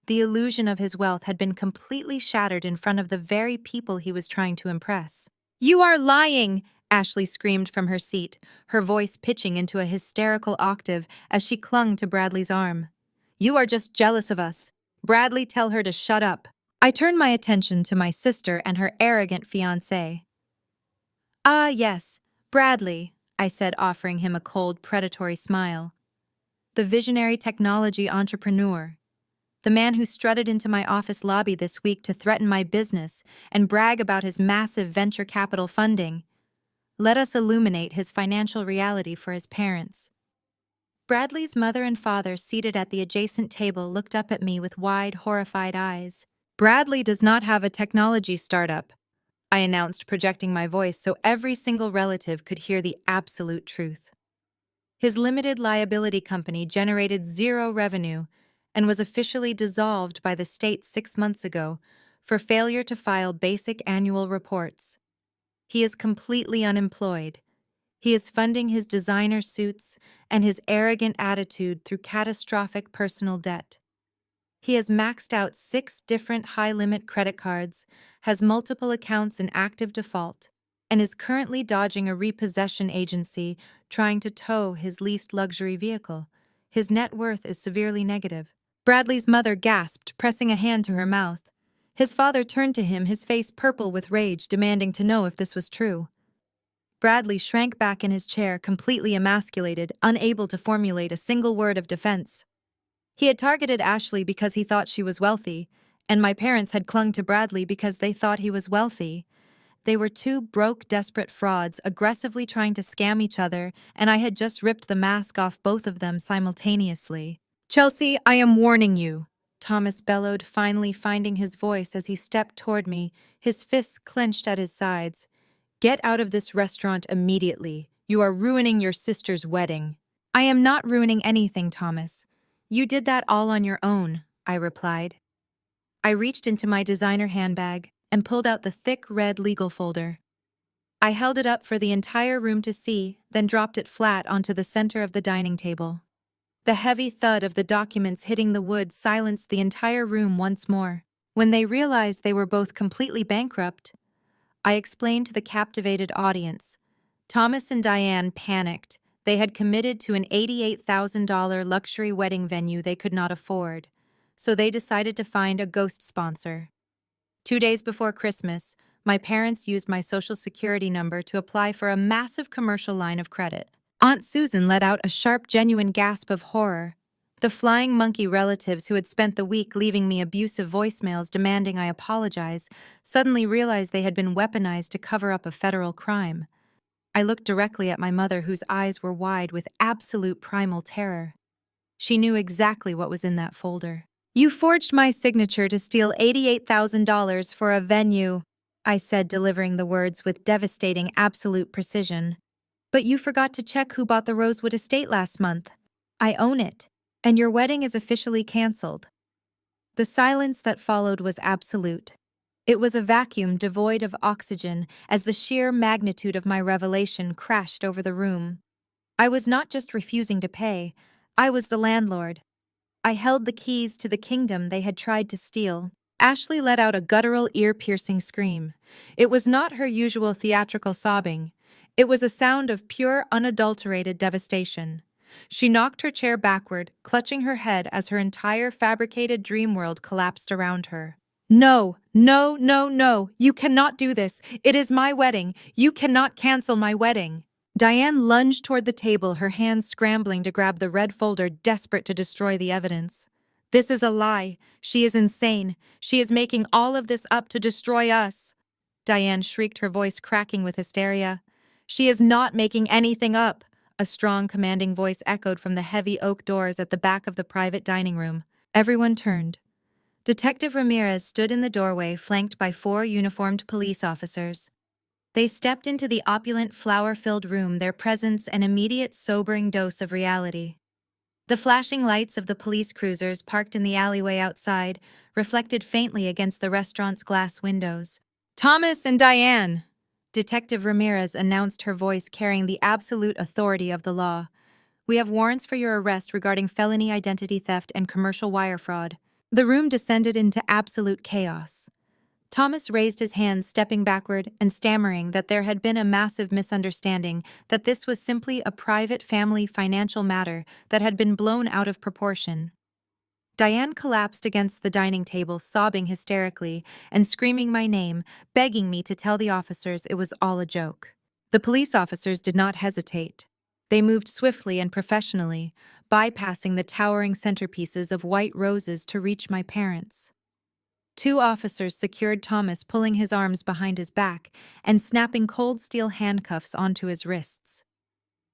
The illusion of his wealth had been completely shattered in front of the very people he was trying to impress. "You are lying!" Ashley screamed from her seat, her voice pitching into a hysterical octave as she clung to Bradley's arm. "You are just jealous of us. Bradley, tell her to shut up." I turned my attention to my sister and her arrogant fiancé. "Ah, yes, Bradley," I said, offering him a cold, predatory smile. "The visionary technology entrepreneur. The man who strutted into my office lobby this week to threaten my business and brag about his massive venture capital funding. Let us illuminate his financial reality for his parents." Bradley's mother and father, seated at the adjacent table, looked up at me with wide, horrified eyes. "Bradley does not have a technology startup," I announced, projecting my voice so every single relative could hear the absolute truth. His limited liability company generated 0 revenue and was officially dissolved by the state 6 months ago for failure to file basic annual reports. He is completely unemployed. He is funding his designer suits and his arrogant attitude through catastrophic personal debt. He has maxed out 6 different high-limit credit cards, has multiple accounts in active default, and is currently dodging a repossession agency trying to tow his leased luxury vehicle. His net worth is severely negative. Bradley's mother gasped, pressing a hand to her mouth. His father turned to him, his face purple with rage, demanding to know if this was true. Bradley shrank back in his chair, completely emasculated, unable to formulate a single word of defense. He had targeted Ashley because he thought she was wealthy, and my parents had clung to Bradley because they thought he was wealthy. They were two broke, desperate frauds, aggressively trying to scam each other, and I had just ripped the mask off both of them simultaneously. "Chelsea, I am warning you," Thomas bellowed, finally finding his voice as he stepped toward me, his fists clenched at his sides. "Get out of this restaurant immediately. You are ruining your sister's wedding." "I am not ruining anything, Thomas. You did that all on your own," I replied. I reached into my designer handbag and pulled out the thick red legal folder. I held it up for the entire room to see, then dropped it flat onto the center of the dining table. The heavy thud of the documents hitting the wood silenced the entire room once more. When they realized they were both completely bankrupt, I explained to the captivated audience. Thomas and Diane panicked. They had committed to an $88,000 luxury wedding venue they could not afford, so they decided to find a ghost sponsor. 2 days before Christmas, my parents used my Social Security number to apply for a massive commercial line of credit. Aunt Susan let out a sharp, genuine gasp of horror. The flying monkey relatives who had spent the week leaving me abusive voicemails demanding I apologize suddenly realized they had been weaponized to cover up a federal crime. I looked directly at my mother, whose eyes were wide with absolute primal terror. She knew exactly what was in that folder. "You forged my signature to steal $88,000 for a venue," I said, delivering the words with devastating absolute precision. "But you forgot to check who bought the Rosewood estate last month. I own it, and your wedding is officially canceled." The silence that followed was absolute. It was a vacuum devoid of oxygen as the sheer magnitude of my revelation crashed over the room. I was not just refusing to pay, I was the landlord. I held the keys to the kingdom they had tried to steal. Ashley let out a guttural, ear-piercing scream. It was not her usual theatrical sobbing. It was a sound of pure, unadulterated devastation. She knocked her chair backward, clutching her head as her entire fabricated dream world collapsed around her. "No, no, no, no! You cannot do this! It is my wedding! You cannot cancel my wedding!" Diane lunged toward the table, her hands scrambling to grab the red folder, desperate to destroy the evidence. "This is a lie. She is insane. She is making all of this up to destroy us." Diane shrieked, her voice cracking with hysteria. "She is not making anything up," a strong, commanding voice echoed from the heavy oak doors at the back of the private dining room. Everyone turned. Detective Ramirez stood in the doorway, flanked by 4 uniformed police officers. They stepped into the opulent, flower-filled room, their presence an immediate, sobering dose of reality. The flashing lights of the police cruisers parked in the alleyway outside reflected faintly against the restaurant's glass windows. "Thomas and Diane!" Detective Ramirez announced, her voice carrying the absolute authority of the law. "We have warrants for your arrest regarding felony identity theft and commercial wire fraud." The room descended into absolute chaos. Thomas raised his hands, stepping backward and stammering that there had been a massive misunderstanding, that this was simply a private family financial matter that had been blown out of proportion. Diane collapsed against the dining table, sobbing hysterically and screaming my name, begging me to tell the officers it was all a joke. The police officers did not hesitate. They moved swiftly and professionally, bypassing the towering centerpieces of white roses to reach my parents. 2 officers secured Thomas, pulling his arms behind his back and snapping cold steel handcuffs onto his wrists.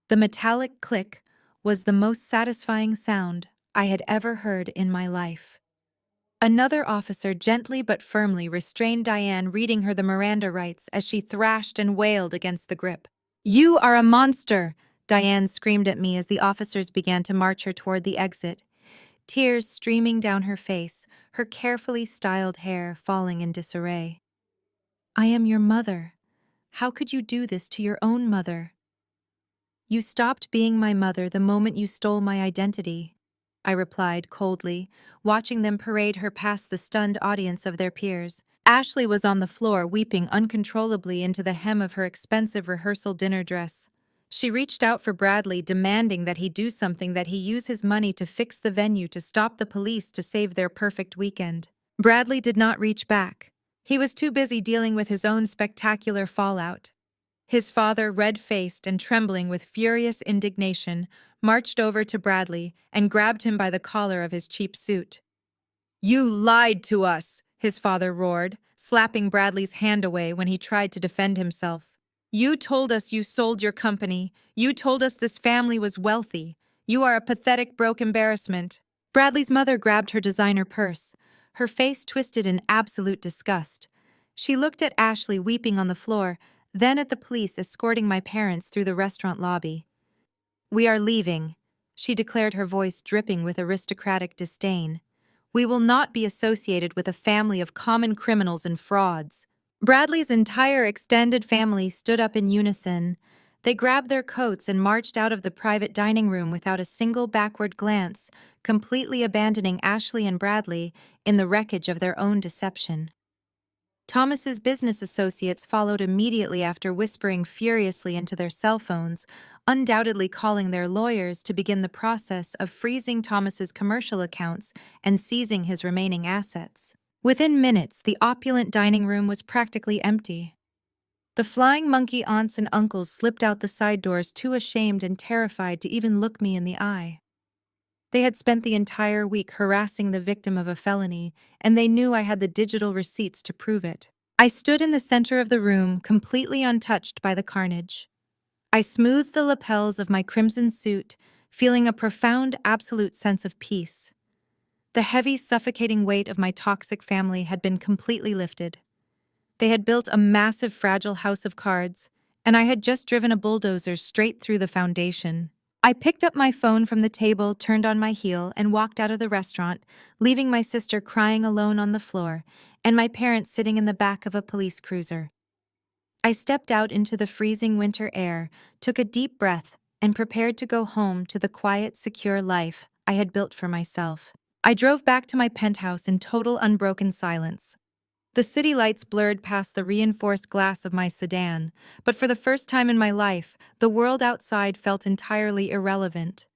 The metallic click was the most satisfying sound I had ever heard in my life. Another officer gently but firmly restrained Diane, reading her the Miranda rights as she thrashed and wailed against the grip. "You are a monster!" Diane screamed at me as the officers began to march her toward the exit, tears streaming down her face, her carefully styled hair falling in disarray. "I am your mother. How could you do this to your own mother?" "You stopped being my mother the moment you stole my identity," I replied coldly, watching them parade her past the stunned audience of their peers. Ashley was on the floor, weeping uncontrollably into the hem of her expensive rehearsal dinner dress. She reached out for Bradley, demanding that he do something, that he use his money to fix the venue to stop the police to save their perfect weekend. Bradley did not reach back. He was too busy dealing with his own spectacular fallout. His father, red-faced and trembling with furious indignation, marched over to Bradley and grabbed him by the collar of his cheap suit. "You lied to us," his father roared, slapping Bradley's hand away when he tried to defend himself. "You told us you sold your company. You told us this family was wealthy. You are a pathetic, broke embarrassment." Bradley's mother grabbed her designer purse, her face twisted in absolute disgust. She looked at Ashley weeping on the floor, then at the police escorting my parents through the restaurant lobby. "We are leaving," she declared, her voice dripping with aristocratic disdain. "We will not be associated with a family of common criminals and frauds." Bradley's entire extended family stood up in unison. They grabbed their coats and marched out of the private dining room without a single backward glance, completely abandoning Ashley and Bradley in the wreckage of their own deception. Thomas's business associates followed immediately after, whispering furiously into their cell phones, undoubtedly calling their lawyers to begin the process of freezing Thomas's commercial accounts and seizing his remaining assets. Within minutes, the opulent dining room was practically empty. The flying monkey aunts and uncles slipped out the side doors, too ashamed and terrified to even look me in the eye. They had spent the entire week harassing the victim of a felony, and they knew I had the digital receipts to prove it. I stood in the center of the room, completely untouched by the carnage. I smoothed the lapels of my crimson suit, feeling a profound, absolute sense of peace. The heavy, suffocating weight of my toxic family had been completely lifted. They had built a massive, fragile house of cards, and I had just driven a bulldozer straight through the foundation. I picked up my phone from the table, turned on my heel, and walked out of the restaurant, leaving my sister crying alone on the floor and my parents sitting in the back of a police cruiser. I stepped out into the freezing winter air, took a deep breath, and prepared to go home to the quiet, secure life I had built for myself. I drove back to my penthouse in total unbroken silence. The city lights blurred past the reinforced glass of my sedan, but for the first time in my life, the world outside felt entirely irrelevant.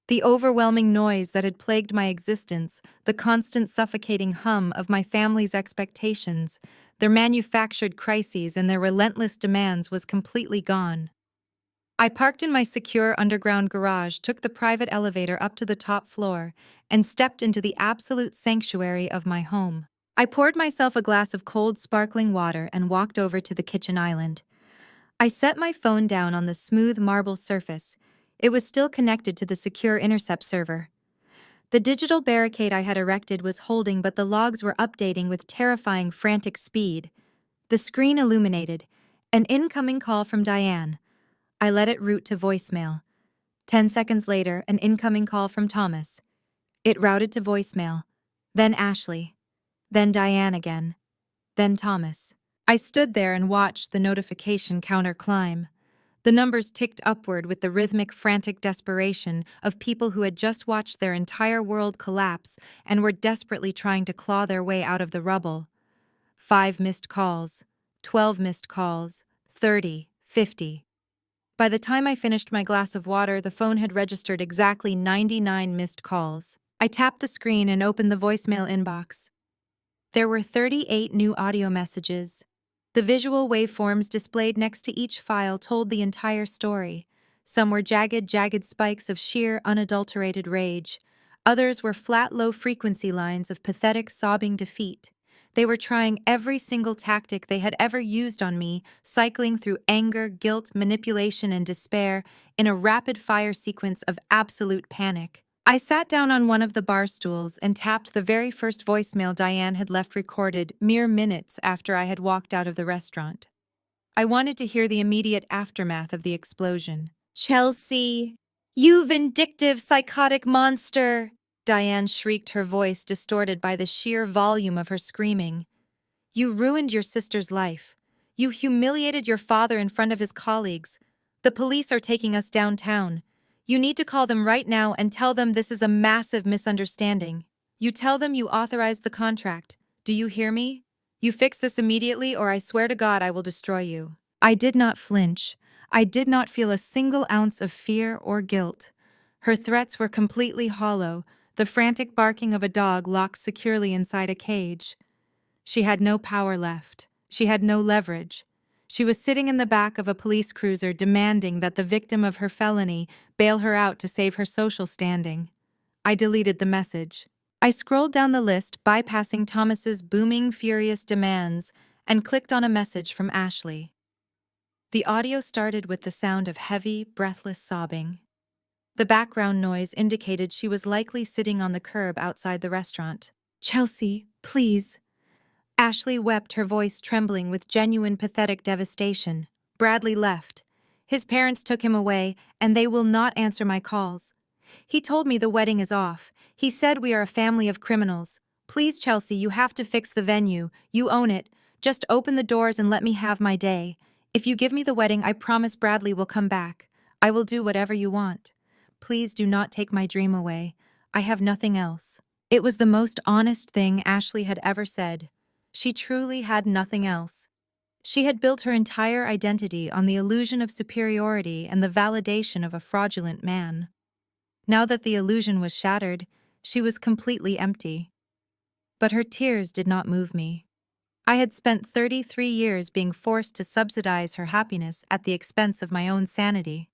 The overwhelming noise that had plagued my existence, the constant suffocating hum of my family's expectations, their manufactured crises and their relentless demands was completely gone. I parked in my secure underground garage, took the private elevator up to the top floor, and stepped into the absolute sanctuary of my home. I poured myself a glass of cold, sparkling water and walked over to the kitchen island. I set my phone down on the smooth marble surface. It was still connected to the secure intercept server. The digital barricade I had erected was holding, but the logs were updating with terrifying, frantic speed. The screen illuminated. An incoming call from Diane. I let it route to voicemail. 10 seconds later, an incoming call from Thomas. It routed to voicemail. Then Ashley. Then Diane again. Then Thomas. I stood there and watched the notification counter climb. The numbers ticked upward with the rhythmic, frantic desperation of people who had just watched their entire world collapse and were desperately trying to claw their way out of the rubble. 5 missed calls, 12 missed calls, 30, 50. By the time I finished my glass of water, the phone had registered exactly 99 missed calls. I tapped the screen and opened the voicemail inbox. There were 38 new audio messages. The visual waveforms displayed next to each file told the entire story. Some were jagged spikes of sheer, unadulterated rage. Others were flat, low-frequency lines of pathetic, sobbing defeat. They were trying every single tactic they had ever used on me, cycling through anger, guilt, manipulation, and despair in a rapid-fire sequence of absolute panic. I sat down on one of the bar stools and tapped the very first voicemail Diane had left recorded mere minutes after I had walked out of the restaurant. I wanted to hear the immediate aftermath of the explosion. "Chelsea, you vindictive, psychotic monster!" Diane shrieked, her voice distorted by the sheer volume of her screaming. "You ruined your sister's life. You humiliated your father in front of his colleagues. The police are taking us downtown. You need to call them right now and tell them this is a massive misunderstanding. You tell them you authorized the contract. Do you hear me? You fix this immediately or I swear to God I will destroy you." I did not flinch. I did not feel a single ounce of fear or guilt. Her threats were completely hollow, the frantic barking of a dog locked securely inside a cage. She had no power left. She had no leverage. She was sitting in the back of a police cruiser demanding that the victim of her felony bail her out to save her social standing. I deleted the message. I scrolled down the list, bypassing Thomas's booming, furious demands, and clicked on a message from Ashley. The audio started with the sound of heavy, breathless sobbing. The background noise indicated she was likely sitting on the curb outside the restaurant. "Chelsea, please." Ashley wept, her voice trembling with genuine pathetic devastation. Bradley left. His parents took him away, and they will not answer my calls. He told me the wedding is off. He said we are a family of criminals. Please, Chelsea, you have to fix the venue. You own it. Just open the doors and let me have my day. If you give me the wedding, I promise Bradley will come back. I will do whatever you want. Please do not take my dream away. I have nothing else. It was the most honest thing Ashley had ever said. She truly had nothing else. She had built her entire identity on the illusion of superiority and the validation of a fraudulent man. Now that the illusion was shattered, she was completely empty. But her tears did not move me. I had spent 33 years being forced to subsidize her happiness at the expense of my own sanity.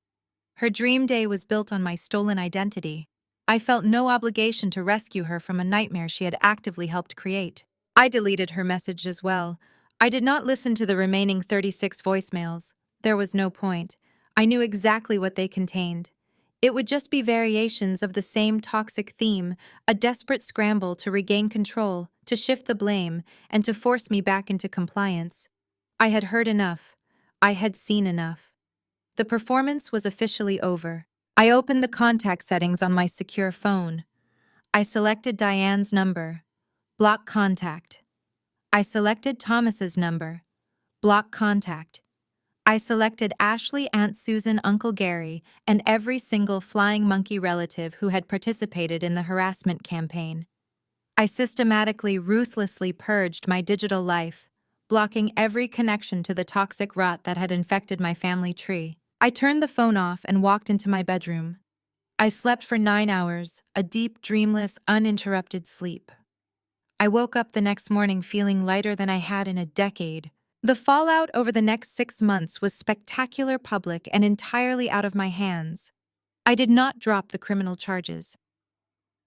Her dream day was built on my stolen identity. I felt no obligation to rescue her from a nightmare she had actively helped create. I deleted her message as well. I did not listen to the remaining 36 voicemails. There was no point. I knew exactly what they contained. It would just be variations of the same toxic theme, a desperate scramble to regain control, to shift the blame, and to force me back into compliance. I had heard enough. I had seen enough. The performance was officially over. I opened the contact settings on my secure phone. I selected Diane's number. Block contact. I selected Thomas's number. Block contact. I selected Ashley, Aunt Susan, Uncle Gary, and every single flying monkey relative who had participated in the harassment campaign. I systematically, ruthlessly purged my digital life, blocking every connection to the toxic rot that had infected my family tree. I turned the phone off and walked into my bedroom. I slept for 9 hours, a deep, dreamless, uninterrupted sleep. I woke up the next morning feeling lighter than I had in a decade. The fallout over the next 6 months was spectacular, public, and entirely out of my hands. I did not drop the criminal charges.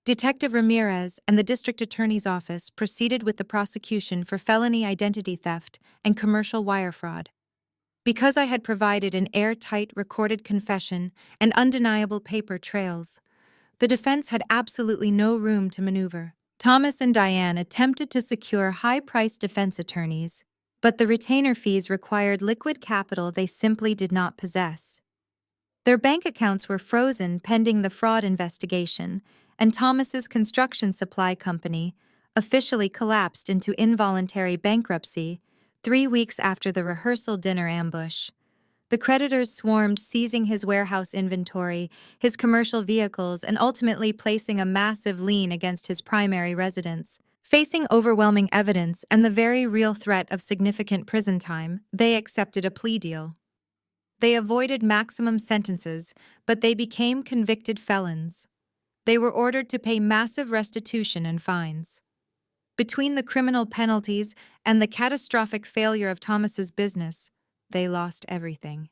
Detective Ramirez and the district attorney's office proceeded with the prosecution for felony identity theft and commercial wire fraud. Because I had provided an airtight recorded confession and undeniable paper trails, the defense had absolutely no room to maneuver. Thomas and Diane attempted to secure high-priced defense attorneys, but the retainer fees required liquid capital they simply did not possess. Their bank accounts were frozen pending the fraud investigation, and Thomas's construction supply company officially collapsed into involuntary bankruptcy 3 weeks after the rehearsal dinner ambush. The creditors swarmed, seizing his warehouse inventory, his commercial vehicles, and ultimately placing a massive lien against his primary residence. Facing overwhelming evidence and the very real threat of significant prison time, they accepted a plea deal. They avoided maximum sentences, but they became convicted felons. They were ordered to pay massive restitution and fines. Between the criminal penalties and the catastrophic failure of Thomas's business, they lost everything.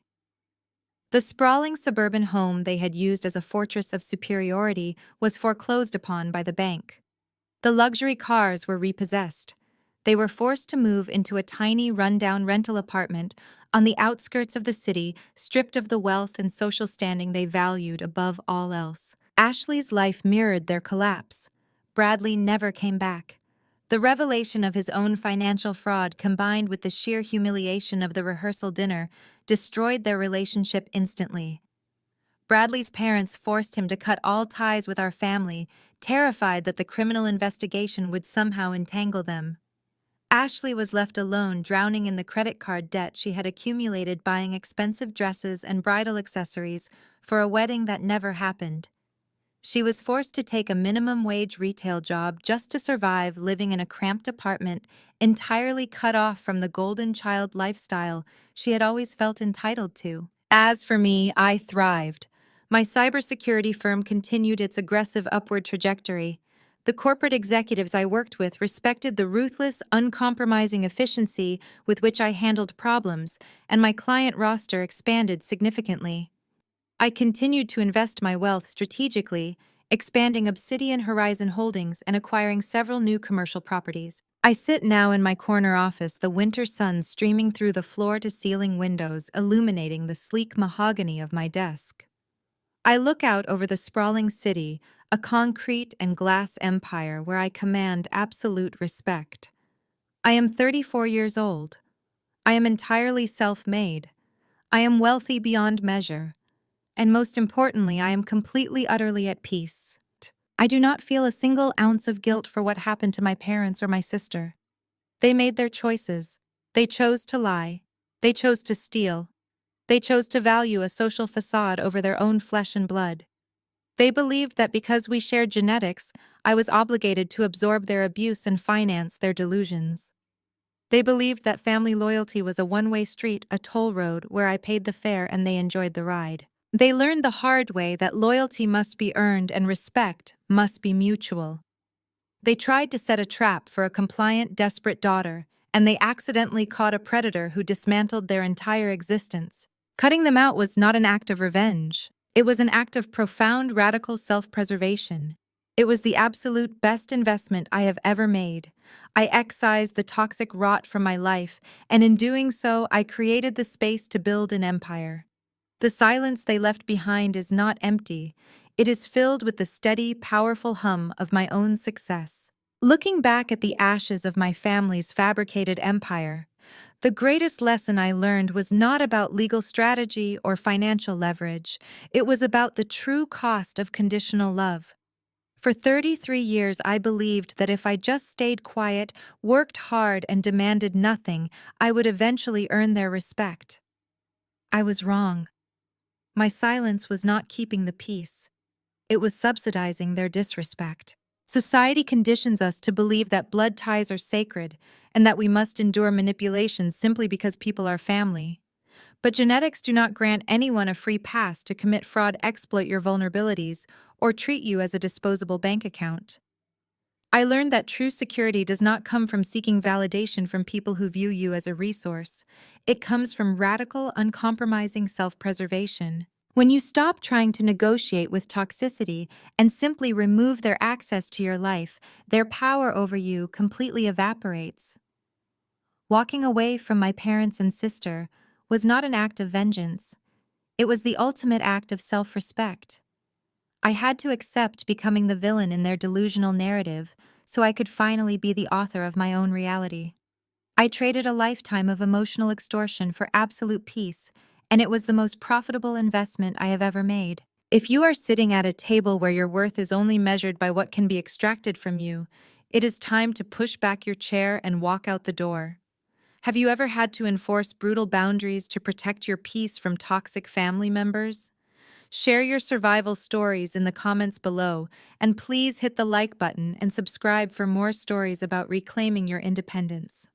The sprawling suburban home they had used as a fortress of superiority was foreclosed upon by the bank. The luxury cars were repossessed. They were forced to move into a tiny, rundown rental apartment on the outskirts of the city, stripped of the wealth and social standing they valued above all else. Ashley's life mirrored their collapse. Bradley never came back. The revelation of his own financial fraud, combined with the sheer humiliation of the rehearsal dinner, destroyed their relationship instantly. Bradley's parents forced him to cut all ties with our family, terrified that the criminal investigation would somehow entangle them. Ashley was left alone, drowning in the credit card debt she had accumulated buying expensive dresses and bridal accessories for a wedding that never happened. She was forced to take a minimum wage retail job just to survive, living in a cramped apartment, entirely cut off from the golden child lifestyle she had always felt entitled to. As for me, I thrived. My cybersecurity firm continued its aggressive upward trajectory. The corporate executives I worked with respected the ruthless, uncompromising efficiency with which I handled problems, and my client roster expanded significantly. I continued to invest my wealth strategically, expanding Obsidian Horizon Holdings and acquiring several new commercial properties. I sit now in my corner office, the winter sun streaming through the floor-to-ceiling windows, illuminating the sleek mahogany of my desk. I look out over the sprawling city, a concrete and glass empire where I command absolute respect. I am 34 years old. I am entirely self-made. I am wealthy beyond measure. And most importantly, I am completely, utterly at peace. I do not feel a single ounce of guilt for what happened to my parents or my sister. They made their choices. They chose to lie. They chose to steal. They chose to value a social facade over their own flesh and blood. They believed that because we shared genetics, I was obligated to absorb their abuse and finance their delusions. They believed that family loyalty was a one-way street, a toll road where I paid the fare and they enjoyed the ride. They learned the hard way that loyalty must be earned and respect must be mutual. They tried to set a trap for a compliant, desperate daughter, and they accidentally caught a predator who dismantled their entire existence. Cutting them out was not an act of revenge. It was an act of profound, radical self-preservation. It was the absolute best investment I have ever made. I excised the toxic rot from my life, and in doing so, I created the space to build an empire. The silence they left behind is not empty. It is filled with the steady, powerful hum of my own success. Looking back at the ashes of my family's fabricated empire, the greatest lesson I learned was not about legal strategy or financial leverage. It was about the true cost of conditional love. For 33 years, I believed that if I just stayed quiet, worked hard, and demanded nothing, I would eventually earn their respect. I was wrong. My silence was not keeping the peace. It was subsidizing their disrespect. Society conditions us to believe that blood ties are sacred and that we must endure manipulation simply because people are family. But genetics do not grant anyone a free pass to commit fraud, exploit your vulnerabilities, or treat you as a disposable bank account. I learned that true security does not come from seeking validation from people who view you as a resource. It comes from radical, uncompromising self-preservation. When you stop trying to negotiate with toxicity and simply remove their access to your life, their power over you completely evaporates. Walking away from my parents and sister was not an act of vengeance. It was the ultimate act of self-respect. I had to accept becoming the villain in their delusional narrative so I could finally be the author of my own reality. I traded a lifetime of emotional extortion for absolute peace, and it was the most profitable investment I have ever made. If you are sitting at a table where your worth is only measured by what can be extracted from you, it is time to push back your chair and walk out the door. Have you ever had to enforce brutal boundaries to protect your peace from toxic family members? Share your survival stories in the comments below, and please hit the like button and subscribe for more stories about reclaiming your independence.